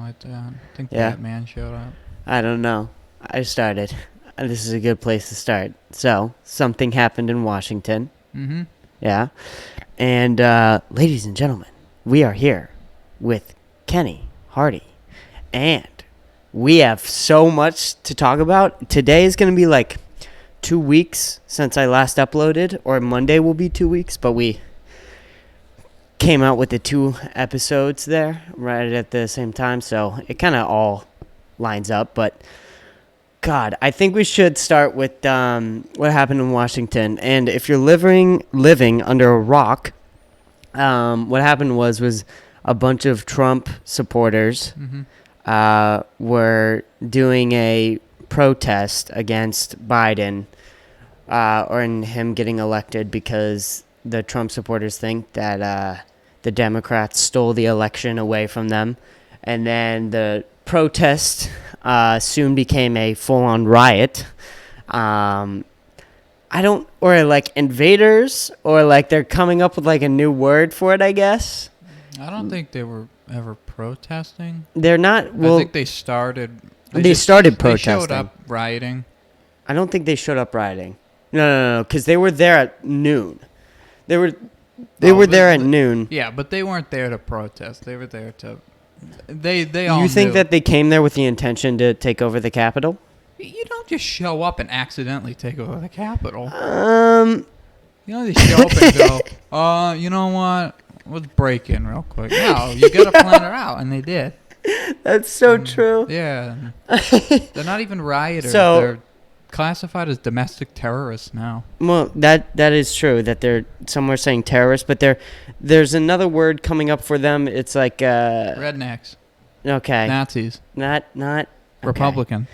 like that. I think Yeah. Batman showed up. I don't know. I started. This is a good place to start. So, something happened in Washington. Mm-hmm. Yeah. And, ladies and gentlemen, we are here with Kenny Hardy. And we have so much to talk about. Today is going to be like 2 weeks since I last uploaded, or Monday will be 2 weeks, but we came out with the 2 episodes there right at the same time, so it kind of all lines up. But God, I think we should start with what happened in Washington. And if you're living under a rock, what happened was a bunch of Trump supporters were doing a protest against Biden or in him getting elected, because the Trump supporters think that the Democrats stole the election away from them. And then the protest soon became a full-on riot. Or like invaders, or like they're coming up with like a new word for it, I guess. I don't think they were ever protesting. They're not. Well, I think they started. They started protesting. They showed up rioting. I don't think they showed up rioting. No, because they were there at noon. They were there at noon. Yeah, but they weren't there to protest. They were there to. They all. You think knew. that they came there with the intention to take over the Capitol? You don't just show up and accidentally take over the Capitol. You don't just show up and go, you know what? Let's break in real quick. No, you got to plan it out, and they did. That's so true. Yeah. They're not even rioters. So, they're classified as domestic terrorists now. Well, that is true, that they're somewhere saying terrorists, but there's another word coming up for them. It's like rednecks. Okay. Nazis. Not okay. Republican.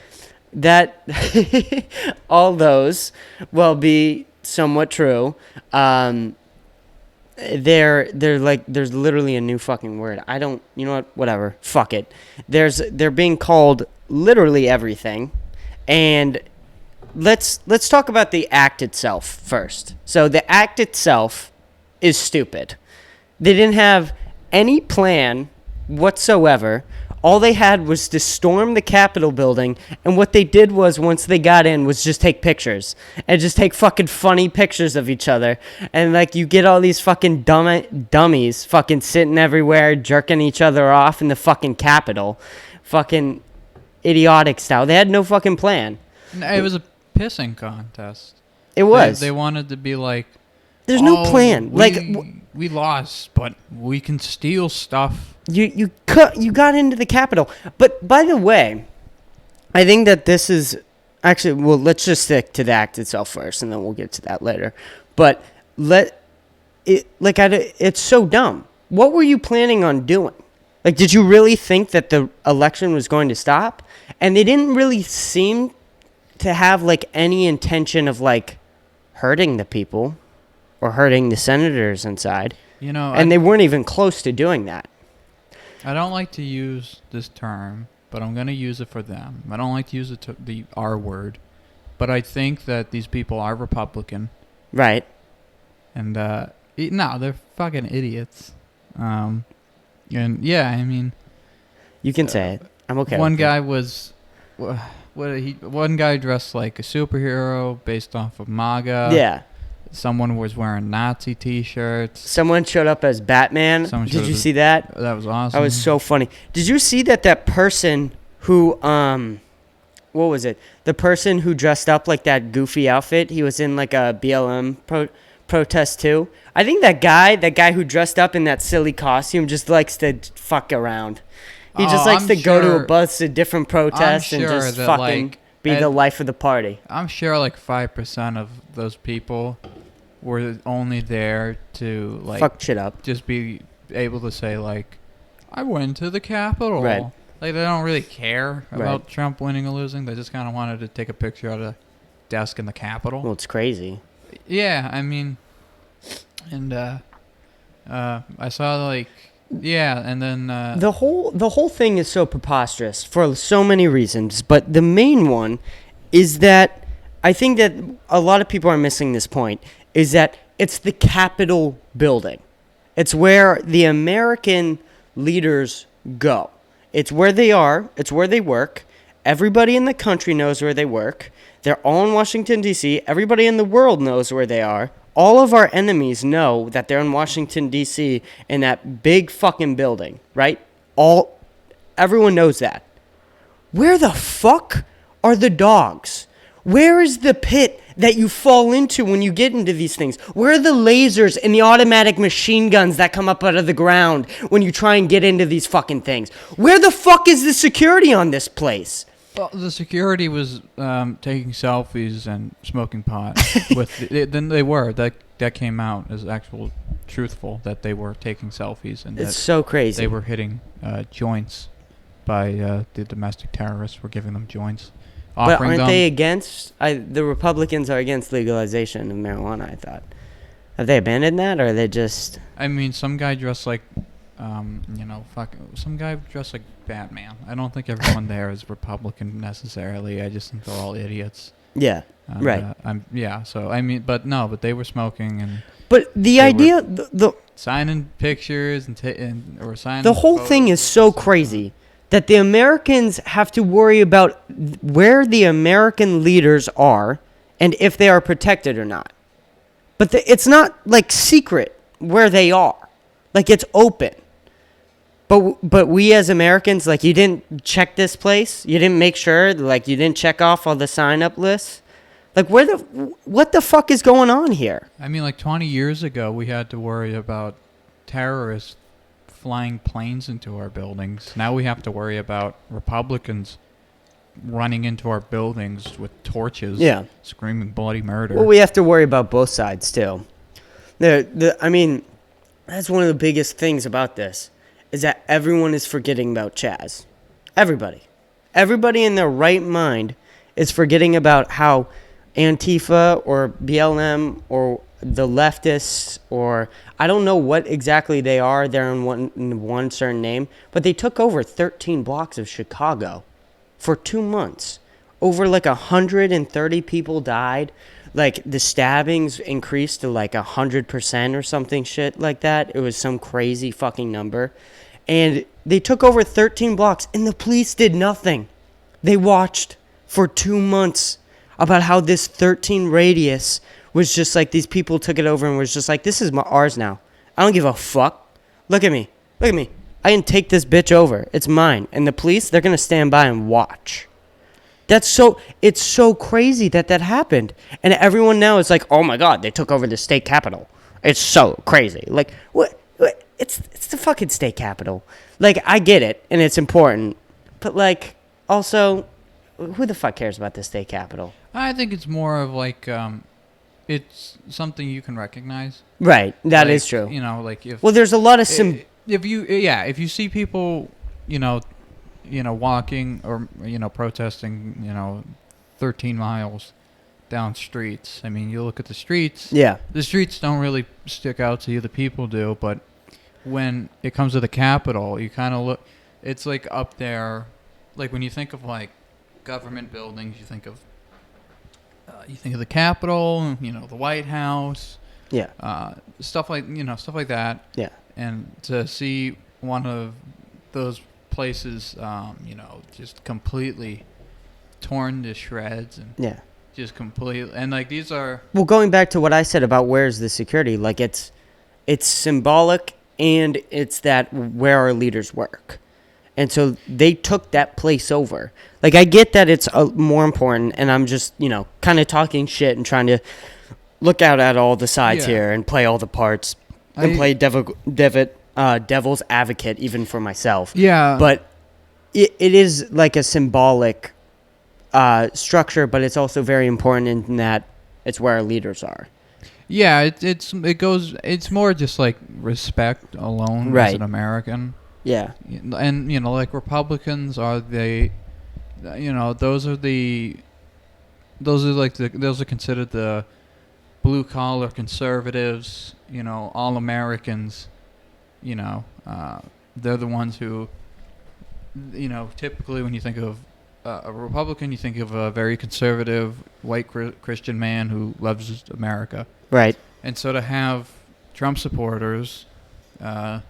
That all those will be somewhat true. They're like, there's literally a new fucking word. I don't, you know what? Whatever. Fuck it. They're being called literally everything. And let's talk about the act itself first. So the act itself is stupid. They didn't have any plan whatsoever. All they had was to storm the Capitol building, and what they did was, once they got in, was just take pictures. And just take fucking funny pictures of each other. And, like, you get all these fucking dummies fucking sitting everywhere, jerking each other off in the fucking Capitol. Fucking idiotic style. They had no fucking plan. It was a pissing contest. It was. They wanted to be like... There's no plan. We lost, but we can steal stuff. You got into the Capitol. But by the way, I think that this is actually, well, let's just stick to the act itself first, and then we'll get to that later. But it's so dumb. What were you planning on doing? Like, did you really think that the election was going to stop? And they didn't really seem to have like any intention of like hurting the people or hurting the senators inside. And they weren't even close to doing that. I don't like to use this term, but I'm going to use it for them. I don't like to use the R word, but I think that these people are Republican. Right. And, no, they're fucking idiots. And, yeah, I mean... You can say it. I'm okay One with guy it. was... One guy dressed like a superhero based off of MAGA. Yeah. Someone was wearing Nazi T-shirts. Someone showed up as Batman. Did you see that? That was awesome. That was so funny. Did you see that person who, what was it? The person who dressed up like that goofy outfit, he was in like a BLM protest too. I think that guy who dressed up in that silly costume just likes to fuck around. He just likes to go to a bunch of different protests and just fucking be the life of the party. I'm sure like 5% of those people were only there to like fuck shit up. Just be able to say like, I went to the Capitol. Right. Like they don't really care about Trump winning or losing. They just kind of wanted to take a picture at a desk in the Capitol. Well, it's crazy. Yeah, I mean, and I saw like. Yeah, and then the whole thing is so preposterous for so many reasons, but the main one is that I think that a lot of people are missing this point, is that it's the Capitol building. It's where the American leaders go. It's where they are. It's where they work. Everybody in the country knows where they work. They're all in Washington, D.C. Everybody in the world knows where they are. All of our enemies know that they're in Washington, D.C. in that big fucking building, right? Everyone knows that. Where the fuck are the dogs? Where is the pit that you fall into when you get into these things? Where are the lasers and the automatic machine guns that come up out of the ground when you try and get into these fucking things? Where the fuck is the security on this place? Well, the security was taking selfies and smoking pot. Then they were. That came out as actual truthful that they were taking selfies and it's so crazy. They were hitting joints by the domestic terrorists were giving them joints. But aren't they against? The Republicans are against legalization of marijuana, I thought. Have they abandoned that, or are they just... I mean, some guy dressed like, some guy dressed like Batman. I don't think everyone there is Republican necessarily. I just think they're all idiots. Yeah, right. But they were smoking and... But the idea... the signing pictures or signing... The whole thing is so crazy that the Americans have to worry about where the American leaders are and if they are protected or not. But it's not, like, secret where they are. Like, it's open. But we as Americans, like, you didn't check this place? You didn't make sure? Like, you didn't check off all the sign-up lists? Like, what the fuck is going on here? I mean, like, 20 years ago, we had to worry about terrorists flying planes into our buildings. Now we have to worry about Republicans running into our buildings with torches, screaming bloody murder. Well, we have to worry about both sides, too. I mean, that's one of the biggest things about this, is that everyone is forgetting about Chaz. Everybody. Everybody in their right mind is forgetting about how Antifa or BLM or the leftists, or I don't know what exactly they are. They're in one certain name, but they took over 13 blocks of Chicago for 2 months. Over like 130 people died. Like the stabbings increased to like 100% or something shit like that. It was some crazy fucking number. And they took over 13 blocks and the police did nothing. They watched for 2 months about how this 13 radius was just like these people took it over and was just like, this is ours now. I don't give a fuck. Look at me. Look at me. I can take this bitch over. It's mine. And the police, they're going to stand by and watch. It's so crazy that happened. And everyone now is like, oh my God, they took over the state capitol. It's so crazy. Like, what? It's the fucking state capitol. Like, I get it, and it's important. But, like, also, who the fuck cares about the state capitol? I think it's more of like... it's something you can recognize. Right, that is true. You know, like if... Well, there's a lot of... if you see people, walking or, protesting, 13 miles down streets. I mean, you look at the streets. Yeah. The streets don't really stick out to you. The people do. But when it comes to the Capitol, you kind of look... It's like up there. Like when you think of like government buildings, you think of the Capitol, the White House, stuff like that. Yeah. And to see one of those places, just completely torn to shreds and just completely, and like these are. Well, going back to what I said about where's the security, like it's symbolic and it's that where our leaders work. And so they took that place over. Like, I get that it's more important, and I'm just, kind of talking shit and trying to look out at all the sides here and play all the parts and play devil's advocate even for myself. Yeah. But it is like a symbolic structure, but it's also very important in that it's where our leaders are. Yeah, it's more just like respect alone as an American. Yeah. And, like Republicans those are considered the blue collar conservatives, all Americans, they're the ones who, typically when you think of a Republican, you think of a very conservative white Christian man who loves America. Right. And so to have Trump supporters, the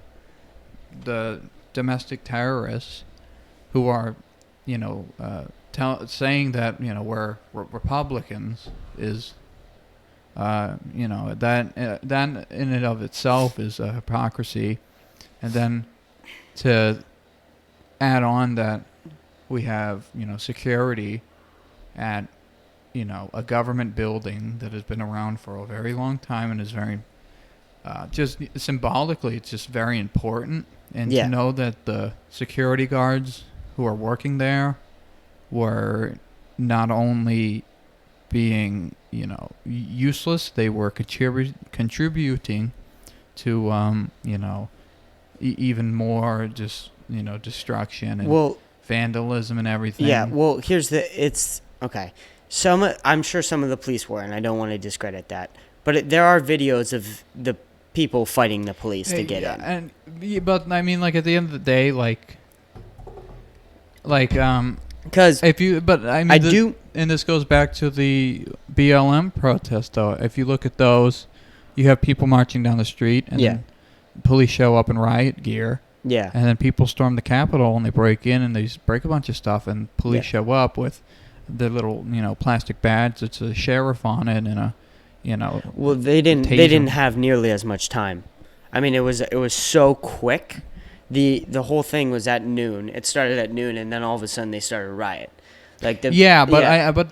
domestic terrorists, who are, saying that we're Republicans is, that in and of itself is a hypocrisy, and then to add on that we have security at a government building that has been around for a very long time and is very just symbolically, it's just very important. And to know that the security guards who are working there were not only being, useless, they were contributing to, even more just, destruction and vandalism and everything. Yeah, well, okay. I'm sure some of the police were, and I don't want to discredit that. But there are videos of the people fighting the police to get in. But I mean, like, at the end of the day, because and this goes back to the BLM protest, though. If you look at those, you have people marching down the street, and then police show up in riot gear. Yeah. And then people storm the Capitol, and they break in, and they just break a bunch of stuff, and police show up with the little, plastic badge. It's a sheriff on it, and a, Well, they didn't have nearly as much time. I mean, it was so quick. The whole thing was at noon. It started at noon, and then all of a sudden they started a riot. But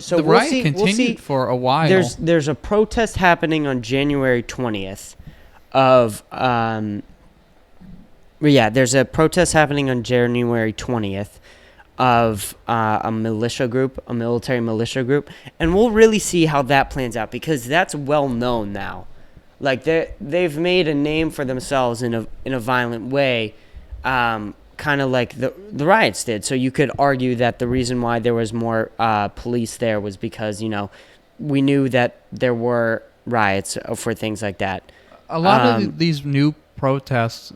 so the riot continued for a while. There's a protest happening on January 20th of there's a protest happening on January 20th of a military militia group, and we'll really see how that plans out, because that's well known now. Like, they've made a name for themselves in a violent way, kind of like the riots did. So you could argue that the reason why there was more police there was because we knew that there were riots for things like that. A lot of these new protests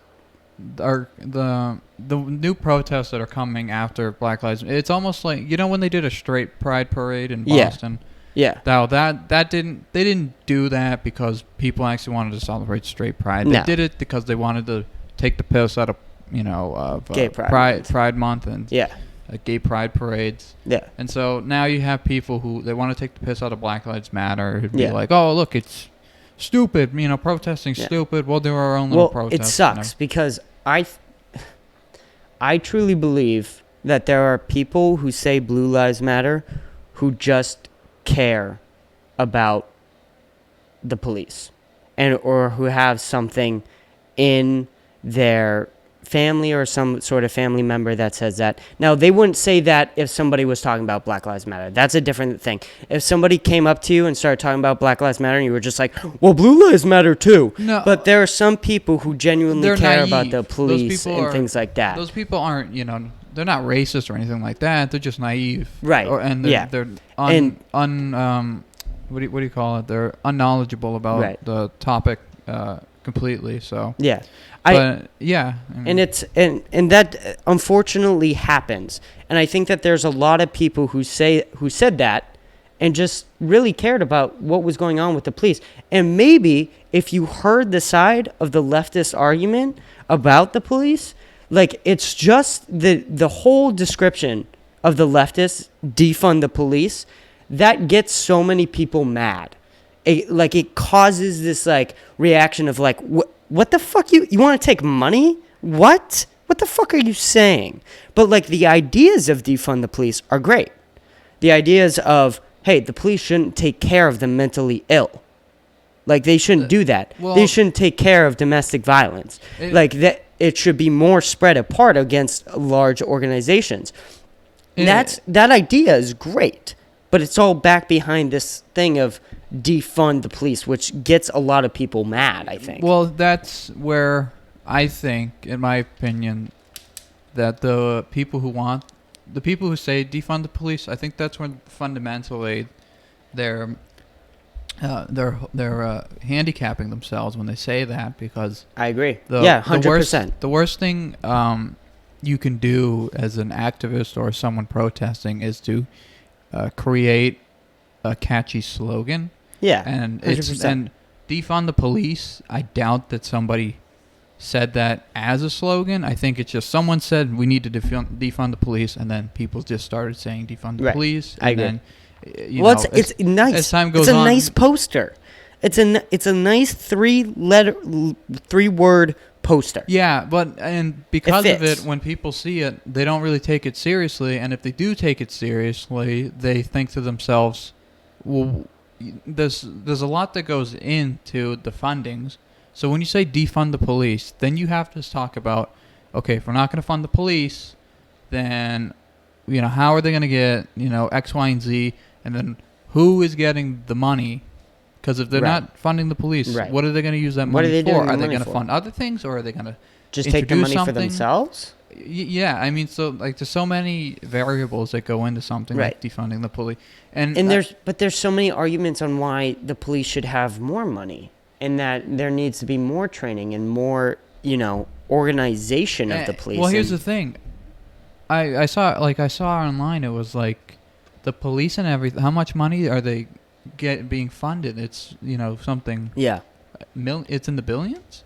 are the new protests that are coming after Black Lives. It's almost like when they did a straight pride parade in Boston. Yeah. Now they didn't do that because people actually wanted to celebrate straight pride. They did it because they wanted to take the piss out of gay pride month and gay pride parades. Yeah. And so now you have people who they want to take the piss out of Black Lives Matter. Who'd be like, oh, look, it's stupid, protesting's stupid. We'll do our own little protest. It sucks because I truly believe that there are people who say Blue Lives Matter who just care about the police or who have something in their family or some sort of family member that says that. Now, they wouldn't say that if somebody was talking about Black Lives Matter. That's a different thing. If somebody came up to you and started talking about Black Lives Matter and you were just like, well, Blue Lives Matter too. No. But there are some people who genuinely care about the police and things like that. Those people aren't, they're not racist or anything like that. They're just naive. Right. They're what do you call it? They're unknowledgeable about the topic completely. So yeah. And that unfortunately happens, and I think that there's a lot of people who said that, and just really cared about what was going on with the police. And maybe if you heard the side of the leftist argument about the police, like, it's just the whole description of the leftists defund the police that gets so many people mad. It causes this reaction of what the fuck, you want to take money? What the fuck are you saying? But the ideas of defund the police are great. The ideas of, hey, the police shouldn't take care of the mentally ill. They shouldn't do that. They shouldn't take care of domestic violence. That it should be more spread apart against large organizations. That idea is great, but it's all back behind this thing of defund the police, which gets a lot of people mad, I think. Well, that's where I think, in my opinion, that the people who say defund the police, I think that's when fundamentally they're handicapping themselves when they say that, because I agree. 100%. The worst thing you can do as an activist or someone protesting is to create a catchy slogan. Yeah, and 100%. And defund the police. I doubt that somebody said that as a slogan. I think it's just someone said we need to defund the police, and then people just started saying defund the police. And I agree. then, It's nice. As time goes it's a on, nice poster. It's a nice three-word poster. Yeah, and because of fits. it, when people see it, they don't really take it seriously. And if they do take it seriously, they think to themselves, well, there's a lot that goes into the fundings. So when you say defund the police, then you have to talk about, okay, if we're not going to fund the police, then, how are they going to get, X, Y, and Z, and then who is getting the money? Because if they're not funding the police, what are they going to use that money for? Are they going to fund other things, or are they going to just take the money for themselves? Yeah, I mean, so there's so many variables that go into something like defunding the police, and there's so many arguments on why the police should have more money, and that there needs to be more training and more, organization of the police. Well, here's the thing, I saw online, it was like the police and everything. How much money are they being funded? It's something. Yeah. It's in the billions.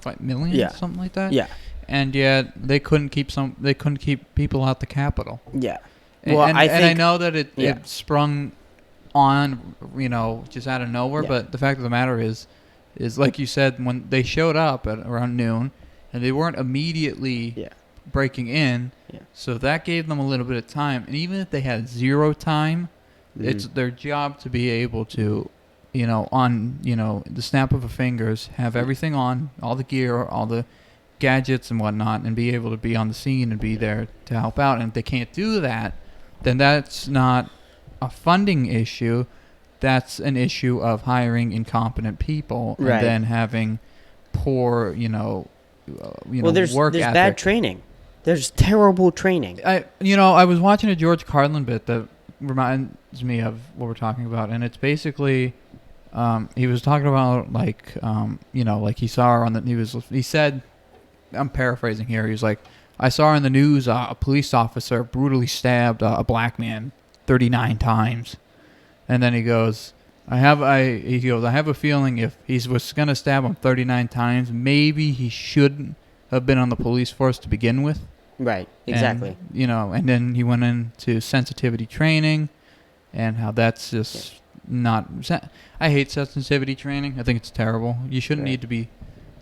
Like millions, something like that. Yeah. And yet they couldn't keep people out the Capitol. Yeah. Well, I know that it sprung on, just out of nowhere. Yeah. But the fact of the matter is like you said, when they showed up at around noon, and they weren't immediately breaking in. Yeah. So that gave them a little bit of time. And even if they had zero time, it's their job to be able to, on the snap of a fingers, have everything on, all the gear, all the gadgets and whatnot, and be able to be on the scene and be there to help out. And if they can't do that, then that's not a funding issue. That's an issue of hiring incompetent people and then having poor, there's work ethic. Bad training. There's terrible training. I was watching a George Carlin bit that reminds me of what we're talking about, and it's basically he was talking about like he saw her on the he said, I'm paraphrasing here, he was like, I saw her in the news, a police officer brutally stabbed a black man 39 times. And then he goes, I have a feeling if he was going to stab him 39 times, maybe he shouldn't have been on the police force to begin with. Right, exactly. And, and then he went into sensitivity training and how that's just not... I hate sensitivity training. I think it's terrible. You shouldn't need to be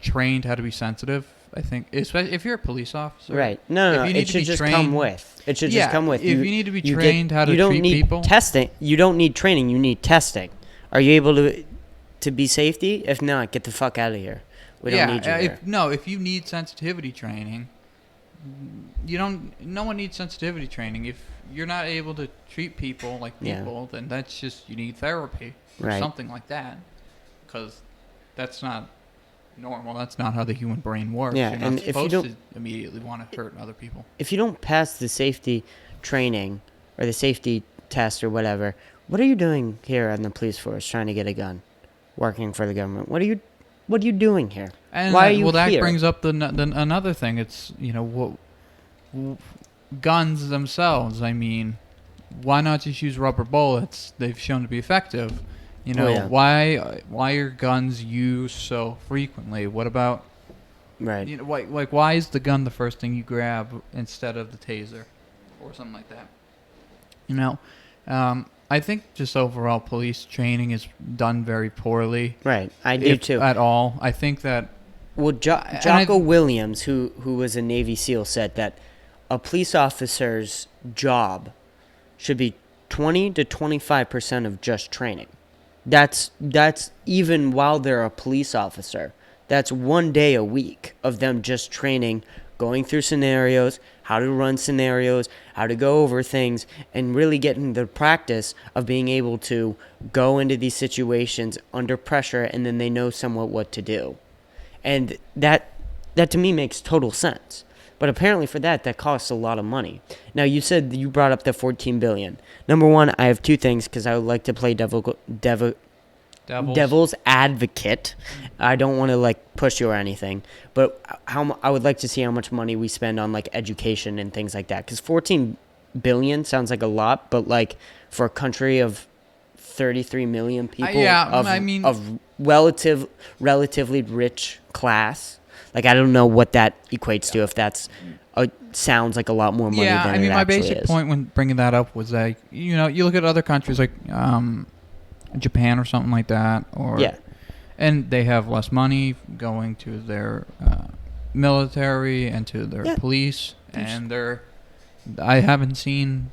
trained how to be sensitive, I think. Especially if you're a police officer. Right. No, it should just come with. It should just come with. If you need to be trained how to treat people... testing. You don't need training. You need testing. Are you able to be safety? If not, get the fuck out of here. We don't need you here. If you need sensitivity training... No one needs sensitivity training. If you're not able to treat people like people, then that's just, you need therapy or something like that, because that's not normal. That's not how the human brain works. Yeah, you're not supposed to immediately want to hurt other people. If you don't pass the safety training or the safety test or whatever, what are you doing here on the police force trying to get a gun, working for the government? What are you doing here? And why are you here? That brings up the another thing. It's guns themselves. I mean, why not just use rubber bullets? They've shown to be effective. Why are guns used so frequently? What about why is the gun the first thing you grab instead of the taser or something like that? I think just overall police training is done very poorly. Right, I do too. At all. I think that... Well, Jocko Williams, who was a Navy SEAL, said that a police officer's job should be 20 to 25% of just training. That's even while they're a police officer. That's 1 day a week of them just training, going through scenarios, how to run scenarios, how to go over things, and really getting the practice of being able to go into these situations under pressure, and then they know somewhat what to do. And that to me makes total sense. But apparently for that costs a lot of money. Now, you said you brought up the $14 billion. Number one, I have two things because I would like to play devil's advocate. I don't want to push you or anything, but I would like to see how much money we spend on education and things like that. Because $14 billion sounds like a lot, but for a country of 33 million people, of relatively rich class, Like, I don't know what that equates to, if that's sounds like a lot more money Yeah, than I mean, it my actually basic is. point when bringing that up was that, you know, you look at other countries like Japan or something like that, or Yeah. and they have less money going to their military and to their police, and I haven't seen,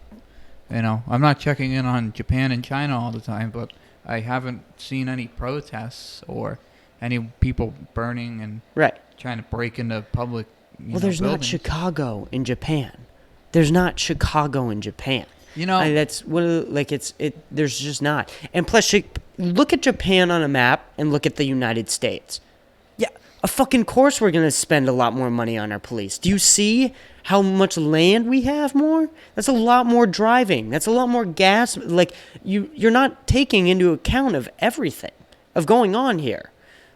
you know, I'm not checking in on Japan and China all the time, but I haven't seen any protests or any people burning and trying to break into public. There's not Chicago in Japan. There's not Chicago in Japan. You know, that's there's just not. And plus, look at Japan on a map and look at the United States. Yeah, of fucking course we're gonna spend a lot more money on our police. Do you see how much land we have more? That's a lot more driving. That's a lot more gas. Like, you're not taking into account of everything of going on here.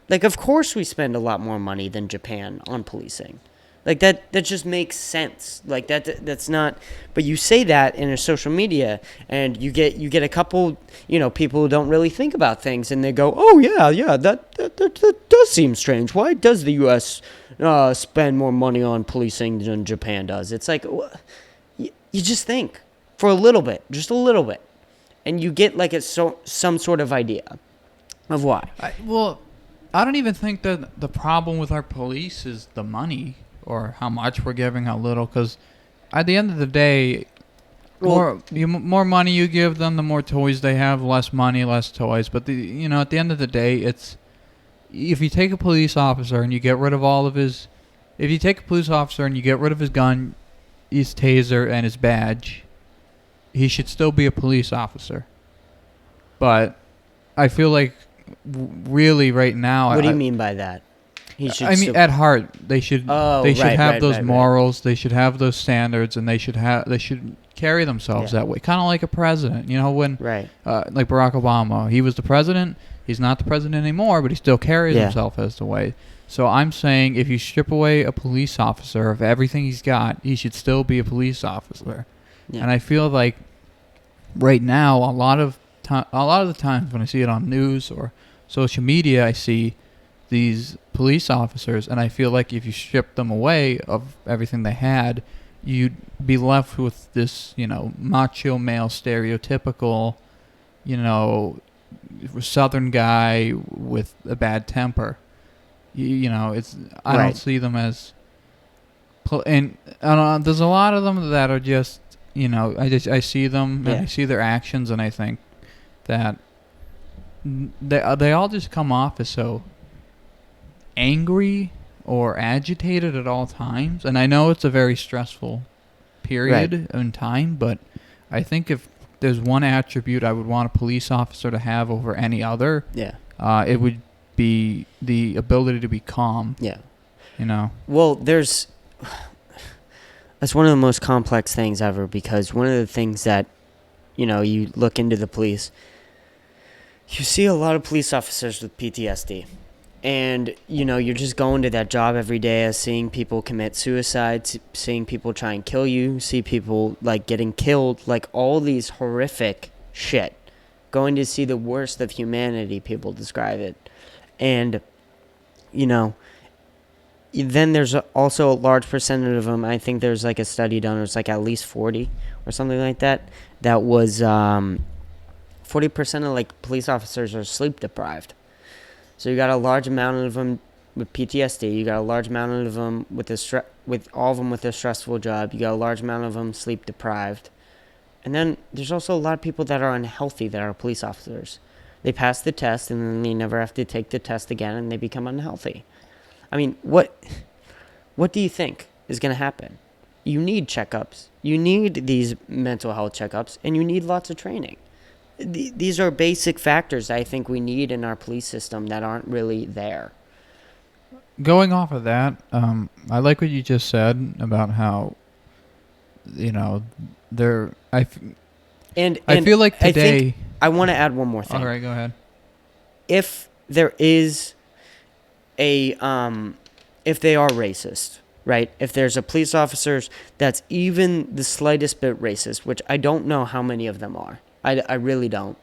Like, of course we spend a lot more money than Japan on policing. Like, that just makes sense. Like, that's not. But you say that in a social media, and you get a couple, you know, people who don't really think about things, and they go, oh yeah, that does seem strange. Why does the U.S. Spend more money on policing than Japan does? It's like, you just think for a little bit, just a little bit, and you get like some sort of idea of why. I don't even think that the problem with our police is the money or how much we're giving, how little, because at the end of the day, more money you give them, the more toys they have. Less money, less toys. But at the end of the day, it's if you take a police officer and you get rid of all of his, if you take a police officer and you get rid of his gun, his taser, and his badge, he should still be a police officer. But I feel like really right now. What do you mean by that? At heart, they should have those morals. They should have those standards, and they should carry themselves that way, kind of like a president. You know, when like Barack Obama, he was the president. He's not the president anymore, but he still carries himself as the way. So I'm saying, if you strip away a police officer of everything he's got, he should still be a police officer. Yeah. And I feel like right now, a lot of the times when I see it on news or social media, I see these police officers, and I feel like if you strip them away of everything they had, you'd be left with this, macho male stereotypical, Southern guy with a bad temper. I don't see them as, and there's a lot of them that are just, I see them and I see their actions, and I think that they all just come off as so angry or agitated at all times. And I know it's a very stressful period in time, but I think if there's one attribute I would want a police officer to have over any other, it would be the ability to be calm. Yeah. Well, that's one of the most complex things ever, because one of the things that, you look into the police, you see a lot of police officers with PTSD. And, you're just going to that job every day, seeing people commit suicide, seeing people try and kill you, see people, getting killed, all these horrific shit. Going to see the worst of humanity, people describe it. And, then there's also a large percentage of them, I think there's, a study done, it was, at least 40 or something like that, that was 40% of, police officers are sleep deprived. So you got a large amount of them with PTSD. You got a large amount of them with all of them with a stressful job. You got a large amount of them sleep deprived. And then there's also a lot of people that are unhealthy that are police officers. They pass the test and then they never have to take the test again, and they become unhealthy. I mean, what do you think is going to happen? You need checkups. You need these mental health checkups, and you need lots of training. These are basic factors I think we need in our police system that aren't really there. Going off of that, I like what you just said about how, they're. I feel like today. I want to add one more thing. All right, go ahead. If there is if they are racist, right? If there's a police officers that's even the slightest bit racist, which I don't know how many of them are. I really don't.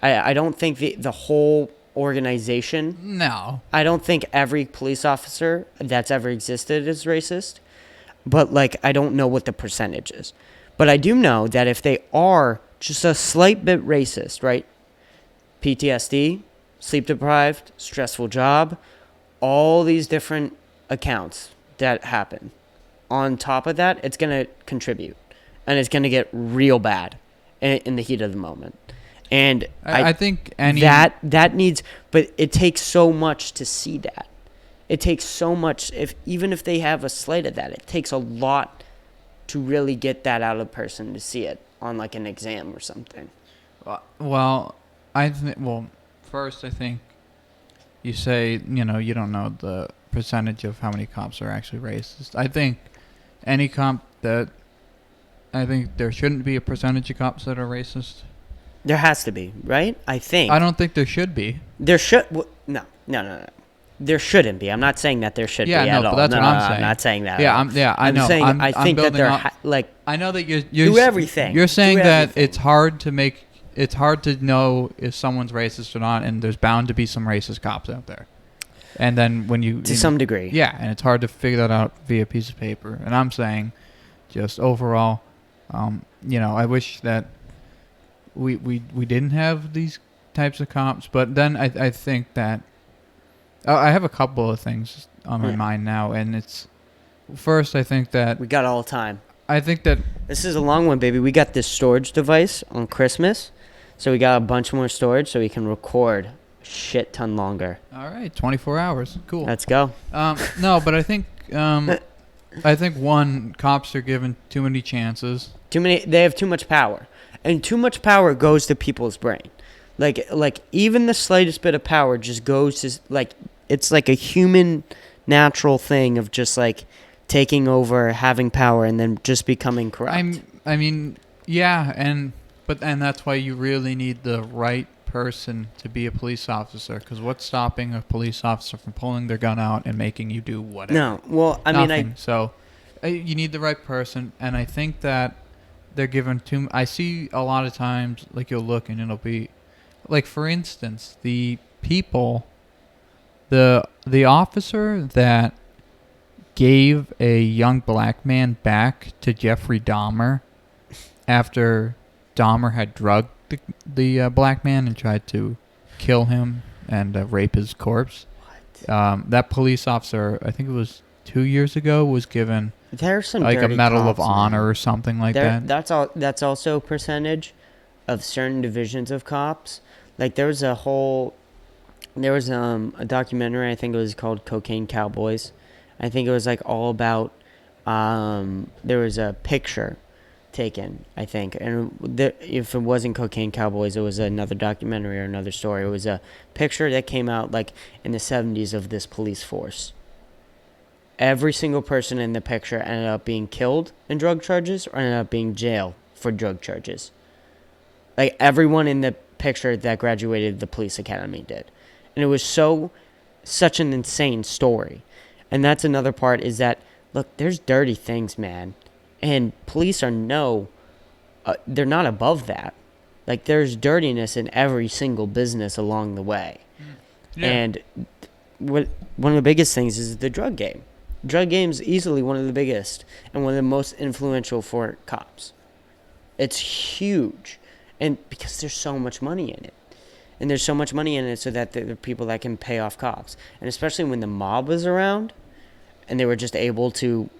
I don't think the whole organization. No. I don't think every police officer that's ever existed is racist, but like I don't know what the percentage is. But I do know that if they are just a slight bit racist, right? PTSD, sleep deprived, stressful job, all these different accounts that happen. On top of that, it's going to contribute, and it's going to get real bad in the heat of the moment. And I think that needs, but it takes so much to see that. It takes so much, even if they have a slight of that, it takes a lot to really get that out of a person to see it on like an exam or something. Well, first I think you say, you don't know the percentage of how many cops are actually racist. I think I think there shouldn't be a percentage of cops that are racist. There has to be, right? I think. I don't think there should be. There should. No. There shouldn't be. I'm not saying that there should be at all. But that's what I'm saying. I'm not saying that. Yeah, I know. I'm saying I think that they're I know that you're do everything. You're saying that everything. it's hard to know if someone's racist or not, and there's bound to be some racist cops out there. And then when to some degree. Yeah, and it's hard to figure that out via a piece of paper. And I'm saying, just overall, I wish that we didn't have these types of cops. But then I think that I have a couple of things on my mind now, and it's first I think that we got all the time. I think that this is a long one, baby. We got this storage device on Christmas, so we got a bunch more storage so we can record a shit ton longer. All right, 24 hours, cool. Let's go. No, but I think cops are given too many chances. They have too much power, and too much power goes to people's brain. Like even the slightest bit of power just goes to it's like a human natural thing of just like taking over, having power, and then just becoming corrupt. I mean, yeah, and that's why you really need the right person to be a police officer, because what's stopping a police officer from pulling their gun out and making you do whatever? No, well, Nothing. So you need the right person, and I think that they're given too. I see a lot of times, like you'll look and it'll be, like for instance, the officer that gave a young black man back to Jeffrey Dahmer after Dahmer had drugged the black man and tried to kill him and rape his corpse. What? That police officer, I think it was 2 years ago, was given There's some like a dirty Medal of cops, Honor man. or something like that. That's also a percentage of certain divisions of cops. Like there was a documentary, I think it was called Cocaine Cowboys. I think it was like all about there was a picture taken, I think, and if it wasn't Cocaine Cowboys, it was another documentary or another story. It was a picture that came out like in the 70s of this police force. Every single person in the picture ended up being killed in drug charges or ended up being jailed for drug charges. Like everyone in the picture that graduated the police academy did. And it was such an insane story. And that's another part is that, look, there's dirty things, man. And police are they're not above that. Like there's dirtiness in every single business along the way. Yeah. And one of the biggest things is the drug game. Drug game's easily one of the biggest and one of the most influential for cops. It's huge. And because there's so much money in it. And there's so much money in it so that there are people that can pay off cops. And especially when the mob was around and they were just able to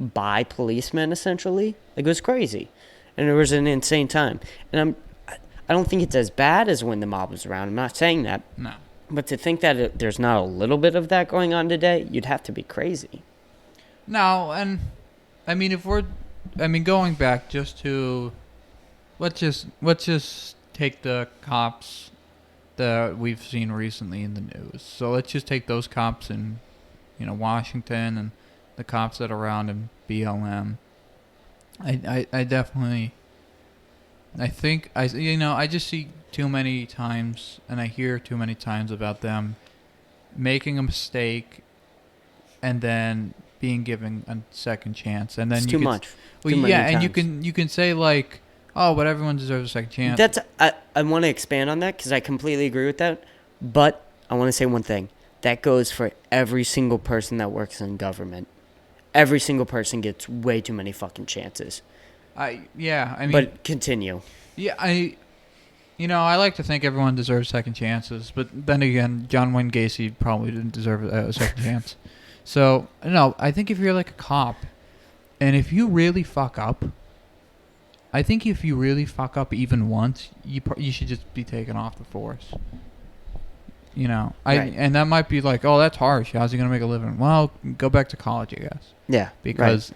buy policemen, essentially. Like, it was crazy. And it was an insane time. And I don't think it's as bad as when the mob was around. I'm not saying that. No. But to think that there's not a little bit of that going on today, you'd have to be crazy. No, and I mean, going back just to, let's just take the cops that we've seen recently in the news. So let's just take those cops in, Washington and the cops that are around in BLM. I definitely, I think I just see too many times, and I hear too many times about them making a mistake and then being given a second chance, and then it's you too much. Well, too yeah, many and times. you can say like, oh, but everyone deserves a second chance. I want to expand on that because I completely agree with that. But I want to say one thing. That goes for every single person that works in government. Every single person gets way too many fucking chances. I mean, but continue. Yeah, I like to think everyone deserves second chances, but then again, John Wayne Gacy probably didn't deserve a second chance. So, no, I think if you're like a cop, and if you really fuck up, I think if you really fuck up even once, you should just be taken off the force. Right. And that might be like, oh, that's harsh. How's he gonna make a living? Well, go back to college, I guess. Yeah. Because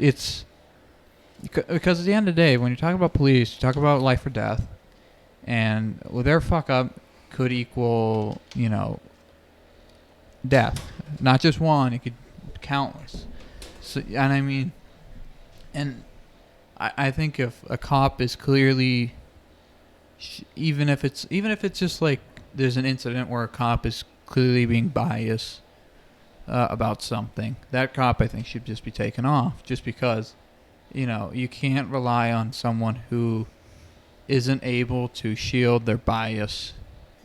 because at the end of the day, when you're talking about police, you talk about life or death, and their fuck up could equal, death. Not just one; it could countless. So, and I mean, and I think if a cop is clearly, even if it's just like there's an incident where a cop is clearly being biased about something, that cop I think should just be taken off, just because, you can't rely on someone who isn't able to shield their bias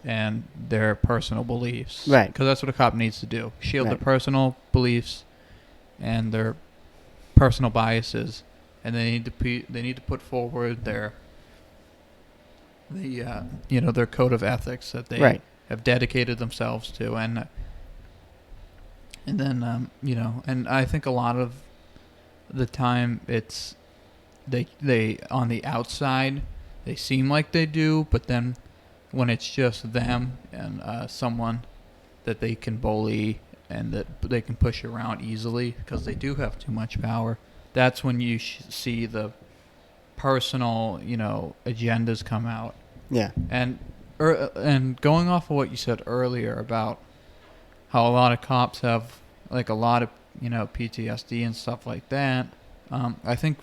and their personal beliefs. Right. Because that's what a cop needs to do: shield their personal beliefs and their personal biases, and they need to put forward their code of ethics that they have dedicated themselves to, and then and I think a lot of the time it's they on the outside they seem like they do, but then when it's just them and someone that they can bully and that they can push around easily because they do have too much power, that's when you see the personal agendas come out. Yeah. And going off of what you said earlier about how a lot of cops have like a lot of PTSD and stuff like that, I think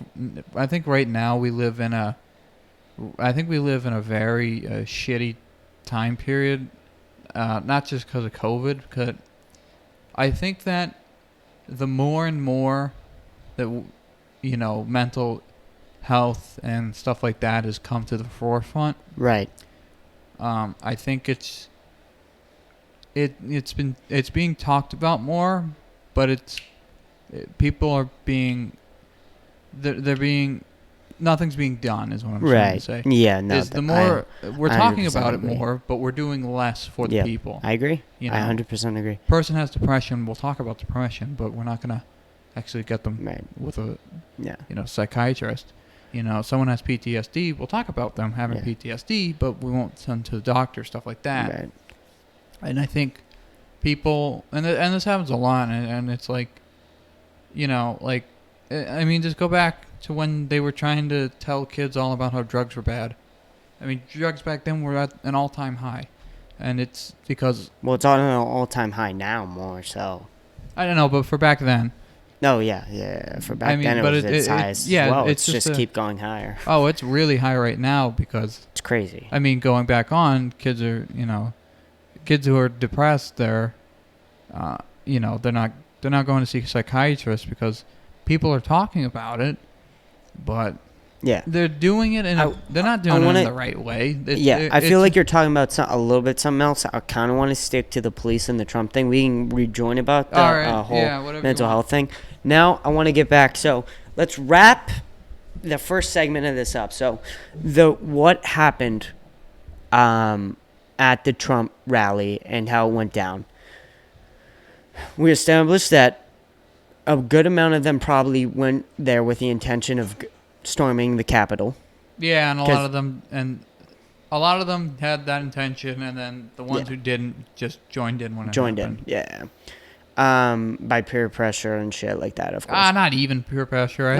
right now we live in a very shitty time period, not just because of COVID. Because I think that the more and more that mental health and stuff like that has come to the forefront. Right. I think it's being talked about more, but people are being nothing's being done is what I'm trying to say. Yeah, no. The more we're talking about it more, but we're doing less for the people. I agree. I 100% agree. Person has depression, we'll talk about depression, but we're not gonna actually get them with a psychiatrist. Someone has PTSD, we'll talk about them having PTSD, but we won't send to the doctor, stuff like that. Right. And I think people, and this happens a lot, and it's like, I mean, just go back to when they were trying to tell kids all about how drugs were bad. I mean, drugs back then were at an all-time high, and it's because... Well, it's on an all-time high now, more so. I don't know, but for back then... No, yeah. For back then, it was its highest. It's just keep going higher. Oh, it's really high right now because... It's crazy. I mean, going back on, kids who are depressed, they're not going to see a psychiatrist because people are talking about it, but they're doing it they're not doing it in the right way. I feel like you're talking about a little bit something else. I kind of want to stick to the police and the Trump thing. We can rejoin about the whole mental health thing. Now I want to get back. So let's wrap the first segment of this up. So what happened at the Trump rally and how it went down. We established that a good amount of them probably went there with the intention of storming the Capitol. Yeah, and a lot of them had that intention, and then the ones who didn't just joined in when it happened. By peer pressure and shit like that, of course. Not even peer pressure. I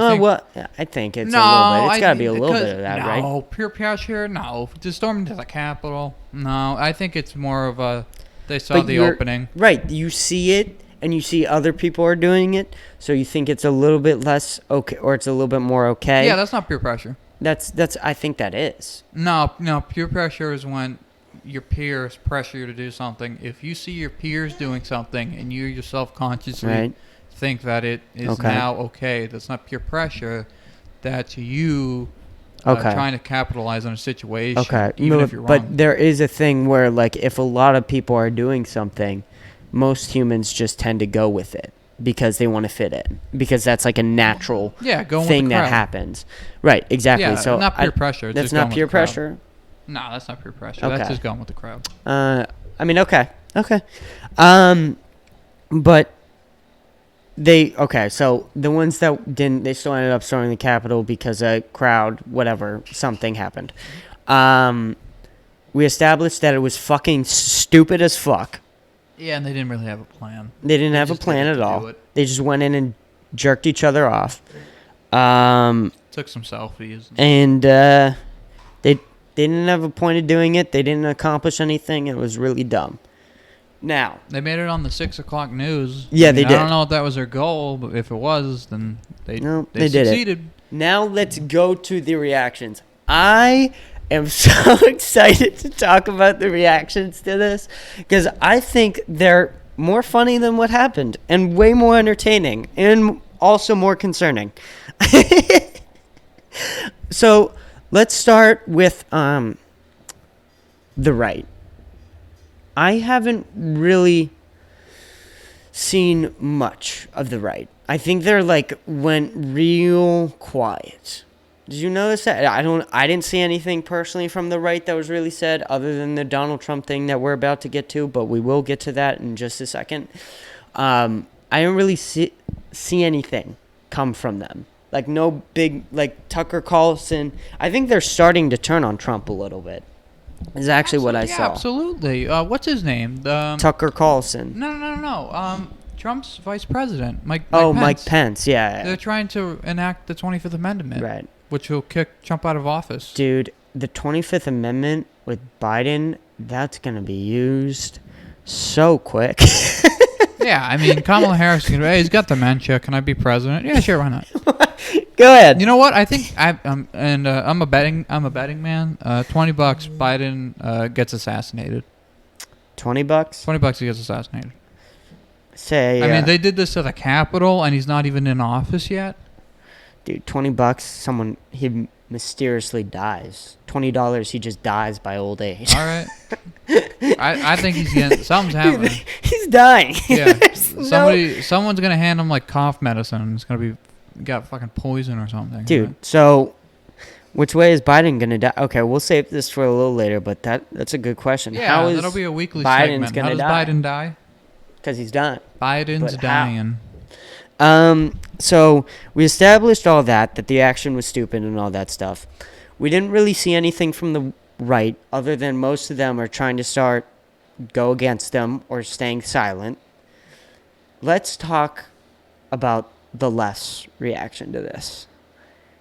think it's a little bit. It's got to be a little bit of that, right? No, peer pressure, no. Just storming to the Capitol, no. I think it's more of they saw the opening. Right, you see it, and you see other people are doing it, so you think it's a little bit less okay, or it's a little bit more okay. Yeah, that's not peer pressure. That's. I think that is. No. Peer pressure is when your peers pressure you to do something. If you see your peers doing something and you yourself consciously think that it is now okay, that's not peer pressure. That's you trying to capitalize on a situation. Okay, even if you're wrong. but there is a thing where, like, if a lot of people are doing something, most humans just tend to go with it because they want to fit in, because that's like a natural thing that happens. Right, exactly. Yeah, so not peer pressure. That's not peer pressure? No, that's not peer pressure. That's just going with the crowd. I mean, okay. But so the ones that didn't, they still ended up storming the Capitol because a crowd, whatever, something happened. We established that it was fucking stupid as fuck. Yeah, and they didn't really have a plan. They didn't have a plan at all. They just went in and jerked each other off. Took some selfies. And they didn't have a point of doing it. They didn't accomplish anything. It was really dumb. Now, they made it on the 6 o'clock news. Yeah, they did. I don't know if that was their goal, but if it was, then they succeeded. Did it. Now let's go to the reactions. I am so excited to talk about the reactions to this because I think they're more funny than what happened and way more entertaining and also more concerning. So let's start with the right. I haven't really seen much of the right. I think they're went real quiet. Did you notice that? I didn't see anything personally from the right that was really said other than the Donald Trump thing that we're about to get to, but we will get to that in just a second. I didn't really see anything come from them. No big, Tucker Carlson. I think they're starting to turn on Trump a little bit. Is actually what I saw. Absolutely. What's his name? Tucker Carlson. No. Trump's vice president, Mike Pence. Mike Pence, yeah. They're trying to enact the 25th Amendment. Right. Which will kick Trump out of office. Dude, the 25th Amendment with Biden, that's going to be used so quick. Yeah, I mean, Kamala Harris, hey, he's got dementia. Can I be president? Yeah, sure, why not? Go ahead. You know what? I think I'm a betting man. $20, Biden gets assassinated. $20? $20 he gets assassinated. I mean, they did this at the Capitol, and he's not even in office yet. Dude, $20, he mysteriously dies. $20, he just dies by old age. All right. I think he's getting, something's happening. Dude, he's dying. Yeah. Someone's gonna hand him cough medicine. It's gonna be got fucking poison or something. Dude, so which way is Biden gonna die? Okay, we'll save this for a little later, but that's a good question. Yeah, that'll be a weekly segment. How does Biden die? Because he's dying. Biden's dying. So we established all that the action was stupid and all that stuff. We didn't really see anything from the right other than most of them are trying to go against them or staying silent. Let's talk about the left's reaction to this.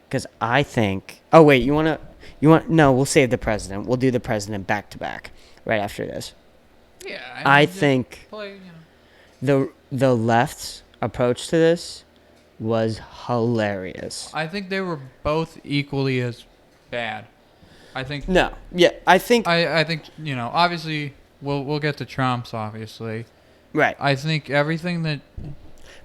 Because I think... Oh, wait, No, we'll save the president. We'll do the president back to back right after this. Yeah. I think the left's approach to this was hilarious. I think they were both equally as bad. I think... No. Yeah, I think... I think, obviously, we'll get to Trump's, obviously. Right. I think everything that...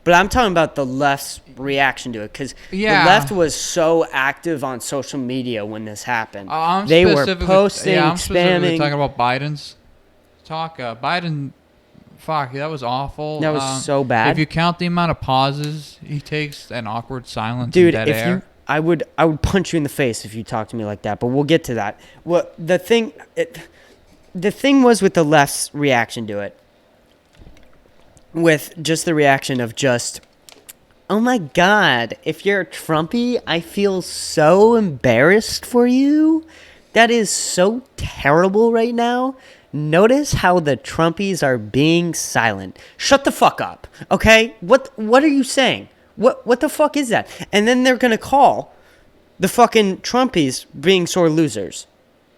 But I'm talking about the left's reaction to it, because the left was so active on social media when this happened. They were posting, I'm spamming. Specifically talking about Biden's talk. Biden, fuck, that was awful. That was so bad. If you count the amount of pauses he takes and awkward silence, dude, and dead air. I would punch you in the face if you talked to me like that. But we'll get to that. Well, the thing was with the left's reaction to it. With just the reaction of just, oh my God, if you're a Trumpy, I feel so embarrassed for you. That is so terrible right now. Notice how the Trumpies are being silent. Shut the fuck up, okay? What are you saying? What the fuck is that? And then they're gonna call the fucking Trumpies being sore losers.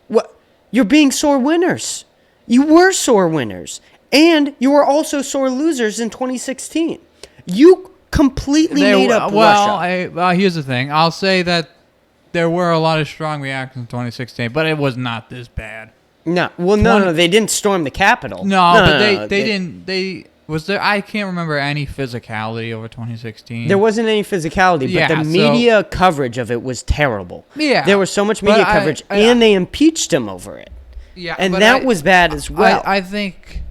What? You're being sore winners. You were sore winners. And you were also sore losers in 2016. You completely made up Russia. Well, here's the thing. I'll say that there were a lot of strong reactions in 2016, but it was not this bad. No. Well, no, they didn't storm the Capitol. No, but they didn't. Was there? I can't remember any physicality over 2016. There wasn't any physicality, but the media coverage of it was terrible. Yeah. There was so much media coverage, and they impeached him over it. Yeah. And that was bad as well. I think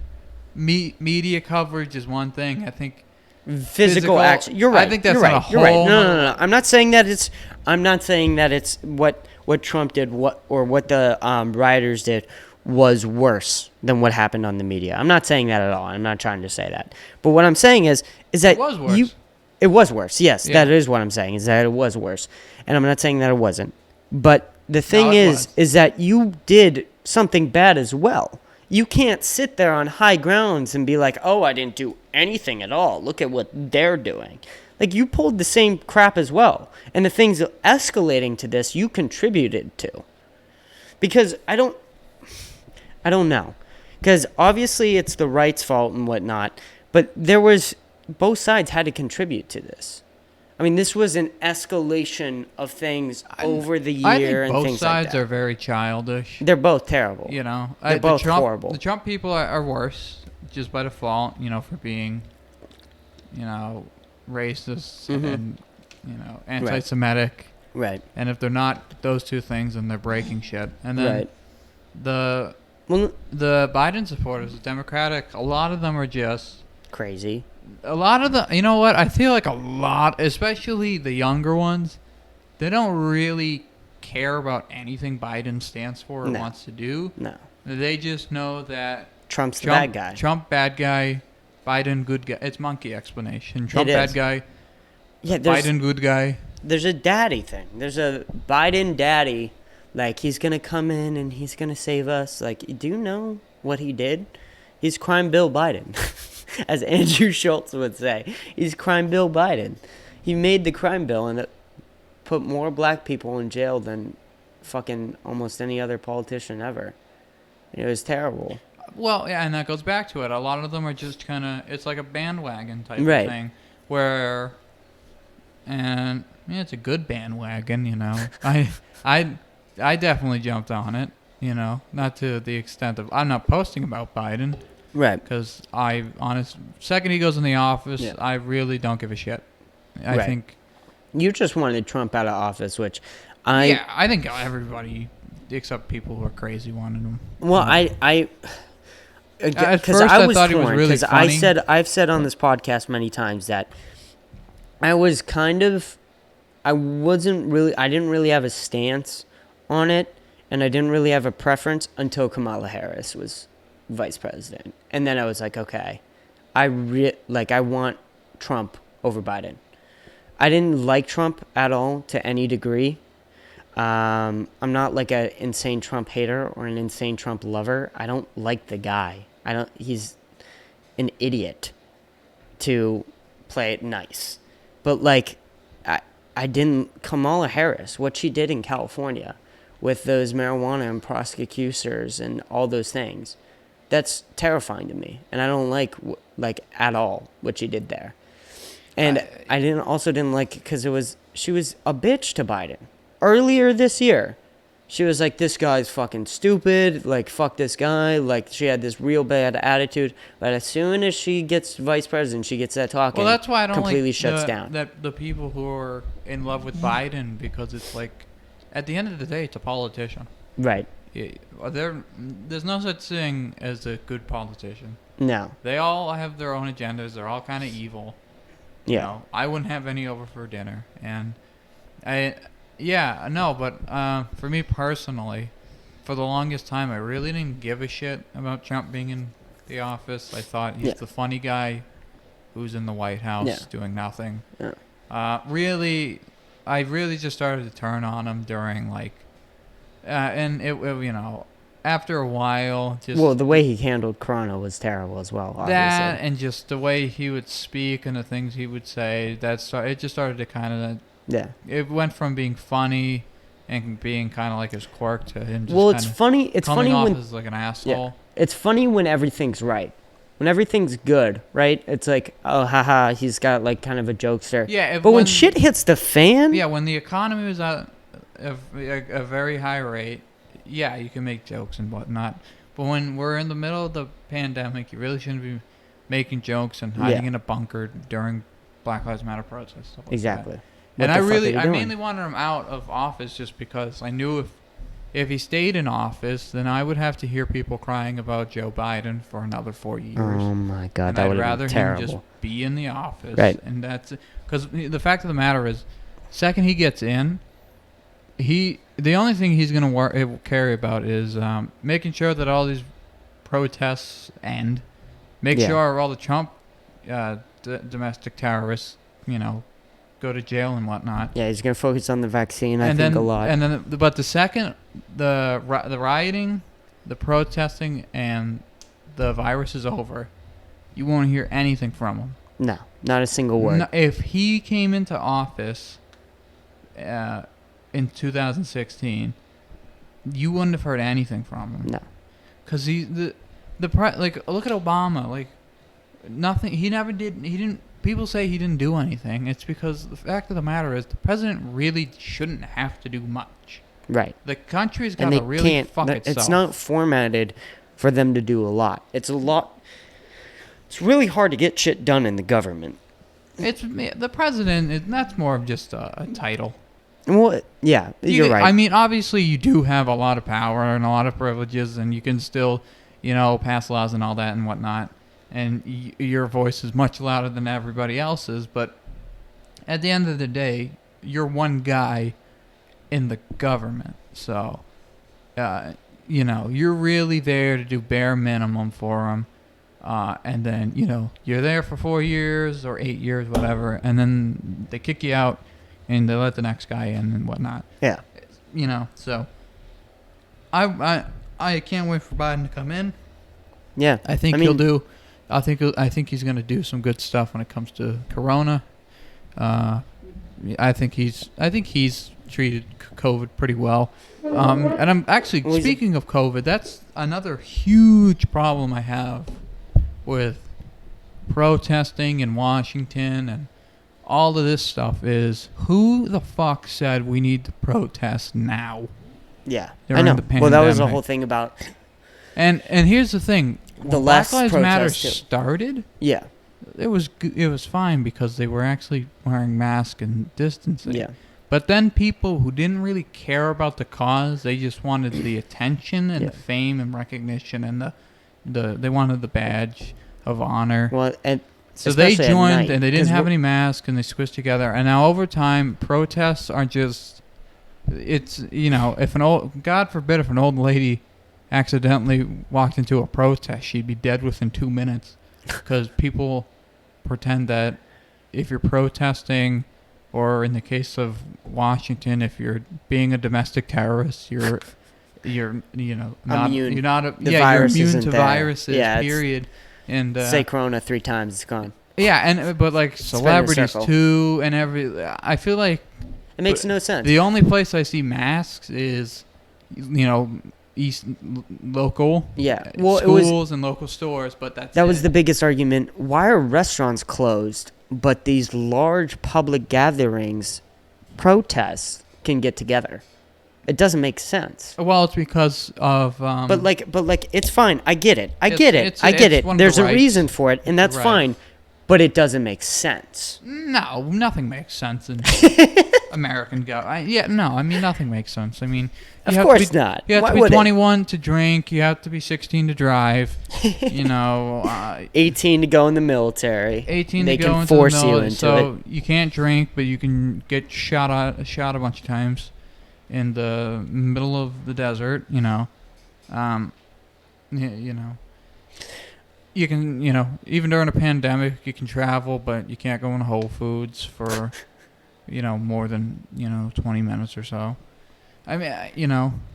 media coverage is one thing. I think physical action. You're right. I think that's you're right. a whole. You're right. No. I'm not saying that it's what Trump did, what the rioters did was worse than what happened on the media. I'm not saying that at all. I'm not trying to say that. But what I'm saying is that it was worse. It was worse. Yes, Yeah. that is what I'm saying. Is that it was worse, and I'm not saying that it wasn't. But the thing is that you did something bad as well. You can't sit there on high grounds and be like, "Oh, I didn't do anything at all. Look at what they're doing." Like, you pulled the same crap as well. And the things escalating to this, you contributed to. Because I don't know. Because obviously it's the right's fault and whatnot. But both sides had to contribute to this. I mean, this was an escalation of things over the year and things like that. Both sides are very childish. They're both terrible. You know, they're both horrible. The Trump people are worse, just by default. You know, for being, racist and anti-Semitic. Right. And if they're not those two things, then they're breaking shit. And then the Biden supporters, the Democratic, a lot of them are just crazy. A lot of you know what? I feel like a lot, especially the younger ones, they don't really care about anything Biden stands for or wants to do. No. They just know that Trump's the bad guy. Trump bad guy, Biden good guy. It's monkey explanation. Trump bad guy. Yeah, Biden good guy. There's a daddy thing. There's a Biden daddy. Like, he's gonna come in and he's gonna save us. Like, do you know what he did? He's Crime Bill Biden. As Andrew Schultz would say, he's Crime Bill Biden. He made the crime bill and it put more black people in jail than fucking almost any other politician ever. It was terrible. Well, yeah, and that goes back to it. A lot of them are just kind of, it's like a bandwagon type of thing. Where, and yeah, it's a good bandwagon, you know. I definitely jumped on it, you know. Not to the extent of, I'm not posting about Biden. Right. Because second he goes in the office, I really don't give a shit. I think. You just wanted Trump out of office, which I think everybody, except people who are crazy, wanted him. Well, because I was torn, really because I've said on this podcast many times that I didn't really have a stance on it, and I didn't really have a preference until Kamala Harris was vice president. And then I was like, okay, I want Trump over Biden. I didn't like Trump at all to any degree. I'm not like an insane Trump hater or an insane Trump lover. I don't like the guy. He's an idiot, to play it nice. But like, I didn't, Kamala Harris, what she did in California with those marijuana and prosecutors and all those things, that's terrifying to me. And I don't like at all what she did there. And I didn't like it because she was a bitch to Biden. Earlier this year, she was like, this guy's fucking stupid, like, fuck this guy, like, she had this real bad attitude, but as soon as she gets vice president, she gets that talking, well, that's why I don't completely shuts down. The people who are in love with Biden, because it's like, at the end of the day, it's a politician. Right. There's no such thing as a good politician. No. They all have their own agendas, they're all kind of evil. Yeah. You know, I wouldn't have any over for dinner, and but for me personally, for the longest time, I really didn't give a shit about Trump being in the office. I thought he's the funny guy who's in the White House doing nothing. Yeah. I really just started to turn on him during and it you know, after a while, the way he handled Corona was terrible as well. Obviously. That and just the way he would speak and the things he would say, it just started to kind of. Yeah. It went from being funny and being kind of like his quirk to him just it's funny. It's funny when as like an asshole. Yeah. It's funny when everything's right. When everything's good, right? It's like, oh, haha, he's got like kind of a jokester. Yeah. But when shit hits the fan. Yeah, when the economy was at a very high rate, you can make jokes and whatnot. But when we're in the middle of the pandemic, you really shouldn't be making jokes and hiding in a bunker during Black Lives Matter protests. Stuff like Exactly. That. And I mainly wanted him out of office just because I knew if he stayed in office, then I would have to hear people crying about Joe Biden for another 4 years. Oh my God, and that would I'd have been rather terrible. him just be in the office, right? And that's because the fact of the matter is, second he gets in, the only thing he's gonna care about is making sure that all these protests end. Make sure all the Trump domestic terrorists, go to jail and whatnot. Yeah, he's gonna focus on the vaccine. I think a lot. And then, but the second the rioting, the protesting, and the virus is over, you won't hear anything from him. No, not a single word. No, if he came into office in 2016, you wouldn't have heard anything from him. No, because like look at Obama, like nothing. He never did. He didn't. People say he didn't do anything. It's because the fact of the matter is the president really shouldn't have to do much. Right. The country's got to really fuck itself. It's not formatted for them to do a lot. It's really hard to get shit done in the government. It's the president. That's more of just a title. Well, yeah, you're right. I mean, obviously, you do have a lot of power and a lot of privileges, and you can still, pass laws and all that and whatnot. And your voice is much louder than everybody else's. But at the end of the day, you're one guy in the government. So, you're really there to do bare minimum for them. And then, you're there for 4 years or 8 years, whatever. And then they kick you out and they let the next guy in and whatnot. Yeah. So I can't wait for Biden to come in. Yeah. I think he's going to do some good stuff when it comes to Corona. I think he's treated COVID pretty well. And I'm actually speaking of COVID, that's another huge problem I have with protesting in Washington and all of this stuff is who the fuck said we need to protest now? Yeah, I know. Well, that was the whole thing about. And here's the thing: the when last Black Lives Matter too. started, yeah, it was fine because they were actually wearing masks and distancing. Yeah. But then people who didn't really care about the cause, they just wanted the attention and the fame and recognition and they wanted the badge of honor. Well, and so they joined and they didn't have any masks and they squished together. And now over time, protests are just, it's, if God forbid if an old lady accidentally walked into a protest, she'd be dead within 2 minutes because people pretend that if you're protesting, or in the case of Washington, if you're being a domestic terrorist, you're not immune. You're not you're immune to viruses. Period. And say Corona 3 times, it's gone. Yeah, but like celebrities too, and I feel like it makes no sense. The only place I see masks is, east local. Yeah, well, schools and local stores, but that was the biggest argument. Why are restaurants closed, but these large public gatherings, protests can get together? It doesn't make sense. Well, it's because of. But it's fine. I get it. I get it. There's a reason for it, and that's fine. But it doesn't make sense. No, nothing makes sense in American government. Nothing makes sense. I mean, of course not. You have to be 21 to drink. You have to be 16 to drive. 18 to go in the military. 18 they to go can into force the military. you into so it. You can't drink, but you can get shot a bunch of times in the middle of the desert. You can, even during a pandemic, you can travel, but you can't go in Whole Foods for, more than, 20 minutes or so. I mean,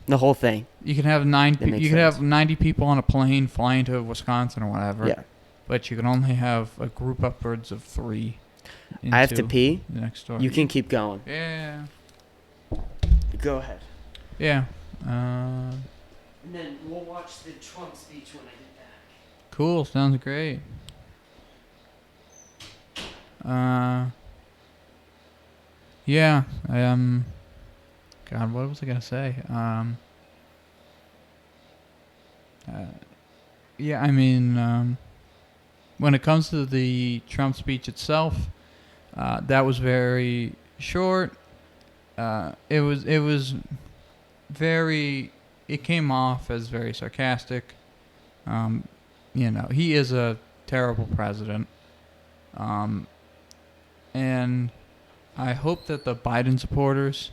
the whole thing. You can have 90 people on a plane flying to Wisconsin or whatever. Yeah. But you can only have a group upwards of 3. I have to pee. The next door. You can keep going. Yeah. Go ahead. Yeah. And then we'll watch the Trump speech when I get back. Cool. Sounds great. Yeah. God, what was I gonna say? Yeah. I mean, when it comes to the Trump speech itself, that was very short. It was very. It came off as very sarcastic. He is a terrible president. And I hope that the Biden supporters,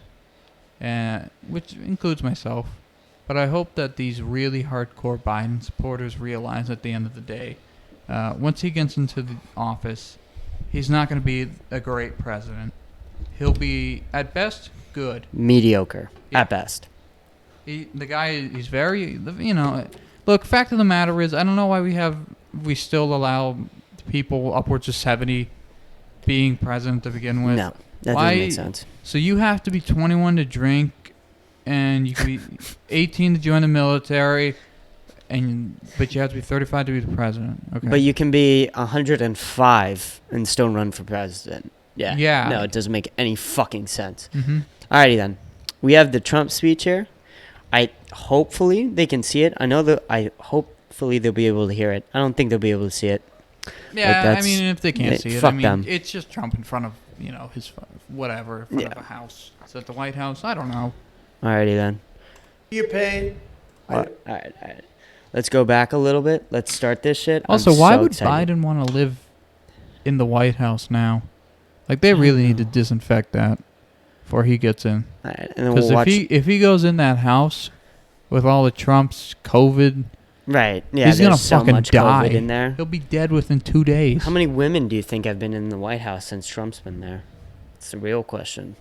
which includes myself, but I hope that these really hardcore Biden supporters realize at the end of the day, once he gets into the office, he's not going to be a great president. He'll be, at best, good. Mediocre, at best. The guy, he's very, look, fact of the matter is, I don't know why we still allow people upwards of 70 being president to begin with. No, that doesn't make sense. So you have to be 21 to drink, and you can be 18 to join the military, but you have to be 35 to be the president. Okay. But you can be 105 and still run for president. Yeah. Yeah. No, it doesn't make any fucking sense. Mm-hmm. Alrighty then. We have the Trump speech here. Hopefully they can see it. Hopefully they'll be able to hear it. I don't think they'll be able to see it. Yeah, if they can't see it, fuck them. It's just Trump in front of, his whatever, in front of a house. Is that the White House? I don't know. Alrighty then. Your pain. All right. Let's go back a little bit. Let's start this shit. Also, why would Biden want to live in the White House now? Like, they really need to disinfect that before he gets in. All right, and then because if he goes in that house with all the Trump's COVID, right? Yeah, he's gonna so fucking much die COVID in there. He'll be dead within 2 days. How many women do you think have been in the White House since Trump's been there? It's the real question.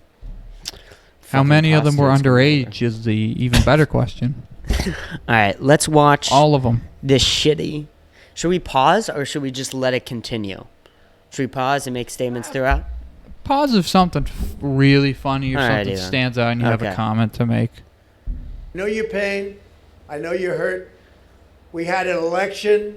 How many of them were underage is the even better question. All right, let's watch all of them. This shitty. Should we pause or should we just let it continue? Should we pause and make statements throughout? Pause if something really funny or something then stands out and you have a comment to make. I know your pain. I know you're hurt. We had an election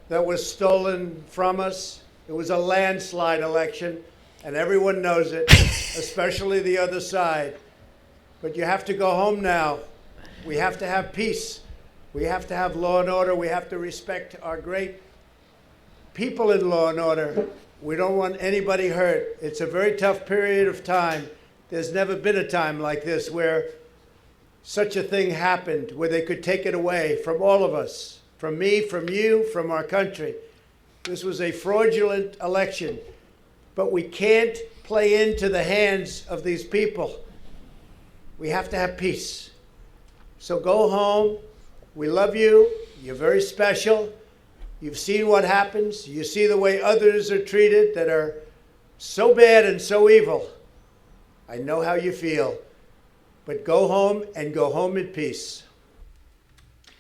that was stolen from us. It was a landslide election, and everyone knows it, especially the other side. But you have to go home now. We have to have peace. We have to have law and order. We have to respect our great people in law and order. We don't want anybody hurt. It's a very tough period of time. There's never been a time like this where such a thing happened, where they could take it away from all of us, from me, from you, from our country. This was a fraudulent election, but we can't play into the hands of these people. We have to have peace. So go home. We love you. You're very special. You've seen what happens. You see the way others are treated that are so bad and so evil. I know how you feel. But go home and go home in peace.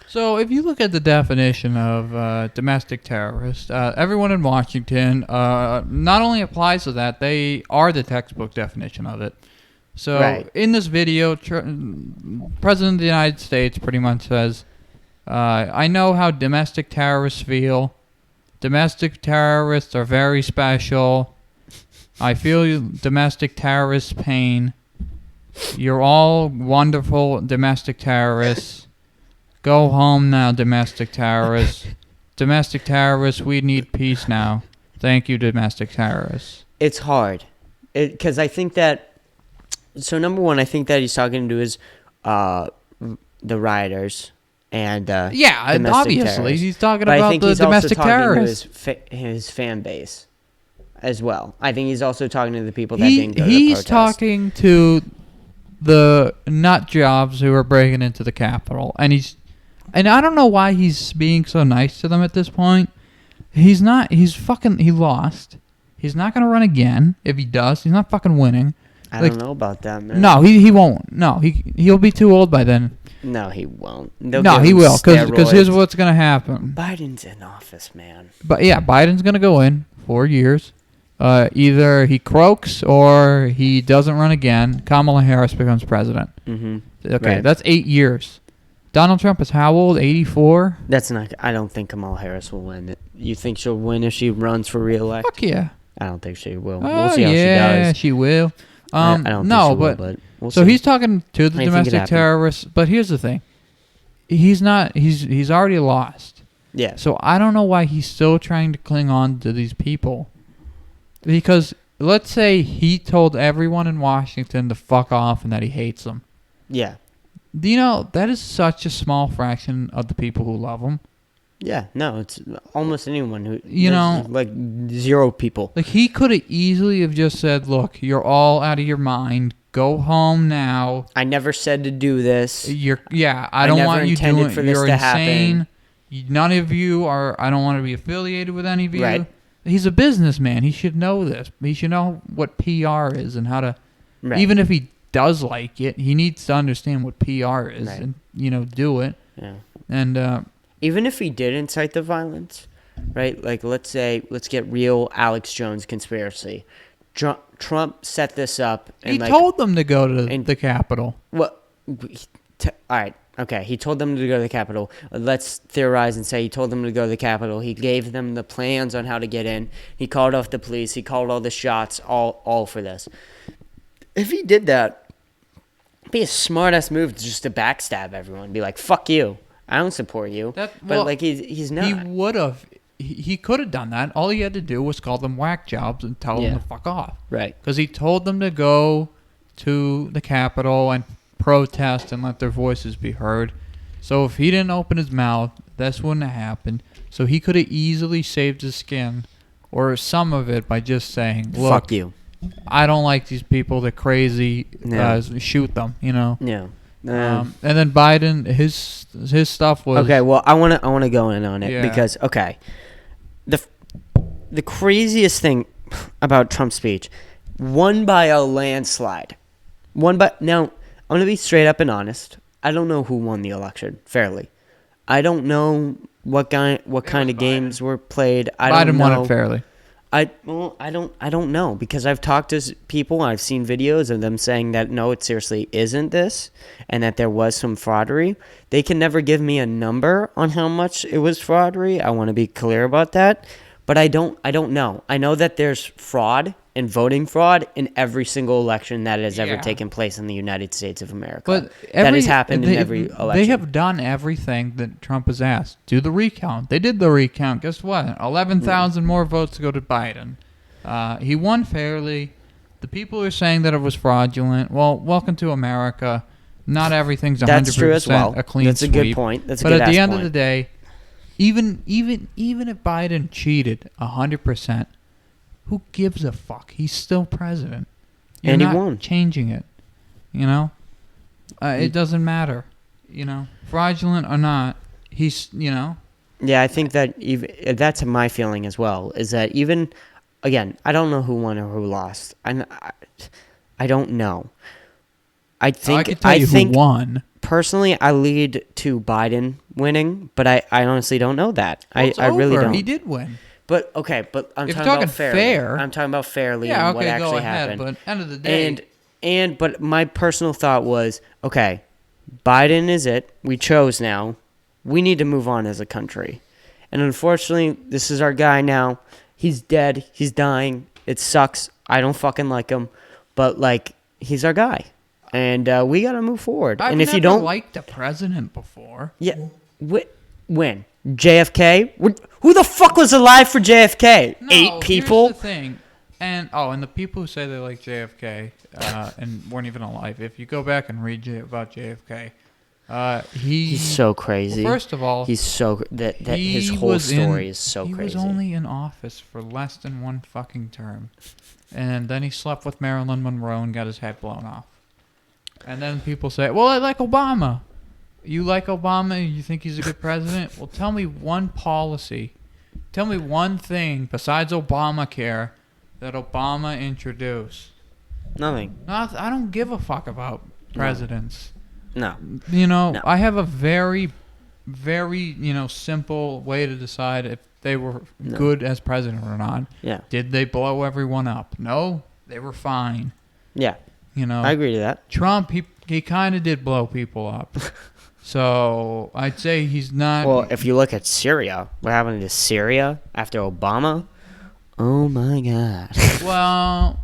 So if you look at the definition of domestic terrorist, everyone in Washington not only applies to that, they are the textbook definition of it. So in this video, President of the United States pretty much says, I know how domestic terrorists feel. Domestic terrorists are very special. I feel domestic terrorists' pain. You're all wonderful domestic terrorists. Go home now, domestic terrorists. Domestic terrorists, we need peace now. Thank you, domestic terrorists. It's hard. Because I think that... So, number one, I think that he's talking to his the rioters and obviously terrorists. He's talking about the domestic terrorists. His fan base as well. I think he's also talking to the people that didn't go to the He's protest. talking to the nut jobs who are breaking into the Capitol, and I don't know why he's being so nice to them at this point. He lost. He's not going to run again. If he does, he's not fucking winning. I don't know about that, man. No, he won't. No, he'll be too old by then. No, he won't. No, he will, because here's what's going to happen. Biden's in office, man. But yeah, Biden's going to go in 4 years. Either he croaks or he doesn't run again. Kamala Harris becomes president. Mm-hmm. Okay, that's 8 years. Donald Trump is how old? 84? That's not... I don't think Kamala Harris will win. You think she'll win if she runs for re-election? Fuck yeah. I don't think she will. Oh, we'll see how she does. Yeah, she will. I don't think she will, but we'll so see. he's talking to the domestic terrorists, but here's the thing. He's already lost. Yeah. So I don't know why he's still trying to cling on to these people. Because let's say he told everyone in Washington to fuck off and that he hates them. Yeah. Do you know, that is such a small fraction of the people who love him. Yeah, no, it's almost anyone who, you know, like 0 people. Like, he could have easily have just said, look, you're all out of your mind. Go home now. I never said to do this. I don't want you doing it. You're insane. None of you are, I don't want to be affiliated with any of you. Right. He's a businessman. He should know this. He should know what PR is and how to, even if he does like it, he needs to understand what PR is and, do it. Yeah. And, even if he did incite the violence, right? Like, let's get real Alex Jones conspiracy. Trump set this up. And he told them to go to the Capitol. Well, all right. Okay, he told them to go to the Capitol. Let's theorize and say he told them to go to the Capitol. He gave them the plans on how to get in. He called off the police. He called all the shots, all for this. If he did that, it'd be a smart-ass move just to backstab everyone. Be like, fuck you. I don't support you. He's not. He would have. He could have done that. All he had to do was call them whack jobs and tell them to fuck off. Right. Because he told them to go to the Capitol and protest and let their voices be heard. So if he didn't open his mouth, this wouldn't have happened. So he could have easily saved his skin or some of it by just saying, look, fuck you. I don't like these people. They're crazy. Shoot them, Yeah. And then Biden, his stuff was okay. Well, I want to go in on it because the craziest thing about Trump's speech, won by a landslide. Now I'm gonna be straight up and honest. I don't know who won the election fairly. I don't know what kind of games were played. Biden won it fairly. I don't know because I've talked to people. I've seen videos of them saying that no, it seriously isn't this, and that there was some fraudery. They can never give me a number on how much it was fraudery. I want to be clear about that, but I don't know. I know that there's fraud and voting fraud in every single election that has ever taken place in the United States of America. But that has happened in every election. They have done everything that Trump has asked. Do the recount. They did the recount. Guess what? 11,000 more votes go to Biden. He won fairly. The people are saying that it was fraudulent. Well, welcome to America. Not everything's 100% That's true as well. a clean That's sweep. a good point. That's a but good at the end point. of the day, even if Biden cheated 100%, who gives a fuck? He's still president. And he won. Changing it. It doesn't matter. Fraudulent or not, he's, Yeah, I think that that's my feeling as well, is that even, again, I don't know who won or who lost. I don't know. I can tell you who won. Personally, I lead to Biden winning, but I honestly don't know that. Well, I really don't. He did win. But I'm talking about fair. I'm talking about fairly and what actually happened. But end of the day, but my personal thought was, okay, Biden is it. We chose now. We need to move on as a country. And unfortunately, this is our guy now. He's dead. He's dying. It sucks. I don't fucking like him, but he's our guy, and we gotta move forward. I've and if never you don't liked a president before, when JFK, who the fuck was alive for JFK? No, 8 people. Here's the thing. And the people who say they like JFK and weren't even alive. If you go back and read about JFK, he's so crazy. Well, first of all, he's so that his whole story is so crazy. He was only in office for less than one fucking term, and then he slept with Marilyn Monroe and got his head blown off. And then people say, "Well, I like Obama." You like Obama? You think he's a good president? Well, tell me one policy. Tell me one thing besides Obamacare that Obama introduced. Nothing. I don't give a fuck about presidents. No. No. I have a very, very, simple way to decide if they were good as president or not. Yeah. Did they blow everyone up? No, they were fine. Yeah. I agree to that. Trump, he kind of did blow people up. So I'd say he's not. Well, if you look at Syria, what happened to Syria after Obama? Oh my God. Well,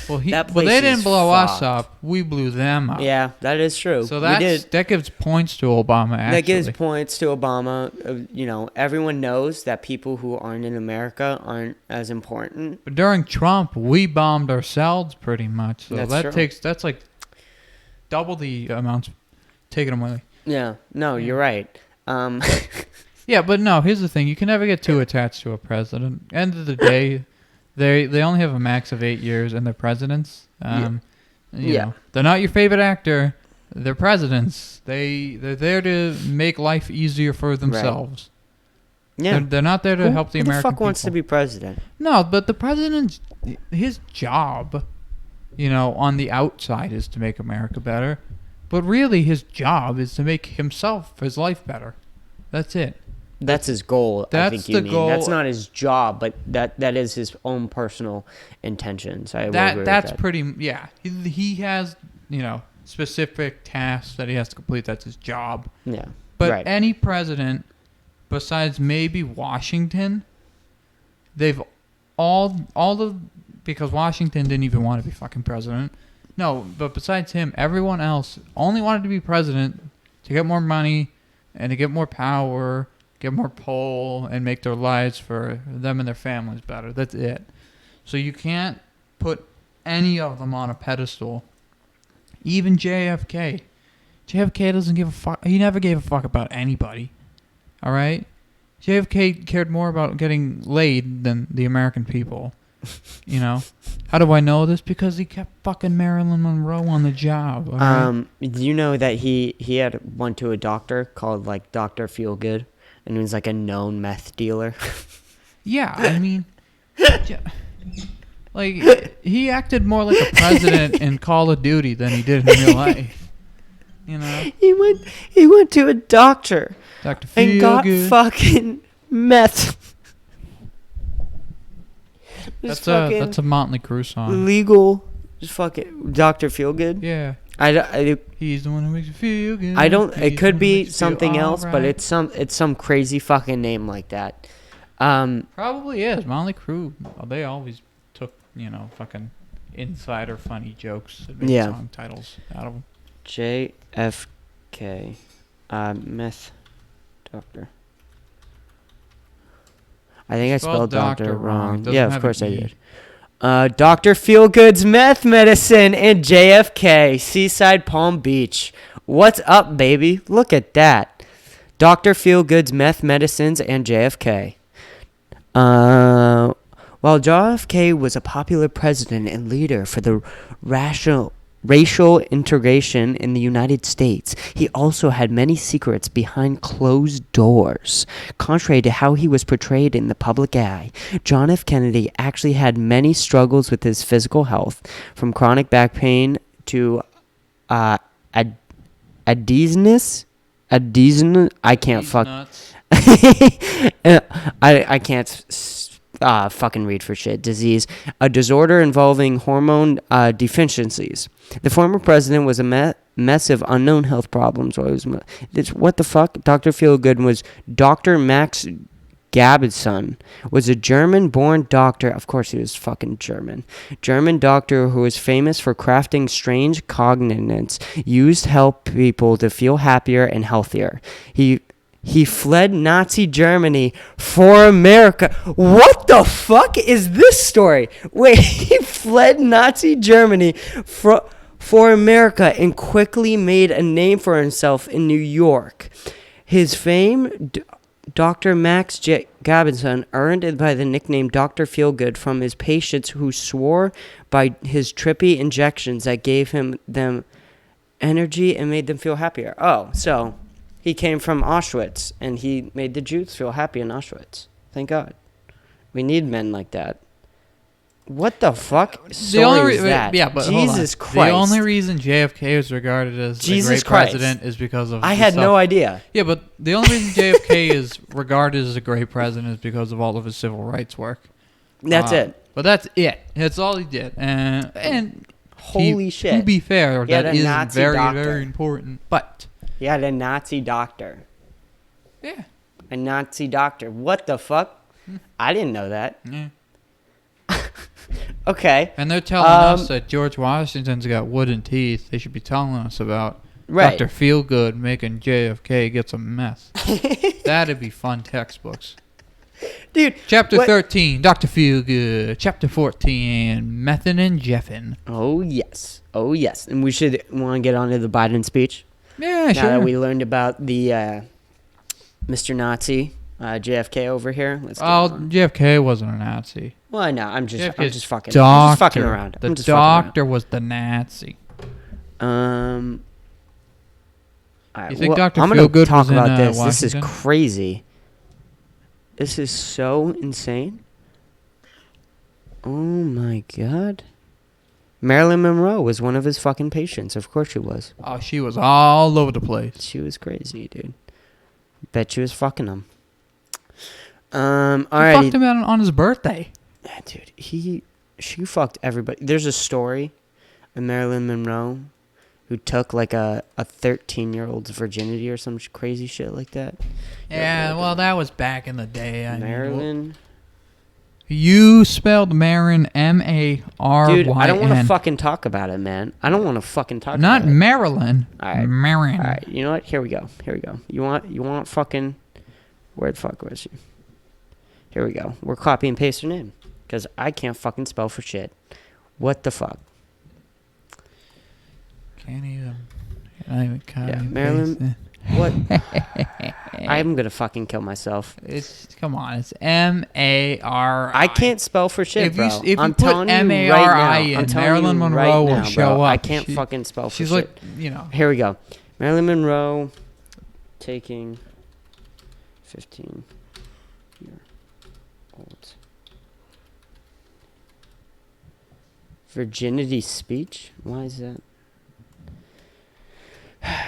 Well, That they place didn't is blow us fucked. up. We blew them up. Yeah, that is true. So We did. that gives points to Obama, actually. That gives points to Obama. Everyone knows that people who aren't in America aren't as important. But during Trump, we bombed ourselves pretty much. So That's true. that's like double the amounts taken away. Yeah. No, you're right. Yeah, but no, here's the thing. You can never get too attached to a president. End of the day, they only have a max of 8 years, and they're presidents. You know, they're not your favorite actor. They're presidents. They're there to make life easier for themselves. Right. Yeah. They're not there to help the American people. Who the fuck wants to be president? No, but the president's, his job, on the outside is to make America better. But really, his job is to make his life better. That's it. That's his goal. That's I think you the mean. goal. That's not his job, but that is his own personal intentions. I will agree with That's that. pretty. Yeah, he has specific tasks that he has to complete. That's his job. Yeah. But right. any president, besides maybe Washington, they've because Washington didn't even want to be fucking president. No, but besides him, everyone else only wanted to be president to get more money and to get more power, get more pull, and make their lives for them and their families better. That's it. So you can't put any of them on a pedestal. Even JFK. JFK doesn't give a fuck. He never gave a fuck about anybody. All right? JFK cared more about getting laid than the American people. How do I know this? Because he kept fucking Marilyn Monroe on the job. All right? You know that he went to a doctor called like Dr. Feelgood, and he was like a known meth dealer. Yeah, I mean, like he acted more like a president in Call of Duty than he did in real life. He went to a doctor Dr. and got Feelgood. fucking meth. That's a Motley Crue song. Legal, just fucking Dr. Feelgood. Yeah. He's the one who makes you feel good. I don't. He's It could the one who be makes you feel something else, but alright. it's some crazy fucking name like that. Probably is. Motley Crue. They always took fucking insider funny jokes and made song titles out of them. JFK, meth doctor. I think I spelled doctor wrong. Doesn't Yeah, of have course an I E. did. Dr. Feelgood's Meth Medicine in JFK, Seaside Palm Beach. What's up, baby? Look at that. Dr. Feelgood's Meth Medicines and JFK. While JFK was a popular president and leader for the racial integration in the United States, he also had many secrets behind closed doors. Contrary to how he was portrayed in the public eye, John F. Kennedy actually had many struggles with his physical health, from chronic back pain to adhesions. I can't He's fuck. nuts. I can't fucking read for shit. Disease, a disorder involving hormone deficiencies. The former president was a mess of unknown health problems. What the fuck? Dr. Feelgood was Dr. Max Gabeson, was a German-born doctor. Of course he was fucking German. German doctor who was famous for crafting strange cognates used to help people to feel happier and healthier. He fled Nazi Germany for America. What the fuck is this story? Wait, he fled Nazi Germany for America and quickly made a name for himself in New York. His fame, Dr. Max Gabeson, earned by the nickname Dr. Feelgood from his patients who swore by his trippy injections that gave them energy and made them feel happier. Oh, so he came from Auschwitz, and he made the Jews feel happy in Auschwitz. Thank God. We need men like that. What the fuck story is that? Yeah, but hold on. Jesus Christ. The only reason JFK is regarded as a great president is because of I had no idea. Yeah, but the only reason JFK is regarded as a great president is because of all of his civil rights work. That's it. But that's it. That's all he did. And holy shit. To be fair, He had that a is Nazi very, doctor. very important. But He had a Nazi doctor. yeah. A Nazi doctor. What the fuck? I didn't know that. Yeah. Okay. And they're telling us that George Washington's got wooden teeth. They should be telling us about Dr. Feelgood making JFK get some meth. That'd be fun textbooks. Dude. Chapter 13, Dr. Feelgood. Chapter 14, Methin' and Jeffin'. Oh, yes. Oh, yes. And we want to get on to the Biden speech. Yeah, sure. Now that we learned about the Mr. Nazi, JFK over here. Let's get on. JFK wasn't a Nazi. Well, I know. I'm just fucking around. The doctor was the Nazi. All right, you think Dr. I'm going to Feelgood talk was in about this. Washington? This is crazy. This is so insane. Oh, my God. Marilyn Monroe was one of his fucking patients. Of course she was. Oh, she was all over the place. She was crazy, dude. Bet she was fucking him. All right. He fucked him on his birthday. Yeah, dude. She fucked everybody. There's a story of Marilyn Monroe who took like a 13-year-old's virginity or some crazy shit like that. Yeah, well, that was back in the day. Marilyn. You spelled Marin M-A-R-Y-N. Dude, I don't want to fucking talk about it, man. I don't want to fucking talk about it. Not Marilyn. All right. Marin. All right. You know what? Here we go. You want fucking... Where the fuck was she? Here we go. We're copy and paste her name. Because I can't fucking spell for shit. What the fuck? Can't even copy and Marilyn... paste it. What? I'm gonna fucking kill myself. Come on, it's M-A-R-I. I can't spell for shit, bro. If I'm you put telling M-A-R-I you right now. in, Marilyn Monroe will show up. I can't fucking spell for shit. She's like, you know. Here we go. Marilyn Monroe taking 15-year-old virginity speech. Why is that?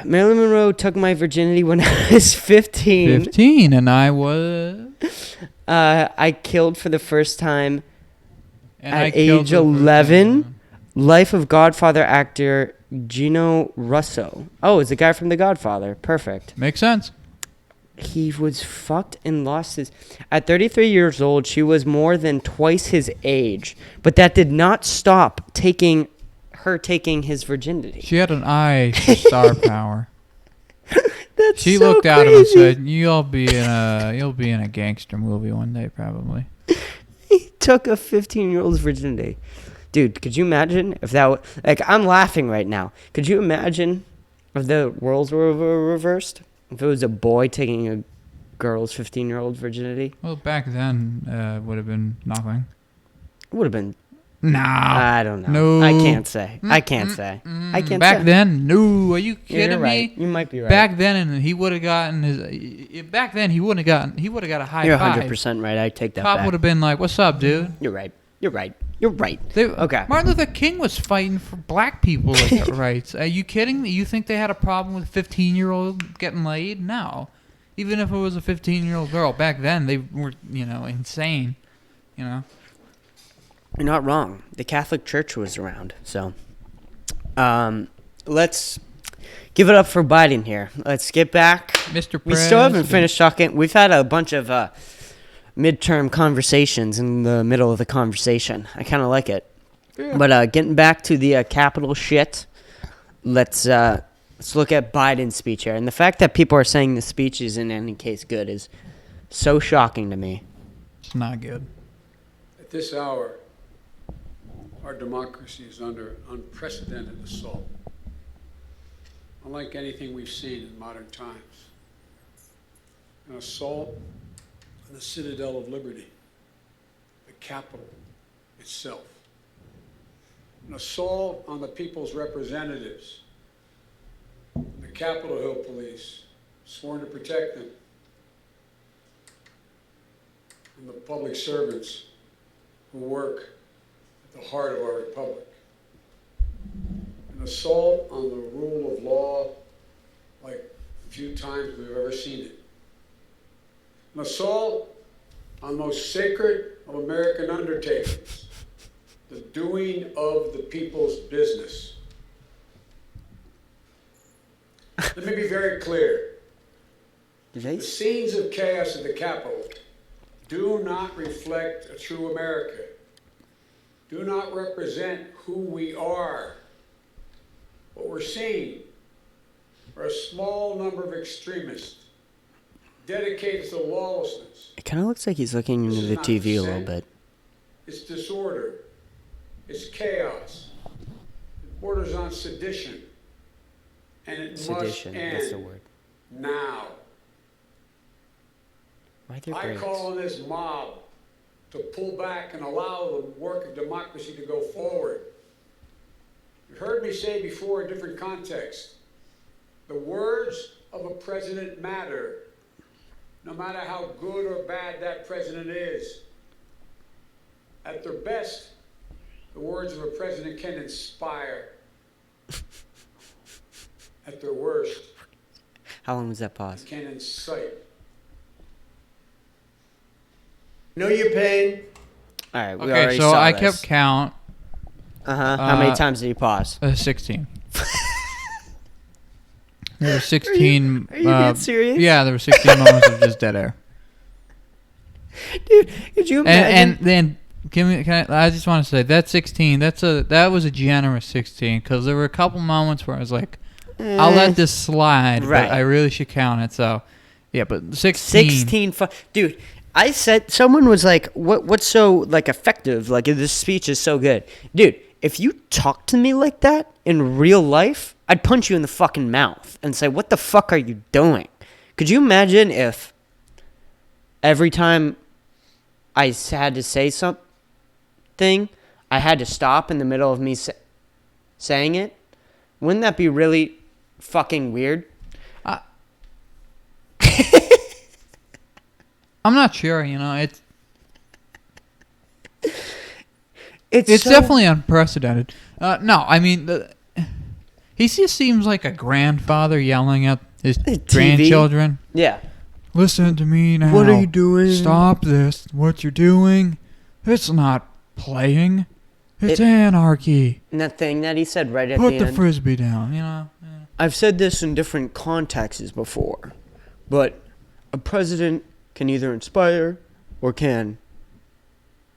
Marilyn Monroe took my virginity when I was 15. 15, and I was... I killed for the first time and at age 11. Life of Godfather actor Gino Russo. Oh, it's the guy from The Godfather. Perfect. Makes sense. He was fucked and lost his... At 33 years old, she was more than twice his age. But that did not stop taking his virginity. She had an eye for star power. She looked at him and said, "You'll be in a gangster movie one day, probably." He took a 15-year-old's virginity. Dude, could you imagine if that was... Like, I'm laughing right now. Could you imagine if the roles were reversed? If it was a boy taking a girl's 15-year-old virginity? Well, back then, would have been nothing. It would have been... Nah. I don't know. No. I can't say. I can't say. Back then, no. Are you kidding me? me? You might be right. Back then, and he would have gotten his... Back then, he would have got a high You're five. 100% right. I take that Cop back. would have been like, "What's up, dude?" You're right. Okay. Martin Luther King was fighting for black people rights. Are you kidding me? You think they had a problem with a 15-year-old getting laid? No. Even if it was a 15-year-old girl. Back then, they were, insane. You're not wrong. The Catholic Church was around. So, let's give it up for Biden here. Let's get back. Mr. President. We still haven't finished talking. We've had a bunch of midterm conversations in the middle of the conversation. I kind of like it. Yeah. But getting back to the Capitol shit, let's look at Biden's speech here. And the fact that people are saying the speech is in any case good is so shocking to me. It's not good. At this hour, our democracy is under unprecedented assault, unlike anything we've seen in modern times. An assault on the citadel of liberty, the Capitol itself. An assault on the people's representatives, the Capitol Hill Police, sworn to protect them, and the public servants who work at the heart of our republic. An assault on the rule of law like few times we've ever seen it. An assault on the most sacred of American undertakings, the doing of the people's business. Let me be very clear. The scenes of chaos at the Capitol do not reflect a true America. do not represent who we are. What we're seeing are a small number of extremists dedicated to lawlessness. It kind of looks like he's looking into the TV a little bit. It's disorder. It's chaos. It borders on sedition. And it must end that's the word. now. Right there, I call on this mob to pull back and allow the work of democracy to go forward. You've heard me say before in different contexts, the words of a president matter, no matter how good or bad that president is. At their best, the words of a president can inspire. At their worst, how long was that pause? it can incite. Know your pain. All right, we Okay, already so saw I this. kept count. How many times did he pause? 16. There were 16. Are you being serious? Yeah, there were 16 moments of just dead air. Dude, could you imagine? And then I just want to say that 16. That was a generous 16 because there were a couple moments where I was like, I'll let this slide, Right. but I really should count it. So, yeah, but 16. 16 dude, I said, someone was like, what's so, like, effective? Like, this speech is so good. Dude, if you talk to me like that in real life, I'd punch you in the fucking mouth and say, what the fuck are you doing? Could you imagine if every time I had to say something, I had to stop in the middle of me saying it? Wouldn't that be really fucking weird? I'm not sure, it's It's so definitely unprecedented. No, I mean, he just seems like a grandfather yelling at his TV? grandchildren. Yeah. Listen to me now. What are you doing? Stop this. What you're doing, it's not playing. It's anarchy. And that thing that he said right at Put the the end. frisbee down, Yeah. I've said this in different contexts before, but a president can either inspire or can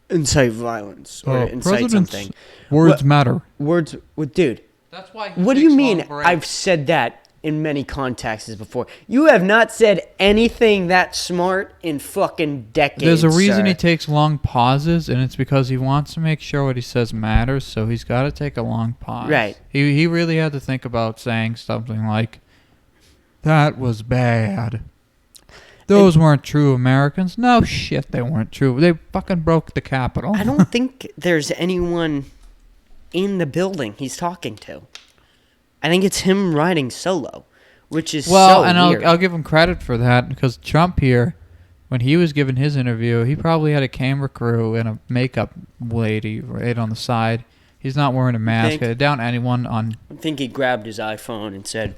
incite violence or incite something. Words matter. Words, dude. That's why. What do you mean? I've said that in many contexts before. You have not said anything that smart in fucking decades. There's a reason sir. he takes long pauses, and it's because he wants to make sure what he says matters. So he's got to take a long pause. Right. He really had to think about saying something like, "That was bad. Those weren't true Americans." No shit, they weren't true. They fucking broke the Capitol. I don't think there's anyone in the building he's talking to. I think it's him riding solo, which is well, so and weird. I'll give him credit for that because Trump here, when he was giving his interview, he probably had a camera crew and a makeup lady right on the side. He's not wearing a mask. I doubt anyone on. I think he grabbed his iPhone and said,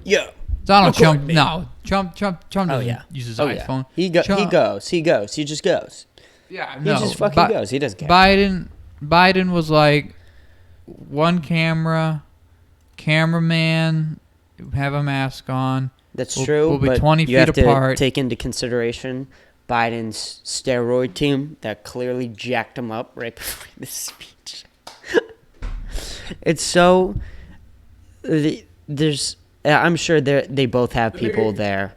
"Yeah." Donald Record Trump, me. no. Trump doesn't yeah. use his Oh, iPhone. Yeah. He goes. He just goes. Yeah, He no. just fucking goes. He doesn't care. Biden was like, one cameraman, have a mask on. That's We'll- true. we'll be but 20 you feet have apart. to take into consideration Biden's steroid team that clearly jacked him up right before this speech. It's so. There's. I'm sure they both have people there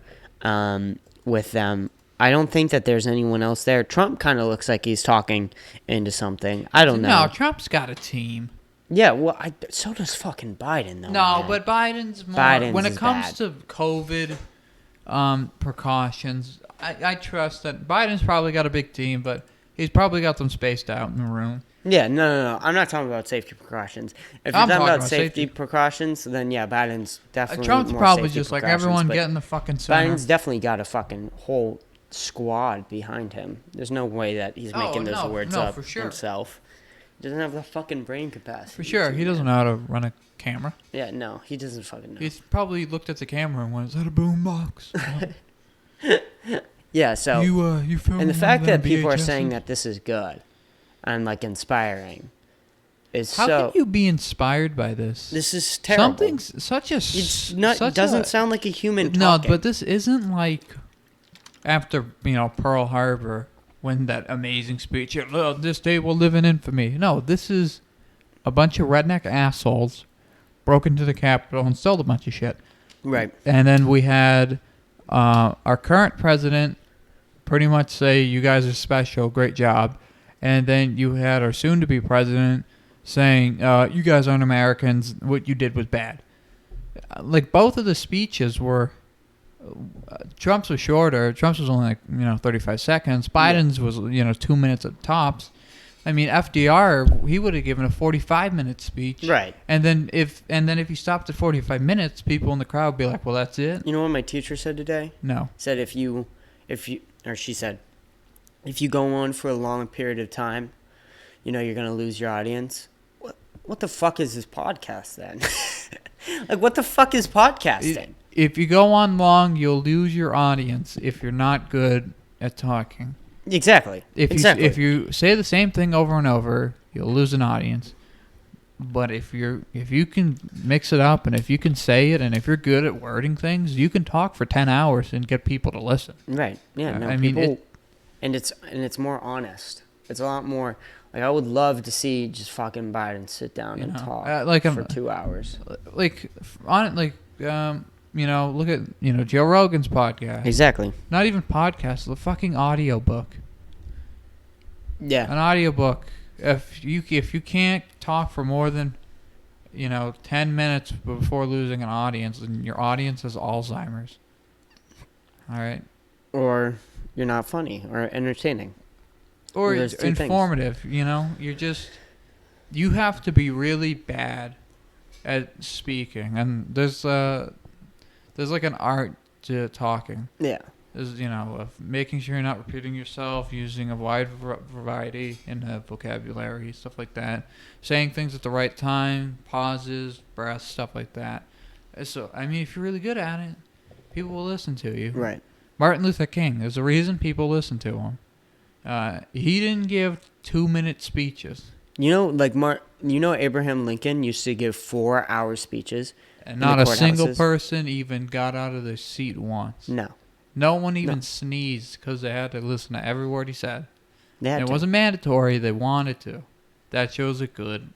with them. I don't think that there's anyone else there. Trump kind of looks like he's talking into something. I don't know. No, Trump's got a team. Yeah, well, so does fucking Biden, though. No, man. but Biden's more. Biden's when it is comes bad. to COVID precautions, I trust that Biden's probably got a big team, but he's probably got them spaced out in the room. Yeah, no. I'm not talking about safety precautions. If you're I'm talking talking about safety precautions, then yeah, Biden's definitely Trump's more probably safety just like precautions, everyone but get in the fucking center. Biden's definitely got a fucking whole squad behind him. There's no way that he's making those words up for sure. himself. He doesn't have the fucking brain capacity. For sure, to, he doesn't know how to run a camera. Yeah, no, he doesn't fucking know. He's probably looked at the camera and went, "Is that a boombox?" Yeah, so you filming and the fact one of that them people are VHSs? saying that this is good and like inspiring is How so. can you be inspired by this? This is terrible. Something's such a. It's not. such Doesn't a, sound like a human No, talking. but this isn't like after Pearl Harbor, when that amazing speech, "Oh, this day will live in infamy." No, this is a bunch of redneck assholes broke into the Capitol and stole a bunch of shit. Right. And then we had our current president pretty much say, "You guys are special, great job." And then you had our soon-to-be president saying, "You guys aren't Americans. What you did was bad." Like, both of the speeches were... Trump's was shorter. Trump's was only 35 seconds. Biden's was 2 minutes at tops. I mean, FDR, he would have given a 45-minute speech. Right. And then if he stopped at 45 minutes, people in the crowd would be like, "Well, that's it." You know what my teacher said today? No. Said she said, if you go on for a long period of time, you're gonna lose your audience. What the fuck is this podcast then? Like, what the fuck is podcasting? If you go on long, you'll lose your audience if you're not good at talking. Exactly. If you say the same thing over and over, you'll lose an audience. But if you can mix it up, and if you can say it, and if you're good at wording things, you can talk for 10 hours and get people to listen. Right. Yeah. No, I people, mean, it's more honest. It's a lot more. Like, I would love to see just fucking Biden sit down and talk for 2 hours. Look at Joe Rogan's podcast. Exactly. Not even podcast, the fucking audiobook. Yeah. An audiobook. If you can't talk for more than 10 minutes before losing an audience, then your audience has Alzheimer's. All right. Or you're not funny or entertaining. Or informative, you have to be really bad at speaking, and there's like an art to talking. Yeah. There's of making sure you're not repeating yourself, using a wide variety in vocabulary, stuff like that, saying things at the right time, pauses, breaths, stuff like that. So I mean, if you're really good at it, people will listen to you. Right. Martin Luther King. There's a reason people listen to him. He didn't give 2-minute speeches. Abraham Lincoln used to give 4-hour speeches. And not a single person even got out of their seat once. No. No one even sneezed because they had to listen to every word he said. It wasn't mandatory. They wanted to. That shows a good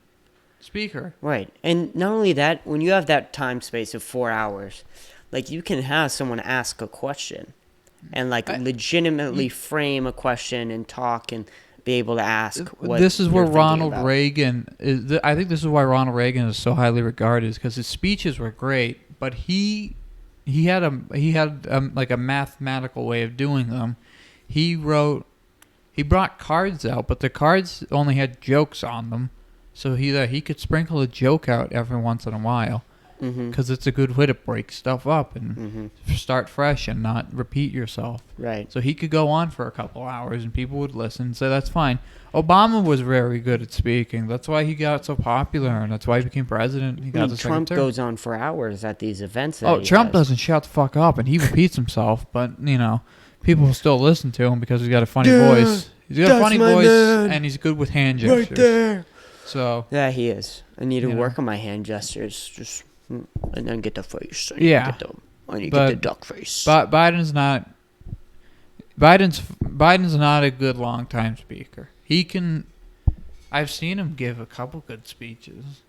speaker. Right. And not only that, when you have that time space of 4 hours, like, you can have someone ask a question and legitimately frame a question and talk and be able to ask what this is where you're Ronald about. Reagan is. I think this is why Ronald Reagan is so highly regarded, because his speeches were great, but he had a mathematical way of doing them. He brought cards out, but the cards only had jokes on them, so he could sprinkle a joke out every once in a while. Because it's a good way to break stuff up and start fresh and not repeat yourself. Right. So he could go on for a couple hours and people would listen and say, that's fine. Obama was very good at speaking. That's why he got so popular, and that's why he became president. He got the Trump second term. goes on for hours at these events. Trump doesn't shut the fuck up, and he repeats himself, but, people will still listen to him because he's got a funny voice. He's got a funny voice, and he's good with hand gestures. Right there. So. Yeah, he is. I need to work on my hand gestures. And then get the face. Yeah. Get the duck face. But Biden's not a good long time speaker. He can. I've seen him give a couple good speeches.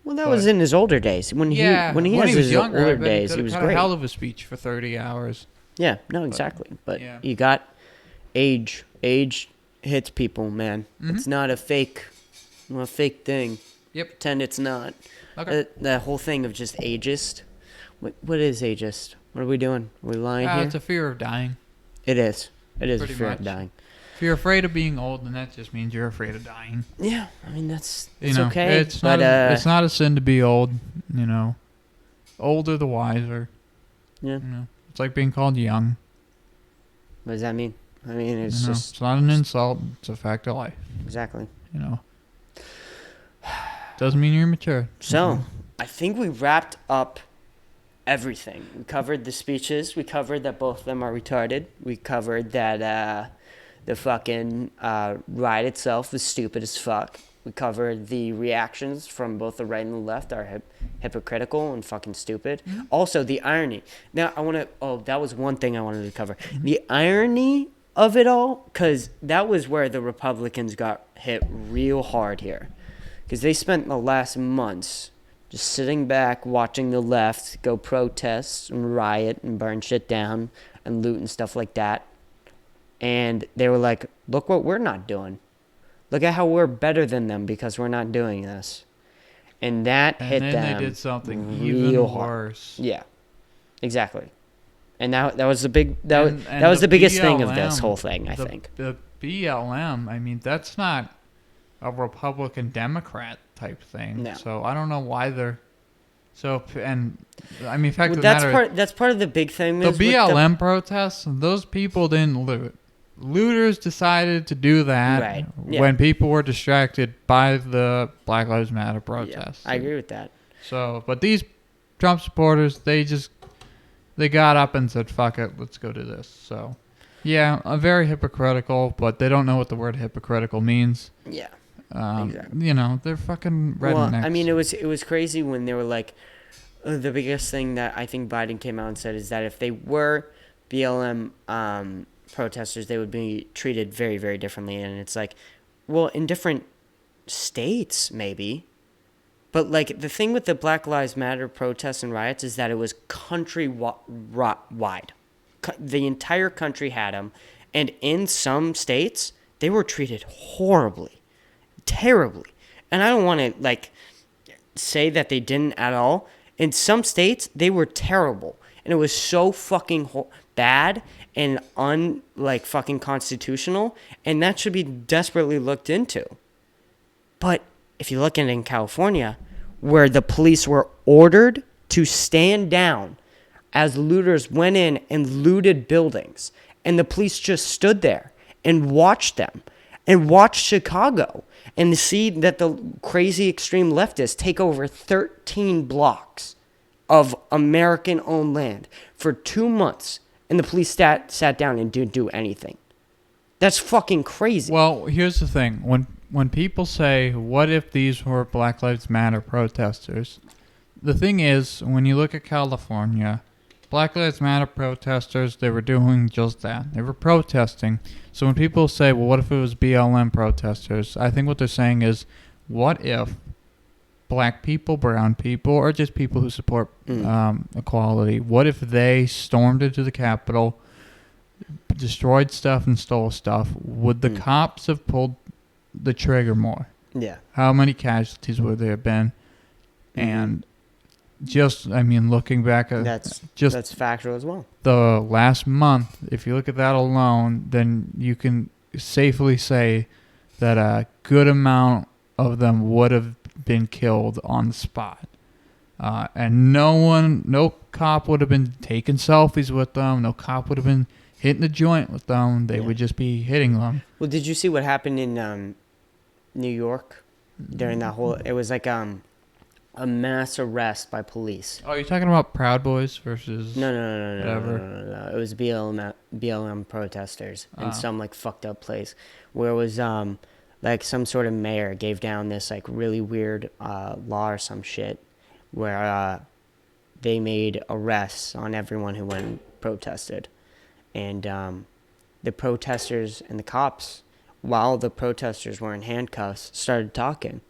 Well, that was in his older days. When he was his younger, older days, he was got great. A hell of a speech for 30 hours. Yeah, no, exactly. But you got age. Age hits people, man. It's not a fake thing. Yep. Pretend it's not. Okay. That whole thing of just ageist. What is ageist? What are we doing? Are we lying here? It's a fear of dying. It is. It is Pretty a fear much. of dying. If you're afraid of being old, then that just means you're afraid of dying. Yeah, I mean it's okay. It's not a sin to be old. Older the wiser. Yeah. It's like being called young. What does that mean? I mean, it's just... It's not an insult. It's a fact of life. Exactly. Doesn't mean you're immature. So, I think we wrapped up everything. We covered the speeches. We covered that both of them are retarded. We covered that the fucking ride itself was stupid as fuck. We covered the reactions from both the right and the left are hypocritical and fucking stupid. Also, the irony. Now, that was one thing I wanted to cover. The irony of it all, because that was where the Republicans got hit real hard here. Because they spent the last months just sitting back, watching the left go protest and riot and burn shit down and loot and stuff like that. And they were like, look what we're not doing. Look at how we're better than them because we're not doing this. And that hit them. And then they did something real even hard. worse. Yeah, exactly. And that was the big that was the biggest thing of this whole thing, I think. The BLM, I mean, that's not a Republican Democrat type thing. No. So I don't know why they're so. And I mean, fact of the that's matter, that's part of the big thing. the BLM protests. Those people didn't loot. Looters decided to do that when people were distracted by the Black Lives Matter protests. Yeah, I agree with that. So, but these Trump supporters, they got up and said, fuck it, let's go do this. So, yeah, very hypocritical, but they don't know what the word hypocritical means. Yeah, exactly. You know, they're fucking rednecks. Well, I mean, it was crazy when they were like, the biggest thing that I think Biden came out and said is that if they were BLM protesters, they would be treated very, very differently. And it's like, well, in different states, maybe. But, like, the thing with the Black Lives Matter protests and riots is that it was countrywide. The entire country had them. And in some states, they were treated horribly. Terribly. And I don't want to, like, say that they didn't at all. In some states, they were terrible. And it was so fucking bad and fucking constitutional. And that should be desperately looked into. But if you look at it in California, where the police were ordered to stand down as looters went in and looted buildings, and the police just stood there and watched them, and watched Chicago, and see that the crazy extreme leftists take over 13 blocks of American-owned land for 2 months, and the police sat down and didn't do anything. That's fucking crazy. Well, here's the thing. When people say, what if these were Black Lives Matter protesters? The thing is, when you look at California, Black Lives Matter protesters, they were doing just that. They were protesting. So when people say, well, what if it was BLM protesters? I think what they're saying is, what if black people, brown people, or just people who support equality, what if they stormed into the Capitol, destroyed stuff and stole stuff? Would the cops have pulled the trigger more? Yeah. How many casualties would there have been? And just, I mean, looking back at that's factual as well. The last month, if you look at that alone, then you can safely say that a good amount of them would have been killed on the spot. And no cop would have been taking selfies with them. No cop would have been hitting the joint with them. They would just be hitting them. Well, did you see what happened in New York during that whole? It was like a mass arrest by police. Oh, you're talking about Proud Boys versus No. whatever? It was BLM protesters in some like fucked up place where it was like some sort of mayor gave down this like really weird law or some shit where they made arrests on everyone who went and protested. And the protesters and the cops, while the protesters were in handcuffs, started talking.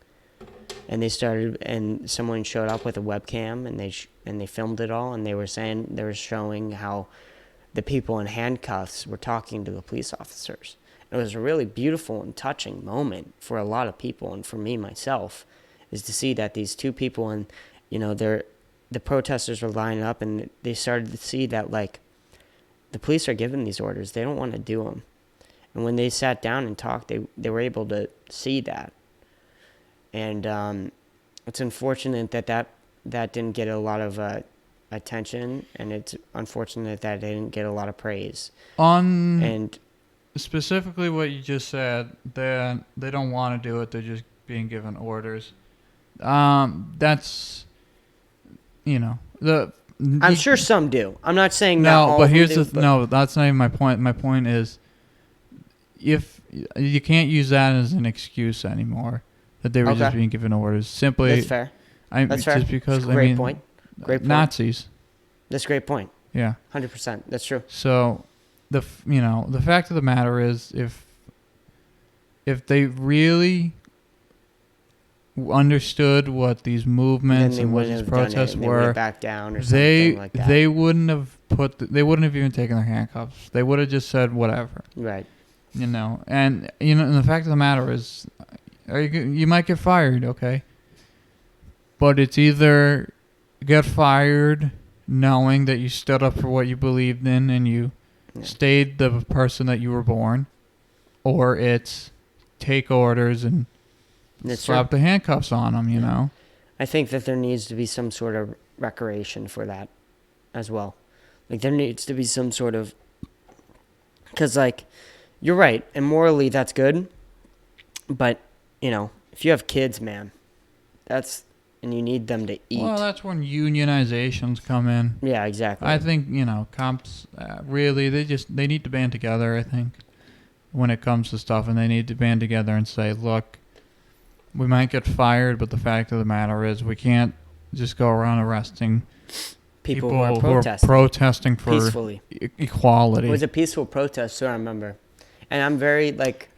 And someone showed up with a webcam, and they filmed it all, and they were showing how the people in handcuffs were talking to the police officers. It was a really beautiful and touching moment for a lot of people, and for me myself, is to see that these two people, and the protesters were lining up, and they started to see that like the police are giving these orders, they don't want to do them, and when they sat down and talked, they were able to see that. And it's unfortunate that didn't get a lot of attention, and it's unfortunate that they didn't get a lot of praise. And specifically what you just said, they don't want to do it, they're just being given orders. That's, I'm sure some do. I'm not saying no, not all but of here's them do, no, that's not even my point. My point is, if you can't use that as an excuse anymore, that they were just being given orders. Simply, that's fair. That's fair. Just because Great point. Nazis. That's a great point. Yeah. 100%. That's true. So, the fact of the matter is, if they really understood what these movements and what these protests were, back down or something like that. They wouldn't have even taken their handcuffs. They would have just said whatever. Right. And the fact of the matter is, you might get fired, okay? But it's either get fired knowing that you stood up for what you believed in and you stayed the person that you were born, or it's take orders and slap the handcuffs on them, you know? I think that there needs to be some sort of recreation for that as well. Like, there needs to be some sort of... Because, like, you're right, and morally that's good, but, if you have kids, man, and you need them to eat. Well, that's when unionizations come in. Yeah, exactly. I think, cops, really, they need to band together, I think, when it comes to stuff, and they need to band together and say, look, we might get fired, but the fact of the matter is we can't just go around arresting people who are protesting for peacefully. Equality. It was a peaceful protest, so I remember. And I'm very,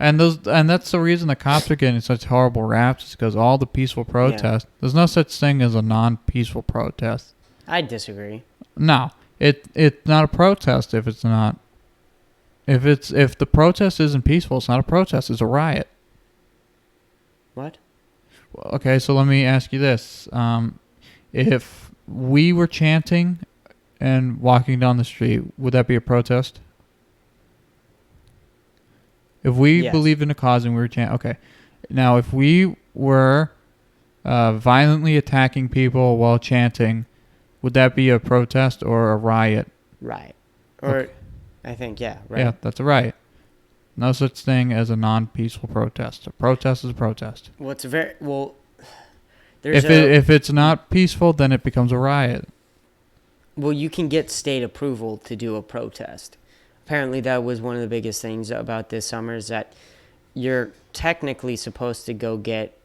And that's the reason the cops are getting such horrible raps, is because all the peaceful protests. Yeah. There's no such thing as a non-peaceful protest. I disagree. No. It's not a protest if it's not. If the protest isn't peaceful, it's not a protest, it's a riot. What? Okay, so let me ask you this. If we were chanting and walking down the street, would that be a protest? If we believed in a cause and we were chanting... Okay. Now, if we were violently attacking people while chanting, would that be a protest or a riot? Riot. Or, I think, right. Yeah, that's a riot. No such thing as a non-peaceful protest. A protest is a protest. If it's not peaceful, then it becomes a riot. Well, you can get state approval to do a protest. Apparently, that was one of the biggest things about this summer, is that you're technically supposed to go get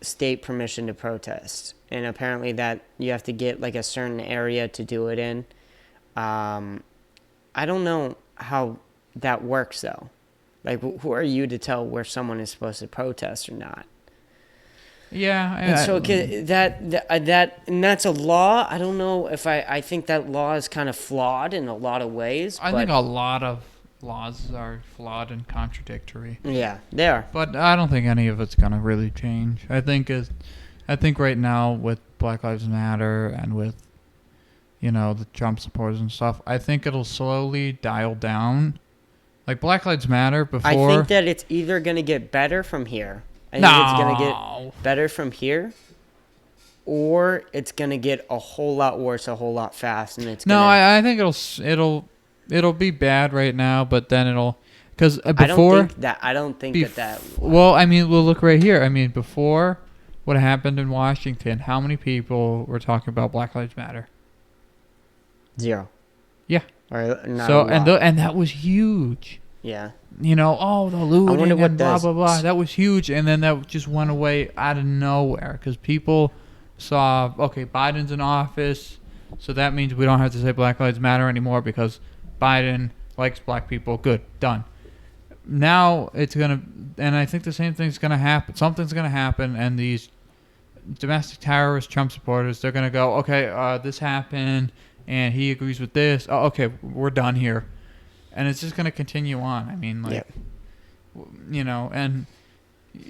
state permission to protest. And apparently that you have to get a certain area to do it in. I don't know how that works, though. Who are you to tell where someone is supposed to protest or not? Yeah. And so and that's a law. I don't know if I think that law is kind of flawed in a lot of ways. I think a lot of laws are flawed and contradictory. Yeah, they are. But I don't think any of it's going to really change. I think right now with Black Lives Matter and with the Trump supporters and stuff, I think it'll slowly dial down. Like Black Lives Matter before. I think that it's either going to get better from here. I think it's going to get better from here, or it's going to get a whole lot worse, a whole lot fast, and it's. I think it'll be bad right now, but then because before. I don't think that. Well, I mean, we'll look right here. I mean, before what happened in Washington, how many people were talking about Black Lives Matter? 0. Yeah. Or not so and that was huge. Yeah. The looting and blah, blah, blah. That was huge. And then that just went away out of nowhere because people saw, okay, Biden's in office, so that means we don't have to say Black Lives Matter anymore because Biden likes black people. Good. Done. Now it's going to, and I think the same thing's going to happen. Something's going to happen, and these domestic terrorist Trump supporters, they're going to go, okay, this happened, and he agrees with this. Oh, okay, we're done here. And it's just going to continue on. I mean,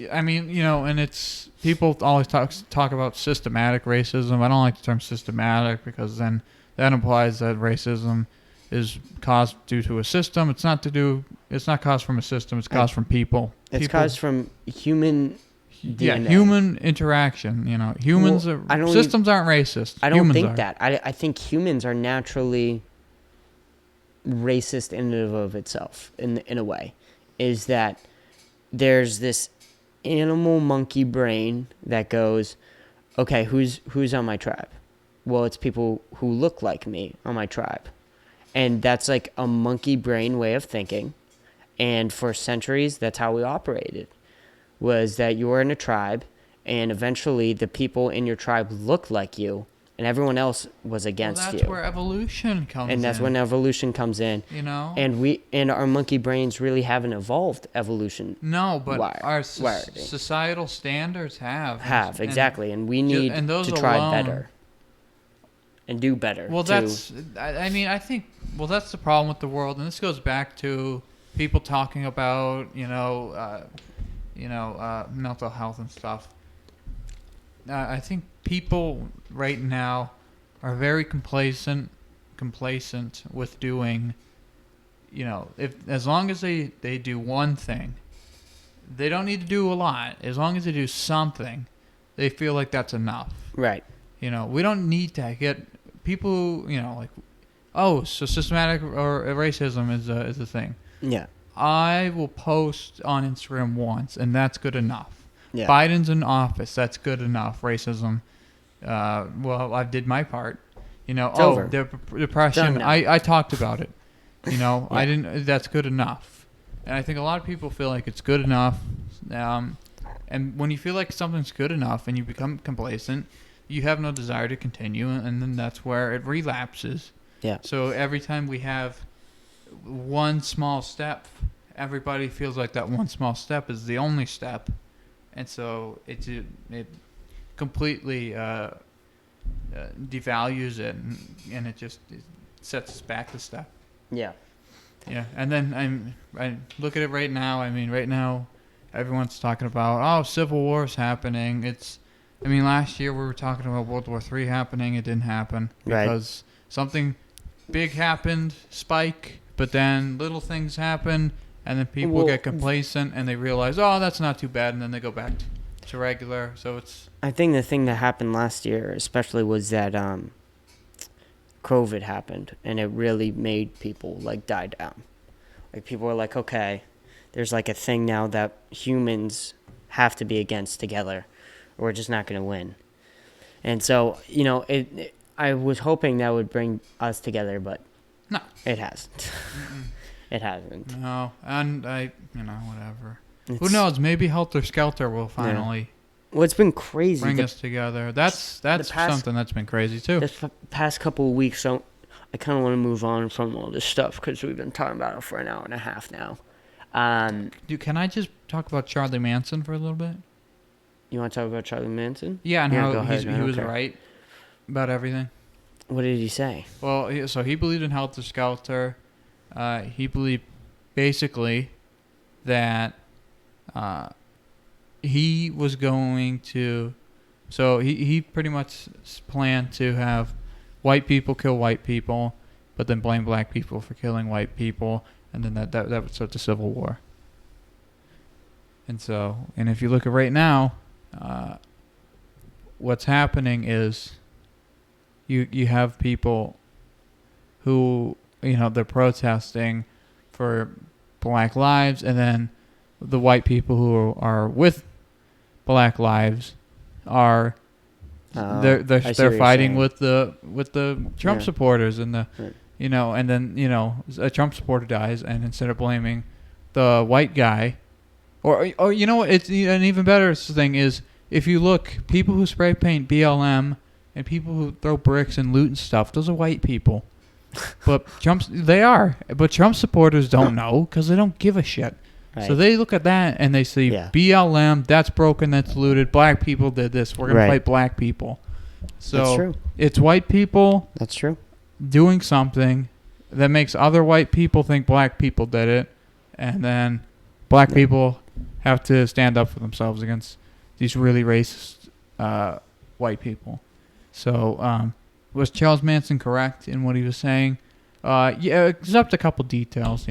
and it's, people always talk about systematic racism. I don't like the term systematic because then that implies that racism is caused due to a system. It's not caused from a system. It's caused from people. It's caused from human DNA. Yeah, human interaction. Systems aren't racist. I don't think that. I think humans are naturally racist in and of itself, in a way, is that there's this animal monkey brain that goes, okay, who's on my tribe? Well, it's people who look like me on my tribe. And that's like a monkey brain way of thinking. And for centuries, that's how we operated, was that you were in a tribe, and eventually the people in your tribe looked like you, and everyone else was against that's you. where evolution comes in. And that's when evolution comes in. You know? And our monkey brains really haven't evolved evolution. No, but our wiring. societal standards have. Exactly. And we need to try better. And do better. Well, I think, that's the problem with the world. And this goes back to people talking about, mental health and stuff. I think people right now are very complacent with doing, as long as they do one thing, they don't need to do a lot. As long as they do something, they feel like that's enough. Right. We don't need to get people, so systematic or racism is a thing. Yeah. I will post on Instagram once, and that's good enough. Yeah. Biden's in office. That's good enough. Racism. I did my part. over. Depression. I talked about it. Yeah. I didn't. That's good enough. And I think a lot of people feel like it's good enough. And when you feel like something's good enough and you become complacent, you have no desire to continue, and then that's where it relapses. Yeah. So every time we have one small step, everybody feels like that one small step is the only step. And so it completely devalues it, and it sets us back a step. Yeah. Yeah, and then I look at it right now. I mean, right now, everyone's talking about, Civil War's happening. Last year we were talking about World War III happening. It didn't happen because something big happened, spike, but then little things happen. And then people get complacent and they realize, that's not too bad. And then they go back to regular. So I think the thing that happened last year especially was that COVID happened. And it really made people, die down. People were like, okay, there's, a thing now that humans have to be against together. Or we're just not going to win. And so, I was hoping that would bring us together, but no, it hasn't. It hasn't. No, and whatever. Who knows? Maybe Helter Skelter will finally. Well, it's been crazy. Bring us together. That's something that's been crazy too. The past couple of weeks, I kind of want to move on from all this stuff because we've been talking about it for an hour and a half now. Can I just talk about Charlie Manson for a little bit? You want to talk about Charlie Manson? Yeah, and how he was right about everything. What did he say? Well, so he believed in Helter Skelter. He believed basically that he was going to... So he pretty much planned to have white people kill white people, but then blame black people for killing white people, and then that would start the Civil War. And if you look at right now, what's happening is you have people who... they're protesting for black lives, and then the white people who are with black lives are they're fighting with the Trump supporters, and and then a Trump supporter dies, and instead of blaming the white guy, or it's an even better thing is if you look, people who spray paint BLM and people who throw bricks and loot and stuff, those are white people. But Trump supporters don't know because they don't give a shit. Right. So they look at that and they see BLM, that's broken, that's looted. Black people did this. We're gonna fight black people. So that's true. It's white people. That's true. Doing something that makes other white people think black people did it, and then black people have to stand up for themselves against these really racist white people. So. Was Charles Manson correct in what he was saying? Except a couple details,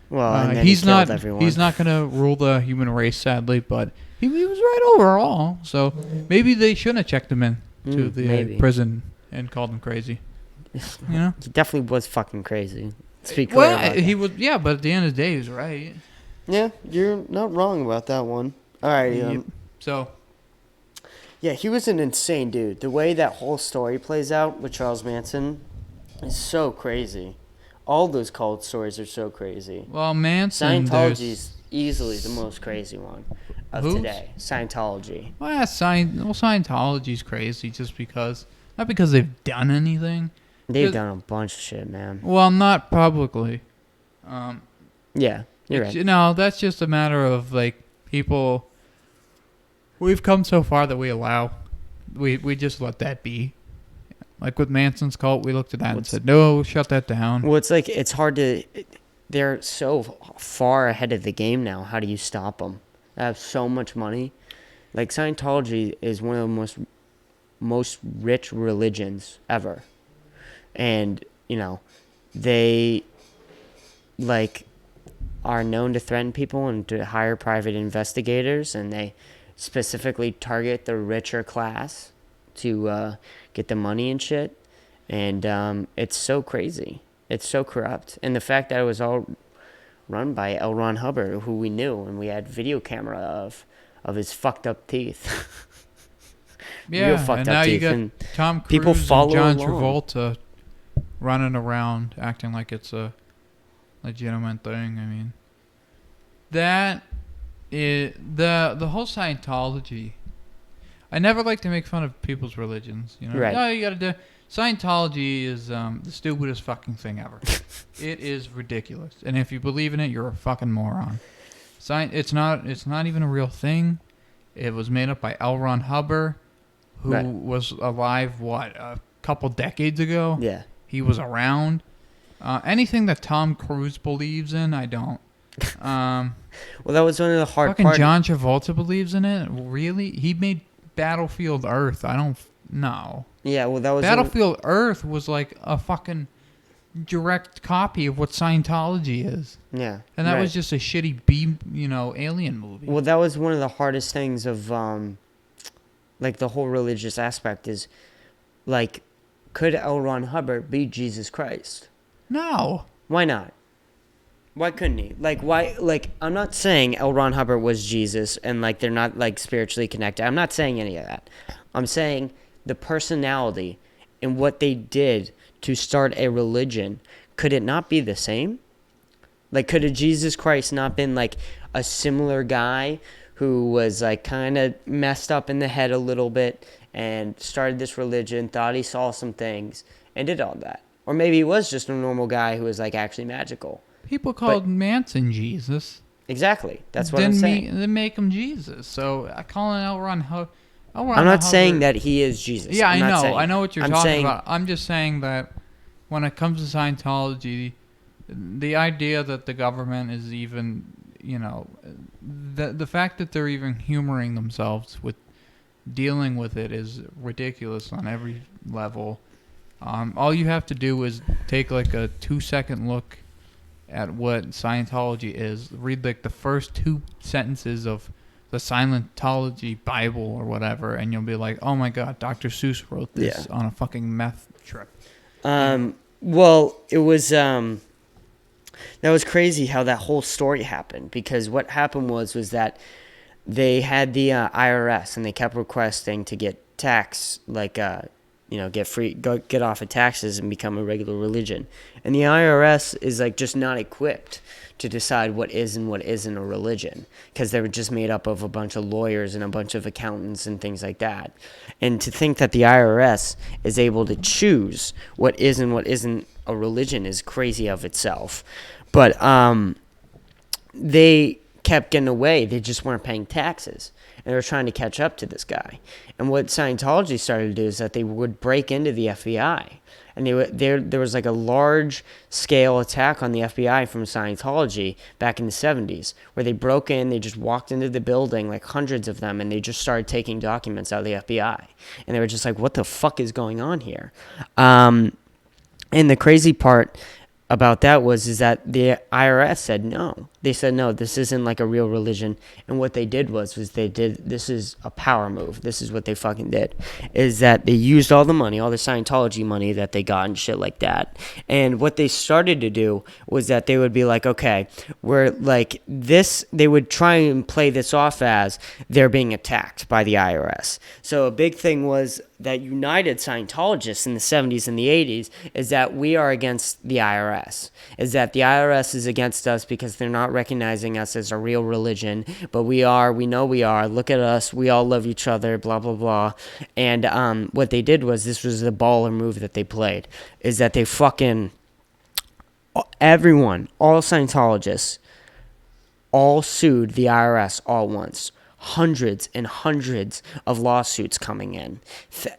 Well, and then he's he killed not. everyone. He's not going to rule the human race, sadly, but he was right overall. So maybe they shouldn't have checked him in to the prison and called him crazy. He definitely was fucking crazy. Speak clear about he was. Yeah, but at the end of the day, he was right. Yeah, you're not wrong about that one. All right. So. Yeah, he was an insane dude. The way that whole story plays out with Charles Manson is so crazy. All those cult stories are so crazy. Well, Manson... Scientology's easily the most crazy one of today. Scientology. Well, Scientology's crazy just because Not because they've done anything. They've done a bunch of shit, man. Well, not publicly. Yeah, you're right. No, that's just a matter of like people. We've come so far that we just let that be. Like with Manson's cult, we looked at that and said, "No, shut that down." Well, it's like it's hard to. They're so far ahead of the game now. How do you stop them? They have so much money. Like Scientology is one of the most rich religions ever, and they like are known to threaten people and to hire private investigators, and they specifically target the richer class to get the money and shit. And it's so crazy. It's so corrupt. And the fact that it was all run by L. Ron Hubbard, who we knew, and we had video camera of his fucked up teeth. Yeah, Real fucked and up now teeth. you got And Tom Cruise people follow and John along. Travolta running around acting like it's a legitimate thing. I mean, that is the whole Scientology. I never like to make fun of people's religions. Right. No, you gotta do. Scientology is the stupidest fucking thing ever. It is ridiculous, and if you believe in it, you're a fucking moron. It's not even a real thing. It was made up by L. Ron Hubbard, who was alive a couple decades ago. Yeah. He was around. Anything that Tom Cruise believes in, I don't. Well, that was one of the hard Fucking parts. John Travolta believes in it? Really? He made Battlefield Earth. I don't know. Yeah, well, that was Battlefield Earth was like a fucking direct copy of what Scientology is. Yeah. And that right. was just a shitty B, alien movie. Well, that was one of the hardest things of, like, the whole religious aspect is, like, could L. Ron Hubbard be Jesus Christ? No. Why not? Why couldn't he? Like, why? Like, I'm not saying L. Ron Hubbard was Jesus and, like, they're not, like, spiritually connected. I'm not saying any of that. I'm saying the personality and what they did to start a religion, could it not be the same? Like, could a Jesus Christ not been, like, a similar guy who was, like, kind of messed up in the head a little bit and started this religion, thought he saw some things, and did all that? Or maybe he was just a normal guy who was, like, actually magical. People called Manson Jesus. Exactly. That's what I'm saying. Didn't make him Jesus. So calling L. Ron Hubbard... I'm not saying that he is Jesus. Yeah, I know. I know what you're talking about. I'm just saying that when it comes to Scientology, the idea that the government is even, the fact that they're even humoring themselves with dealing with it is ridiculous on every level. All you have to do is take like a 2-second look at what Scientology is. Read like the first 2 sentences of the Scientology Bible or whatever, and you'll be like, oh my god, Dr. Seuss wrote this on a fucking meth trip. Well, it was, that was crazy how that whole story happened, because what happened was that they had the IRS, and they kept requesting to get tax, like, get off of taxes and become a regular religion. And the IRS is, like, just not equipped to decide what is and what isn't a religion, because they were just made up of a bunch of lawyers and a bunch of accountants and things like that. And to think that the IRS is able to choose what is and what isn't a religion is crazy of itself. But they kept getting away. They just weren't paying taxes, and they were trying to catch up to this guy. And what Scientology started to do is that they would break into the FBI. And there was like a large-scale attack on the FBI from Scientology back in the 70s, where they broke in, they just walked into the building, like hundreds of them, and they just started taking documents out of the FBI. And they were just like, what the fuck is going on here? And the crazy part about that is that the IRS said no. They said, no, this isn't like a real religion. And what they did was this is a power move. This is what they fucking did, is that they used all the money, all the Scientology money that they got and shit like that. And what they started to do was that they would be like, okay, we're like this. They would try and play this off as they're being attacked by the IRS. So a big thing was that united Scientologists in the 70s and the 80s is that we are against the IRS, is that the IRS is against us because they're not not recognizing us as a real religion, but we are. We know we are. Look at us. We all love each other. Blah blah blah. And what they did was, this was the baller move that they played, is that they fucking everyone, all Scientologists, all sued the IRS all at once. Hundreds and hundreds of lawsuits coming in,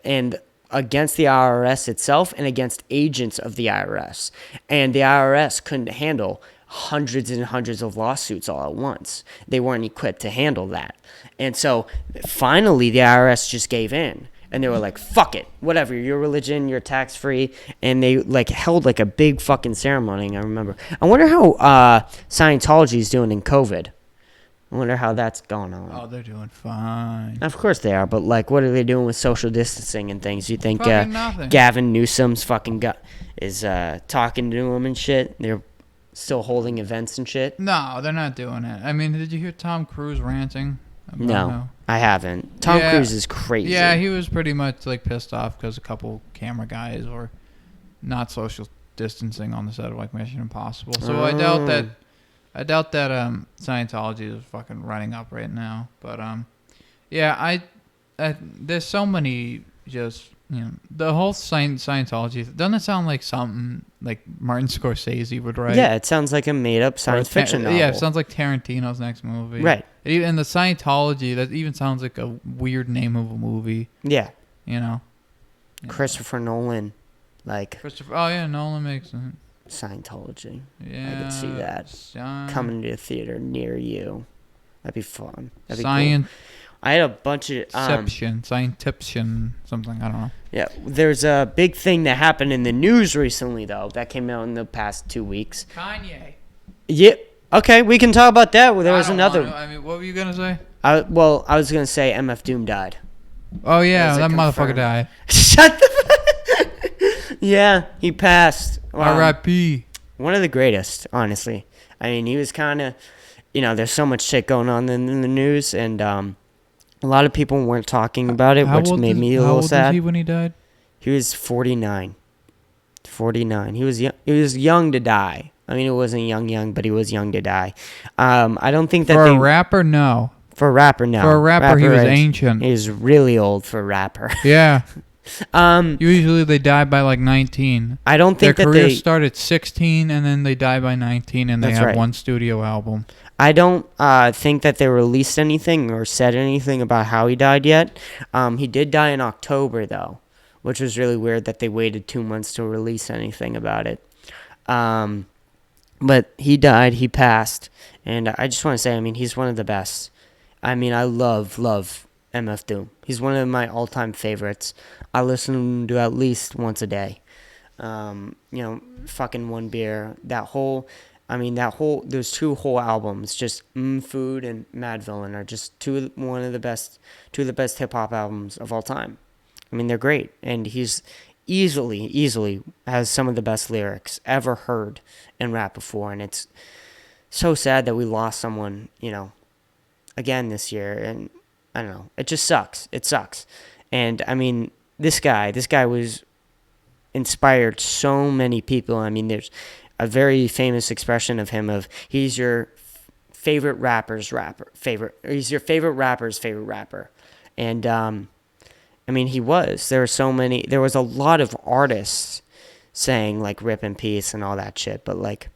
and against the IRS itself and against agents of the IRS. And the IRS couldn't handle hundreds and hundreds of lawsuits all at once. They weren't equipped to handle that. And so finally the IRS just gave in. And they were like, fuck it, whatever, your religion, you're tax-free. And they like held like a big fucking ceremony, I remember. I wonder how Scientology is doing in COVID. I wonder how that's going on. Oh, they're doing fine. Of course they are, but like, what are they doing with social distancing and things? You think Nothing. Gavin Newsom's fucking is talking to him and shit? They're still holding events and shit? No, they're not doing it. I mean, did you hear Tom Cruise ranting? No, I haven't. Tom Cruise is crazy. Yeah, he was pretty much like pissed off because a couple camera guys were not social distancing on the set of like Mission Impossible. So I doubt that Scientology is fucking running up right now. But yeah, I there's so many just, you know, the whole Scientology, doesn't it sound like something like Martin Scorsese would write? Yeah, it sounds like a made-up science fiction novel. Yeah, it sounds like Tarantino's next movie. Right. And the Scientology, that even sounds like a weird name of a movie. Yeah. You know? Christopher Nolan, like. Oh yeah, Nolan makes it. Scientology. Yeah. I could see that coming to a theater near you. That'd be fun. That'd be cool. I had a bunch of Scientiption, something, I don't know. Yeah, there's a big thing that happened in the news recently, though, that came out in the past 2 weeks. Kanye. Yeah. Okay, we can talk about that. There was another. I mean, what were you gonna say? I was gonna say MF Doom died. Oh yeah, that motherfucker died. Shut the. Yeah, he passed. R.I.P. One of the greatest, honestly. I mean, he was kind of, you know, there's so much shit going on in the news, and a lot of people weren't talking about it, which made me a little sad. How old was he when he died? He was 49. 49. He was young. He was young to die. I mean, it wasn't young, but he was young to die. I don't think that for a rapper, no. For a rapper, no. For a rapper, he was ancient. He was really old for a rapper. Yeah. Usually they die by like 19. I don't think their that careers start at 16 and then they die by 19 and they have one studio album. I don't think that they released anything or said anything about how he died yet. He did die in October though, which was really weird that they waited 2 months to release anything about it. But he died, he passed, and I just want to say, I mean, he's one of the best. I mean, I love MF Doom. He's one of my all-time favorites. I listen to at least once a day. You know, fucking One Beer, those two whole albums, just Food and Mad Villain, are just two of the best hip hop albums of all time. I mean, they're great, and he's easily has some of the best lyrics ever heard in rap before, and it's so sad that we lost someone, you know, again this year, and I don't know, it just sucks. It sucks. And I mean, this guy was inspired so many people. I mean, there's a very famous expression of him of he's your favorite rapper's favorite rapper. And I mean, he was. There was a lot of artists saying like rip in peace and all that shit, but like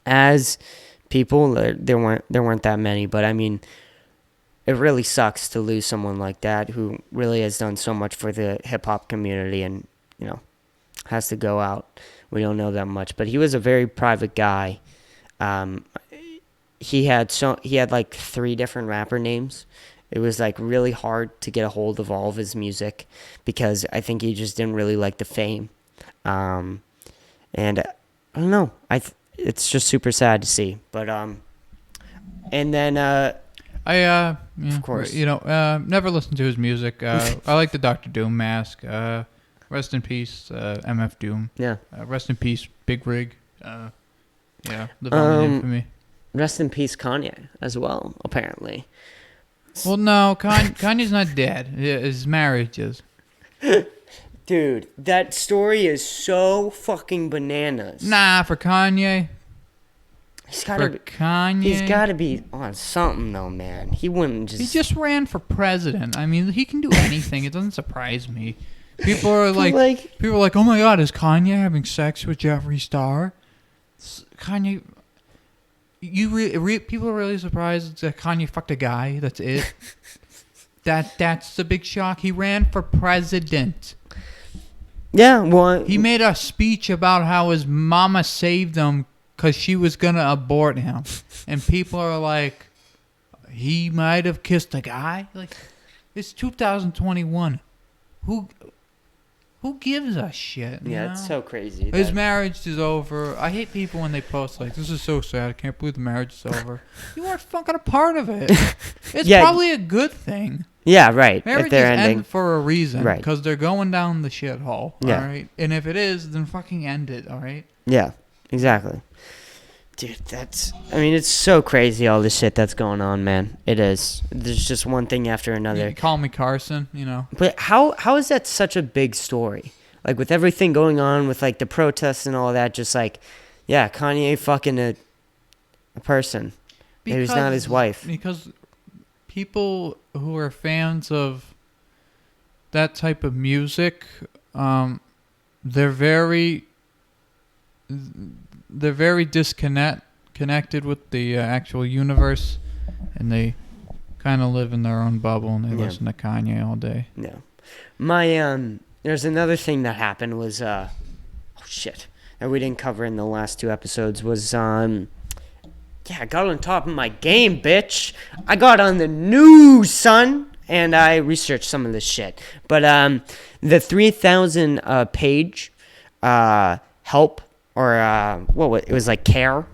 as people, there weren't that many. But I mean, it really sucks to lose someone like that who really has done so much for the hip hop community, and you know, has to go out. We don't know that much, but he was a very private guy. He had like 3 different rapper names. It was like really hard to get a hold of all of his music because I think he just didn't really like the fame. And I don't know. It's just super sad to see. But and then of course, you know, never listened to his music. I like the Dr. Doom mask. Rest in peace, MF Doom. Yeah. Rest in peace, Big Rig. Yeah, live on in infamy. Rest in peace, Kanye as well. Apparently. Well, no, Kanye's not dead. His marriage is. Dude, that story is so fucking bananas. Nah, for Kanye. Kanye. He's got to be on something, though, man. He wouldn't just... He just ran for president. I mean, he can do anything. It doesn't surprise me. People are like, oh my God, is Kanye having sex with Jeffree Star? Kanye... people are really surprised that Kanye fucked a guy. That's it. That's the big shock. He ran for president. Yeah, well... He made a speech about how his mama saved him because she was going to abort him. And people are like, he might have kissed a guy? Like, it's 2021. Who gives a shit? Yeah, it's so crazy. His marriage is over. I hate people when they post like, this is so sad. I can't believe the marriage is over. You weren't fucking a part of it. It's probably a good thing. Yeah, right. Marriages end for a reason. Right. Because they're going down the shithole. Yeah. All right? And if it is, then fucking end it. All right? Yeah, exactly. Dude, it's so crazy, all this shit that's going on, man. It is. There's just one thing after another. You call me Carson, But how is that such a big story? Like, with everything going on with, like, the protests and all that, just like, yeah, Kanye fucking a person. Who's not his wife. Because people who are fans of that type of music, they're very disconnected with the actual universe, and they kind of live in their own bubble, and they listen to Kanye all day. Yeah. There's another thing that happened was, that we didn't cover in the last two episodes was, I got on top of my game, bitch. I got on the news, son, and I researched some of this shit. But, the 3,000 page help, or it was like care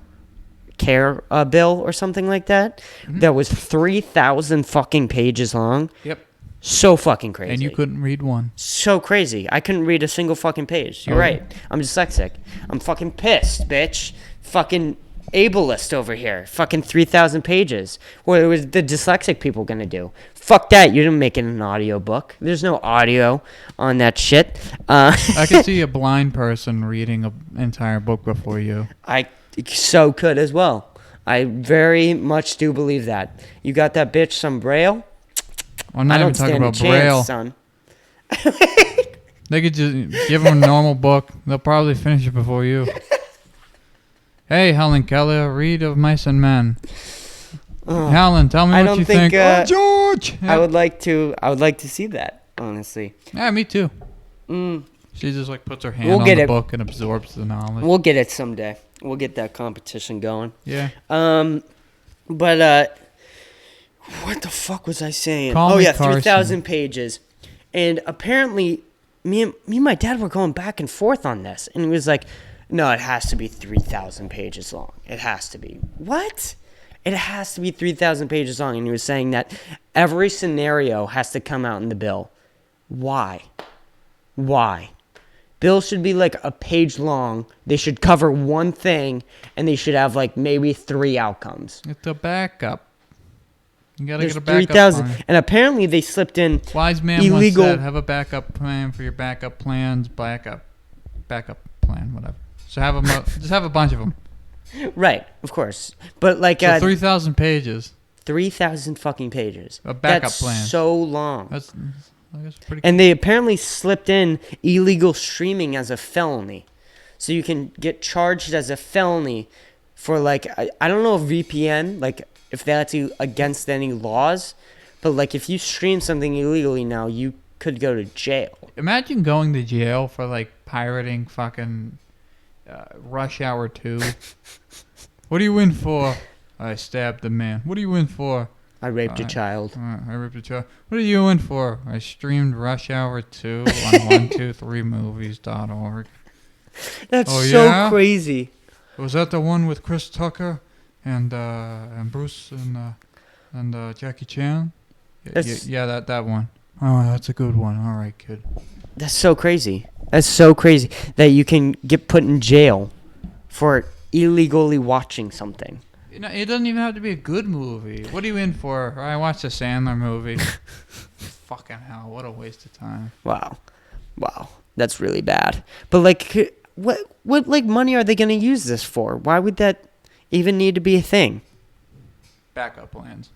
bill or something like that. Mm-hmm. That was 3,000 fucking pages long. Yep. So fucking crazy. And you couldn't read one. So crazy. I couldn't read a single fucking page. You're right. I'm dyslexic. I'm fucking pissed, bitch. Fucking ableist over here. Fucking 3,000 pages. What was the dyslexic people gonna do? Fuck that. You didn't make it an audio book. There's no audio on that shit. I could see a blind person reading an entire book before you. I so could as well. I very much do believe that. You got that bitch some Braille? I'm not even talking about Braille. Son. They could just give them a normal book. They'll probably finish it before you. Hey, Helen Keller, read of Mice and Men. Helen, tell me what you think. George! I would like to see that, honestly. Yeah, me too. She just like puts her hand on the book and absorbs the knowledge. We'll get it someday. We'll get that competition going. Yeah. But what the fuck was I saying? Call me 3,000 pages. And apparently, me and my dad were going back and forth on this. And he was like, no, it has to be 3,000 pages long. It has to be. What? It has to be 3,000 pages long. And he was saying that every scenario has to come out in the bill. Why? Bill should be like a page long. They should cover one thing, and they should have like maybe 3 outcomes. It's a backup. You gotta There's get a backup 3,000, plan. and apparently they slipped in Wise man illegal. once said, have a backup plan for your backup plans. Backup plan, whatever. So just have a bunch of them. Right, of course, but like so 3,000 pages. 3,000 fucking pages. A backup That's plan. So long. That's pretty. And they apparently slipped in illegal streaming as a felony, so you can get charged as a felony for like I don't know if VPN, like if that's against any laws, but like if you stream something illegally now, you could go to jail. Imagine going to jail for like pirating fucking Rush Hour 2. What are you in for? I stabbed the man. What are you in for? I raped a child. I raped a child. What are you in for? I streamed Rush Hour 2 on 123movies.org. That's so crazy. Was that the one with Chris Tucker and Bruce and Jackie Chan? Yeah, that one. Oh, that's a good one. All right, kid. That's so crazy. That's so crazy that you can get put in jail for illegally watching something. It doesn't even have to be a good movie. What are you in for? I watched a Sandler movie. Fucking hell, what a waste of time. Wow. That's really bad. But like, what like money are they gonna use this for? Why would that even need to be a thing? Backup plans.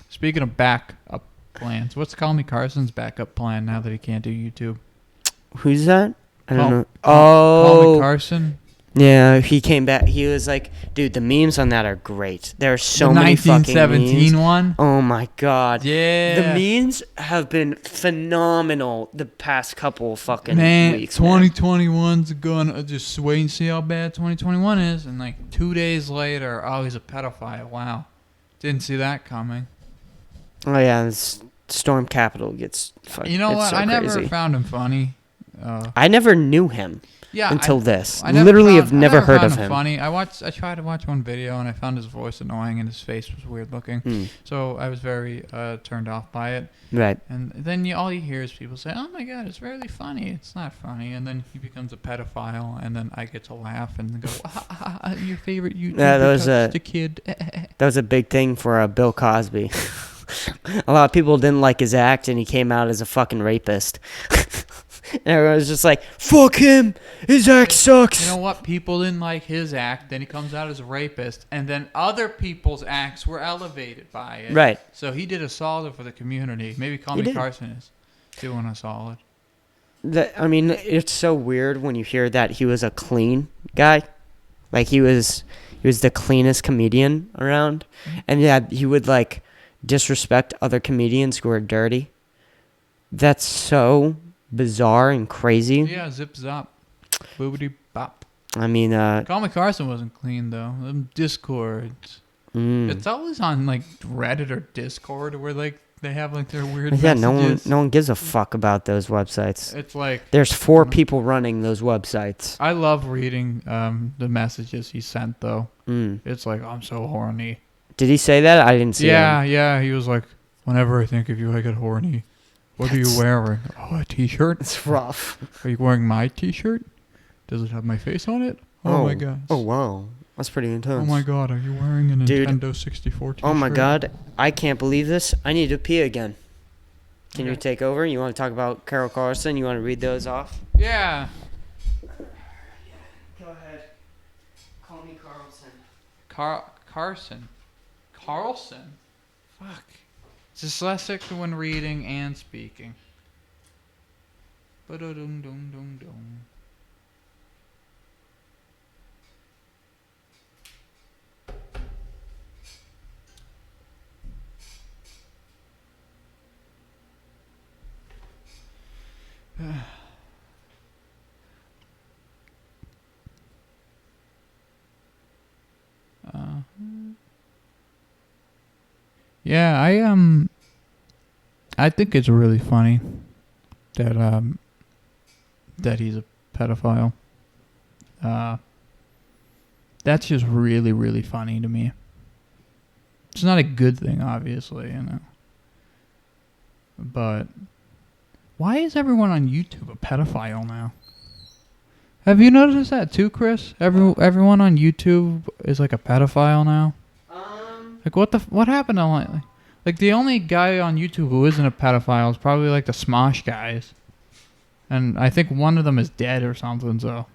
Speaking of backup plans, what's Call Me Carson's backup plan now that he can't do YouTube? Who's that? I don't know. Call Me Carson. Yeah, he came back. He was like, dude, the memes on that are great. There are so many fucking 1917 memes. one? Oh my god. Yeah. The memes have been phenomenal the past couple fucking weeks. 2021's gonna just wait and see how bad 2021 is. And like 2 days later, oh, he's a pedophile. Wow. Didn't see that coming. Oh yeah, this Storm Capital gets fucking. You know what? So I never crazy. found him funny. I never knew him. Yeah, until this. I Literally have never heard of him. Funny. I tried to watch one video and I found his voice annoying and his face was weird looking. So I was very turned off by it. Right. And then all you hear is people say, "Oh my God, it's really funny." It's not funny. And then he becomes a pedophile, and then I get to laugh and go, "Your favorite YouTuber touched a kid." That was a big thing for Bill Cosby. A lot of people didn't like his act, and he came out as a fucking rapist. And everyone was just like, fuck him! His act sucks! You know what? People didn't like his act, then he comes out as a rapist, and then other people's acts were elevated by it. Right. So he did a solid for the community. Maybe Call Me Carson is doing a solid. I mean, it's so weird when you hear that he was a clean guy. Like, he was the cleanest comedian around. And yeah, he would, like, disrespect other comedians who are dirty. That's so bizarre and crazy. Yeah, zip zop, boobity bop. I mean, Call Me Carson wasn't clean though. Them Discords. It's always on like Reddit or Discord where like they have like their weird messages. no one gives a fuck about those websites. It's like there's 4 people running those websites. I love reading the messages he sent though. It's like, I'm so horny. Did he say that? I didn't see him. Yeah. He was like, whenever I think of you, I get horny. What are you wearing? Oh, a t-shirt? It's rough. Are you wearing my t-shirt? Does it have my face on it? Oh my god. Oh, wow. That's pretty intense. Oh my god, are you wearing a Nintendo 64 t-shirt? Oh my god, I can't believe this. I need to pee again. Can you take over? You want to talk about Carol Carson? You want to read those off? Yeah. Go ahead. Call me Carlson. Carlson? Fuck. Dyslexic when reading and speaking. Ba-da-dum-dum-dum-dum. Yeah, I think it's really funny that that he's a pedophile. That's just really, really funny to me. It's not a good thing, obviously, you know. But why is everyone on YouTube a pedophile now? Have you noticed that too, Chris? Everyone on YouTube is like a pedophile now. Like what happened to like the only guy on YouTube who isn't a pedophile is probably like the Smosh guys, and I think one of them is dead or something. So.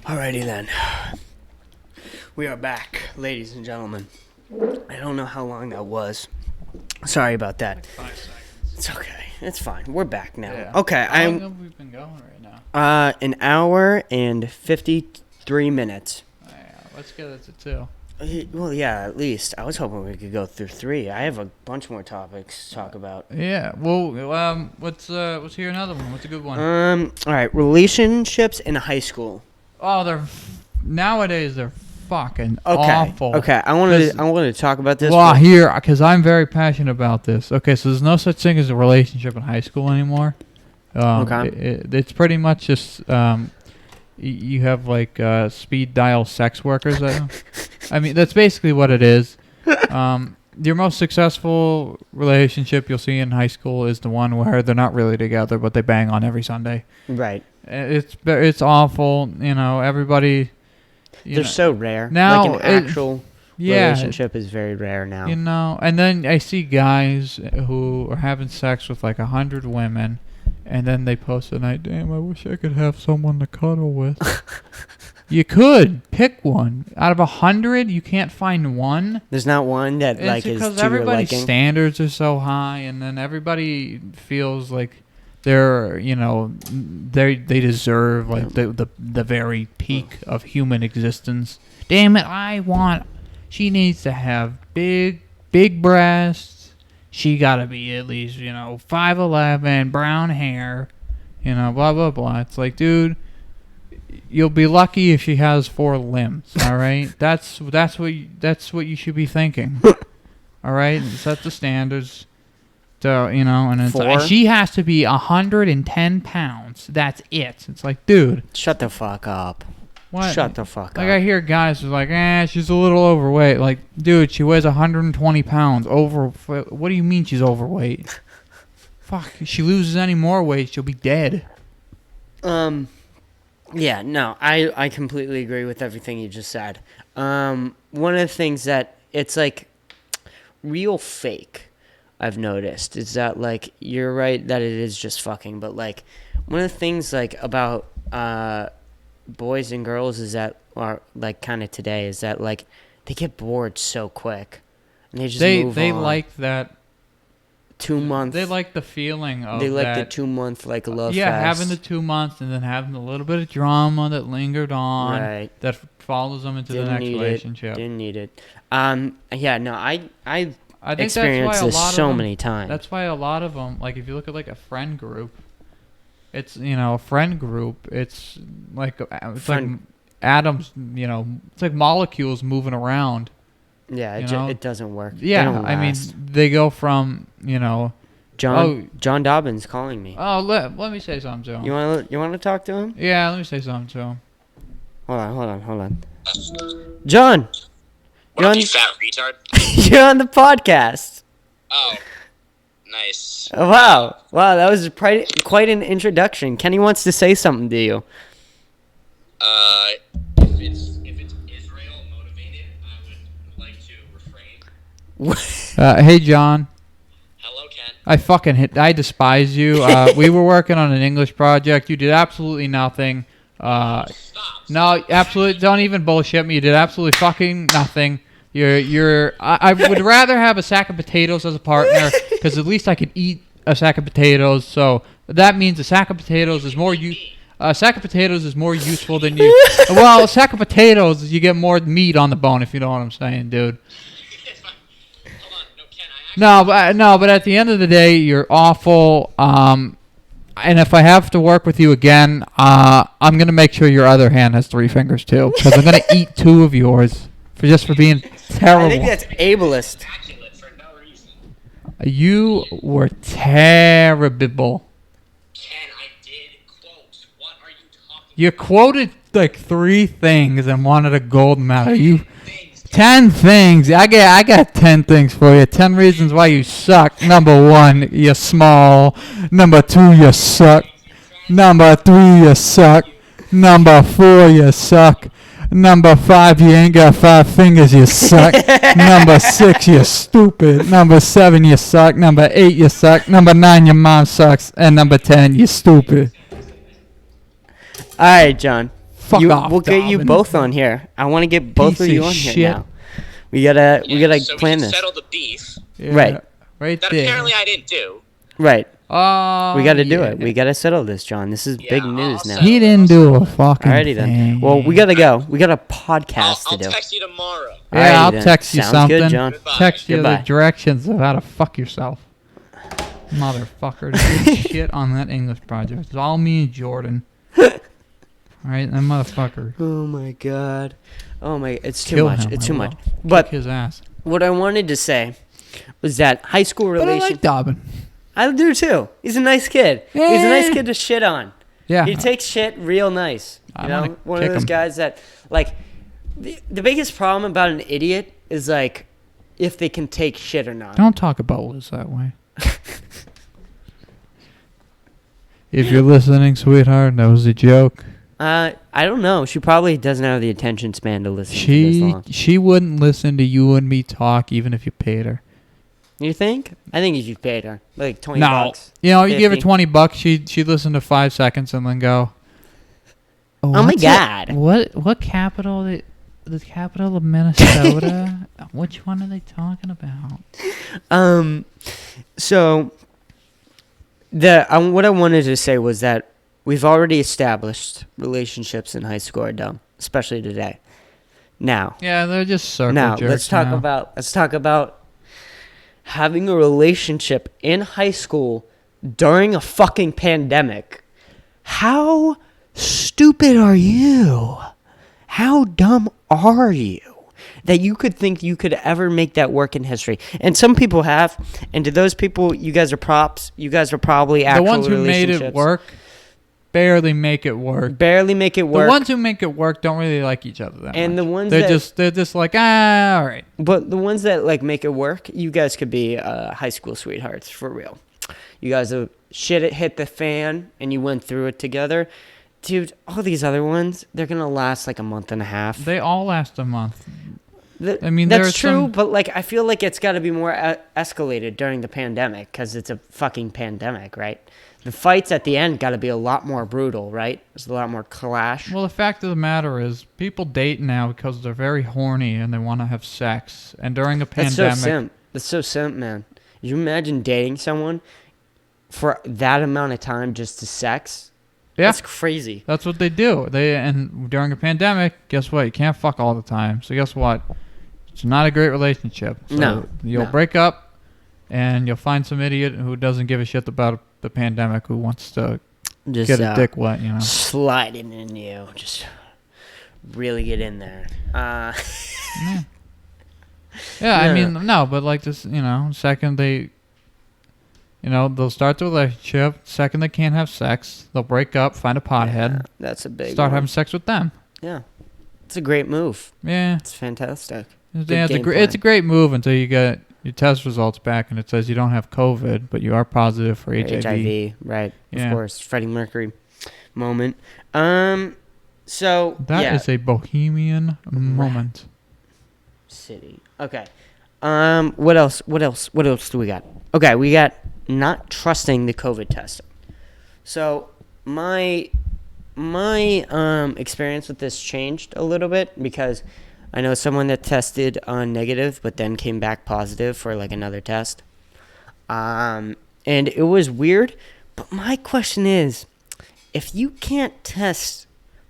Alrighty then. We are back, ladies and gentlemen. I don't know how long that was. Sorry about that. Like 5 seconds. It's okay. It's fine. We're back now. Yeah. Okay. How long have we been going right now? An hour and 53 minutes. Yeah, let's get it to 2. Well, yeah, at least. I was hoping we could go through 3. I have a bunch more topics to talk about. Yeah. Well, let's hear another one. What's a good one? All right. Relationships in high school. Oh, nowadays they're fucking awful. Okay. I wanted to talk about this. Well, here, because I'm very passionate about this. Okay, so there's no such thing as a relationship in high school anymore. Okay. It's pretty much just you have like speed dial sex workers. I mean, that's basically what it is. Your most successful relationship you'll see in high school is the one where they're not really together, but they bang on every Sunday. Right. It's awful. You know, everybody. They're so rare. Now, like an actual yeah, relationship is very rare now. You know, and then I see guys who are having sex with like 100 women, and then they post a night, damn, I wish I could have someone to cuddle with. You could pick one. Out of 100, you can't find one. There's not one that It's like is because to your everybody's liking. standards are so high, and then everybody feels like they're, you know, they deserve like the very peak of human existence. Damn it, she needs to have big breasts. She gotta be at least, you know, 5'11", brown hair, you know, blah blah blah. It's like, dude, you'll be lucky if she has 4 limbs. All right, that's what you should be thinking. All right, set the standards. So, you know, and it's like, she has to be 110 pounds. That's it. It's like, dude, shut the fuck up. What? Shut the fuck up. Like, I hear guys who's like, she's a little overweight. Like, dude, she weighs 120 pounds. What do you mean she's overweight? Fuck, if she loses any more weight, she'll be dead. Yeah, no, I completely agree with everything you just said. One of the things that it's like real fake, I've noticed, is that like you're right that it is just fucking, but like one of the things like about boys and girls is that, or like kind of today, is that like they get bored so quick and they just move they on. like that 2 months. They like the feeling of they like that, the 2 month like love yeah, fest. having the 2 months and then having a little bit of drama that lingered on, Right. that follows them into the next relationship. Didn't need it. Yeah, no, I think experienced this so many times. That's why a lot of them, like if you look at like a friend group, it's, you know, a friend group, it's like atoms, you know, it's like molecules moving around. Yeah, it doesn't work. Yeah, I mean, they go from, you know, John Dobbins calling me. Oh, let me say something to him. You want to talk to him? Yeah, let me say something to him. Hold on. John. What up, you fat retard? You're on the podcast. Oh, nice. Oh, wow, that was quite an introduction. Kenny wants to say something to you. If it's Israel motivated, I would like to refrain. Hey, John. Hello, Ken. I despise you. We were working on an English project. You did absolutely nothing. Stop. No, absolutely. Don't even bullshit me. You did absolutely fucking nothing. I would rather have a sack of potatoes as a partner, because at least I could eat a sack of potatoes. So that means a sack of potatoes is more useful than you. Well, a sack of potatoes, you get more meat on the bone, if you know what I'm saying, dude. Hold on. No, Ken, But at the end of the day, you're awful. And if I have to work with you again, I'm gonna make sure your other hand has 3 fingers too, because I'm gonna eat 2 of yours for being terrible. I think that's ableist. immaculate for no reason. You were terrible. Ken, I did quote. What are you talking You quoted like 3 things and wanted a gold medal. You things? 10 things. I got 10 things for you. 10 reasons why you suck. Number 1, you're small. Number 2, you suck. Number 3, you suck. Number 4, you suck. Number 5, you ain't got 5 fingers, you suck. Number 6, you're stupid. Number 7, you suck. Number 8, you suck. Number 9, your mom sucks. And number 10, you're stupid. All right, John. Fuck off, We'll get you Dobbin. both on here. I want to get both of Piece you of on shit. here now. We gotta So plan we this. can settle the beef Yeah, Right. Right that there. apparently I didn't do. Right. Oh, We got to do yeah. it. We got to settle this, John. This is big Yeah, news I'll now. settle He didn't do a fucking Alrighty then. thing. Well, we got to go. We got a podcast I'll to do. text you tomorrow. Yeah, Alrighty I'll then. text you Sounds something. good, John. Goodbye. Text you Goodbye. the directions of how to fuck yourself. Motherfucker. Did shit on that English project. It's all me and Jordan. Alright, that motherfucker. Oh my god. Oh my, it's too Kill much. him, It's I too will. much. Kick But his ass. what I wanted to say was that high school But I relation. like Dobbin. I do too. He's a nice kid. He's a nice Yeah. kid to shit on. Yeah. He takes shit real nice. You I know, wanna one of kick those him. guys that like the biggest problem about an idiot is like if they can take shit or not. Don't talk about Liz that way. If you're listening, sweetheart, that was a joke. I don't know. She probably doesn't have the attention span to listen to this long. She wouldn't listen to you and me talk even if you paid her. You think? I think if you paid her like $20. No, you know, you give her 50. $20, she'd listen to 5 seconds and then go. Oh my what's God. What capital? The capital of Minnesota? Which one are they talking about? So what I wanted to say was that we've already established relationships in high school are dumb, especially today. Now, Yeah, they're just circle now jerks. let's talk about having a relationship in high school during a fucking pandemic. How stupid are you? How dumb are you that you could think you could ever make that work in history? And some people have. And to those people, you guys are props. You guys are probably The actual ones who made relationships. it work barely make it work. Barely make it work. The ones who make it work don't really like each other that much. And the ones they're that- just like, all right. But the ones that like make it work, you guys could be high school sweethearts for real. You guys have hit the fan and you went through it together. Dude, all these other ones, they're going to last like a month and a half. They all last a month. I mean, there that's are true, some- but like I feel like it's got to be more escalated during the pandemic because it's a fucking pandemic, right? The fights at the end got to be a lot more brutal, right? There's a lot more clash. Well, the fact of the matter is, people date now because they're very horny and they want to have sex. And during a That's pandemic, so simp. That's so simp, man. You imagine dating someone for that amount of time just to sex? yeah, That's crazy. that's what they do. And during a pandemic, guess what? You can't fuck all the time. So guess what? It's not a great relationship. So No, you'll no. break up, and you'll find some idiot who doesn't give a shit about the pandemic who wants to Just get a dick wet. You know. sliding in you. Just really get in there. Yeah, I No. mean, no, but like this, second they, they'll start the relationship. Second they can't have sex, they'll break up, find a pothead, Yeah, that's a big start one. having sex with them. Yeah. It's a great move. Yeah, It's fantastic. it's Good a game it's a plan. great move until you get your test results back and it says you don't have COVID, but you are positive for HIV. Right. Yeah. Of course. Freddie Mercury moment. So That is yeah. a bohemian moment. City. Okay. What else do we got? Okay, we got not trusting the COVID testing. So my experience with this changed a little bit because I know someone that tested negative but then came back positive for like another test. And it was weird, but my question is, if you can't test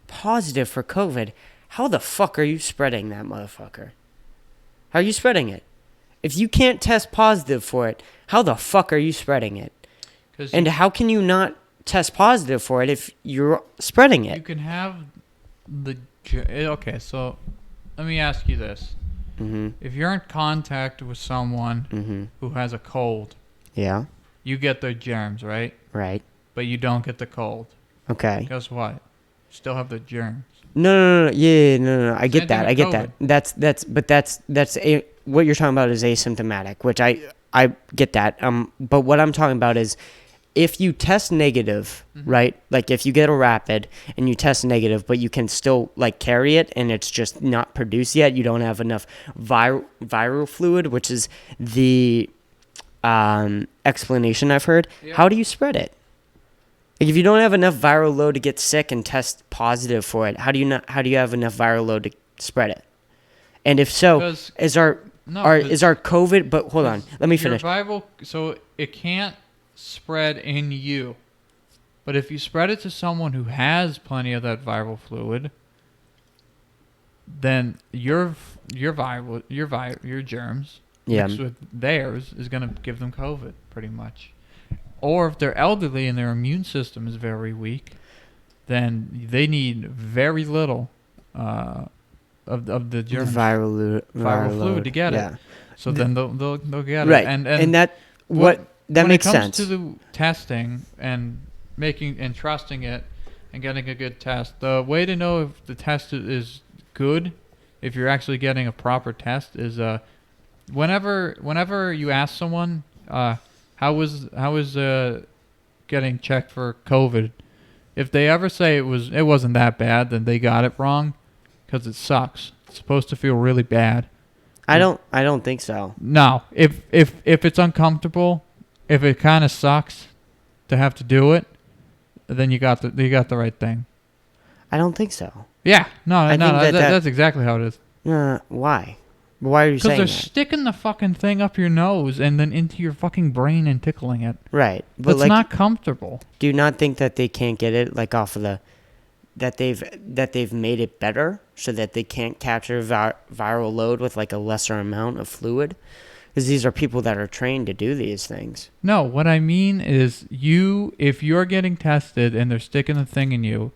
positive for COVID, how the fuck are you spreading that motherfucker? How are you spreading it? If you can't test positive for it, how the fuck are you spreading it? And how can you not test positive for it if you're spreading you it? can have okay, so let me ask you this. Mm-hmm. If you're in contact with someone Mm-hmm. who has a cold, Yeah. you get their germs, right? Right. But you don't get the cold. Okay. Guess what? You still have the germs. No. Yeah. No. I get Same that. thing I with get that. That's what you're talking about is asymptomatic, which I get that. But what I'm talking about is if you test negative, right? Like if you get a rapid and you test negative, but you can still like carry it and it's just not produced yet, you don't have enough viral fluid, which is the explanation I've heard. Yeah. How do you spread it? Like if you don't have enough viral load to get sick and test positive for it, how do you have enough viral load to spread it? And if so, Because- is our COVID? But hold on, let me finish. So it can't spread in you. But if you spread it to someone who has plenty of that viral fluid, then your germs Yeah. mixed with theirs is going to give them COVID pretty much. Or if they're elderly and their immune system is very weak, then they need very little of the germs, Viral fluid load. to get Yeah. it. So then they'll get Right. it. And that what that when makes it comes sense. to the testing and making and trusting it and getting a good test, the way to know if the test is good, if you're actually getting a proper test, is whenever you ask someone how was getting checked for COVID, If they ever say it wasn't that bad, then they got it wrong, because it sucks. It's supposed to feel really bad. I don't think so. No, if it's uncomfortable, if it kind of sucks to have to do it, then you got the right thing. I don't think so. Yeah, no, think that's exactly how it is. Why? Why are you saying Because that? they're sticking the fucking thing up your nose and then into your fucking brain and tickling it. Right, but That's like, not comfortable. do you not think that they can't get it like off of that they've made it better so that they can't capture viral load with like a lesser amount of fluid? Because these are people that are trained to do these things. No, what I mean is if you're getting tested and they're sticking the thing in you,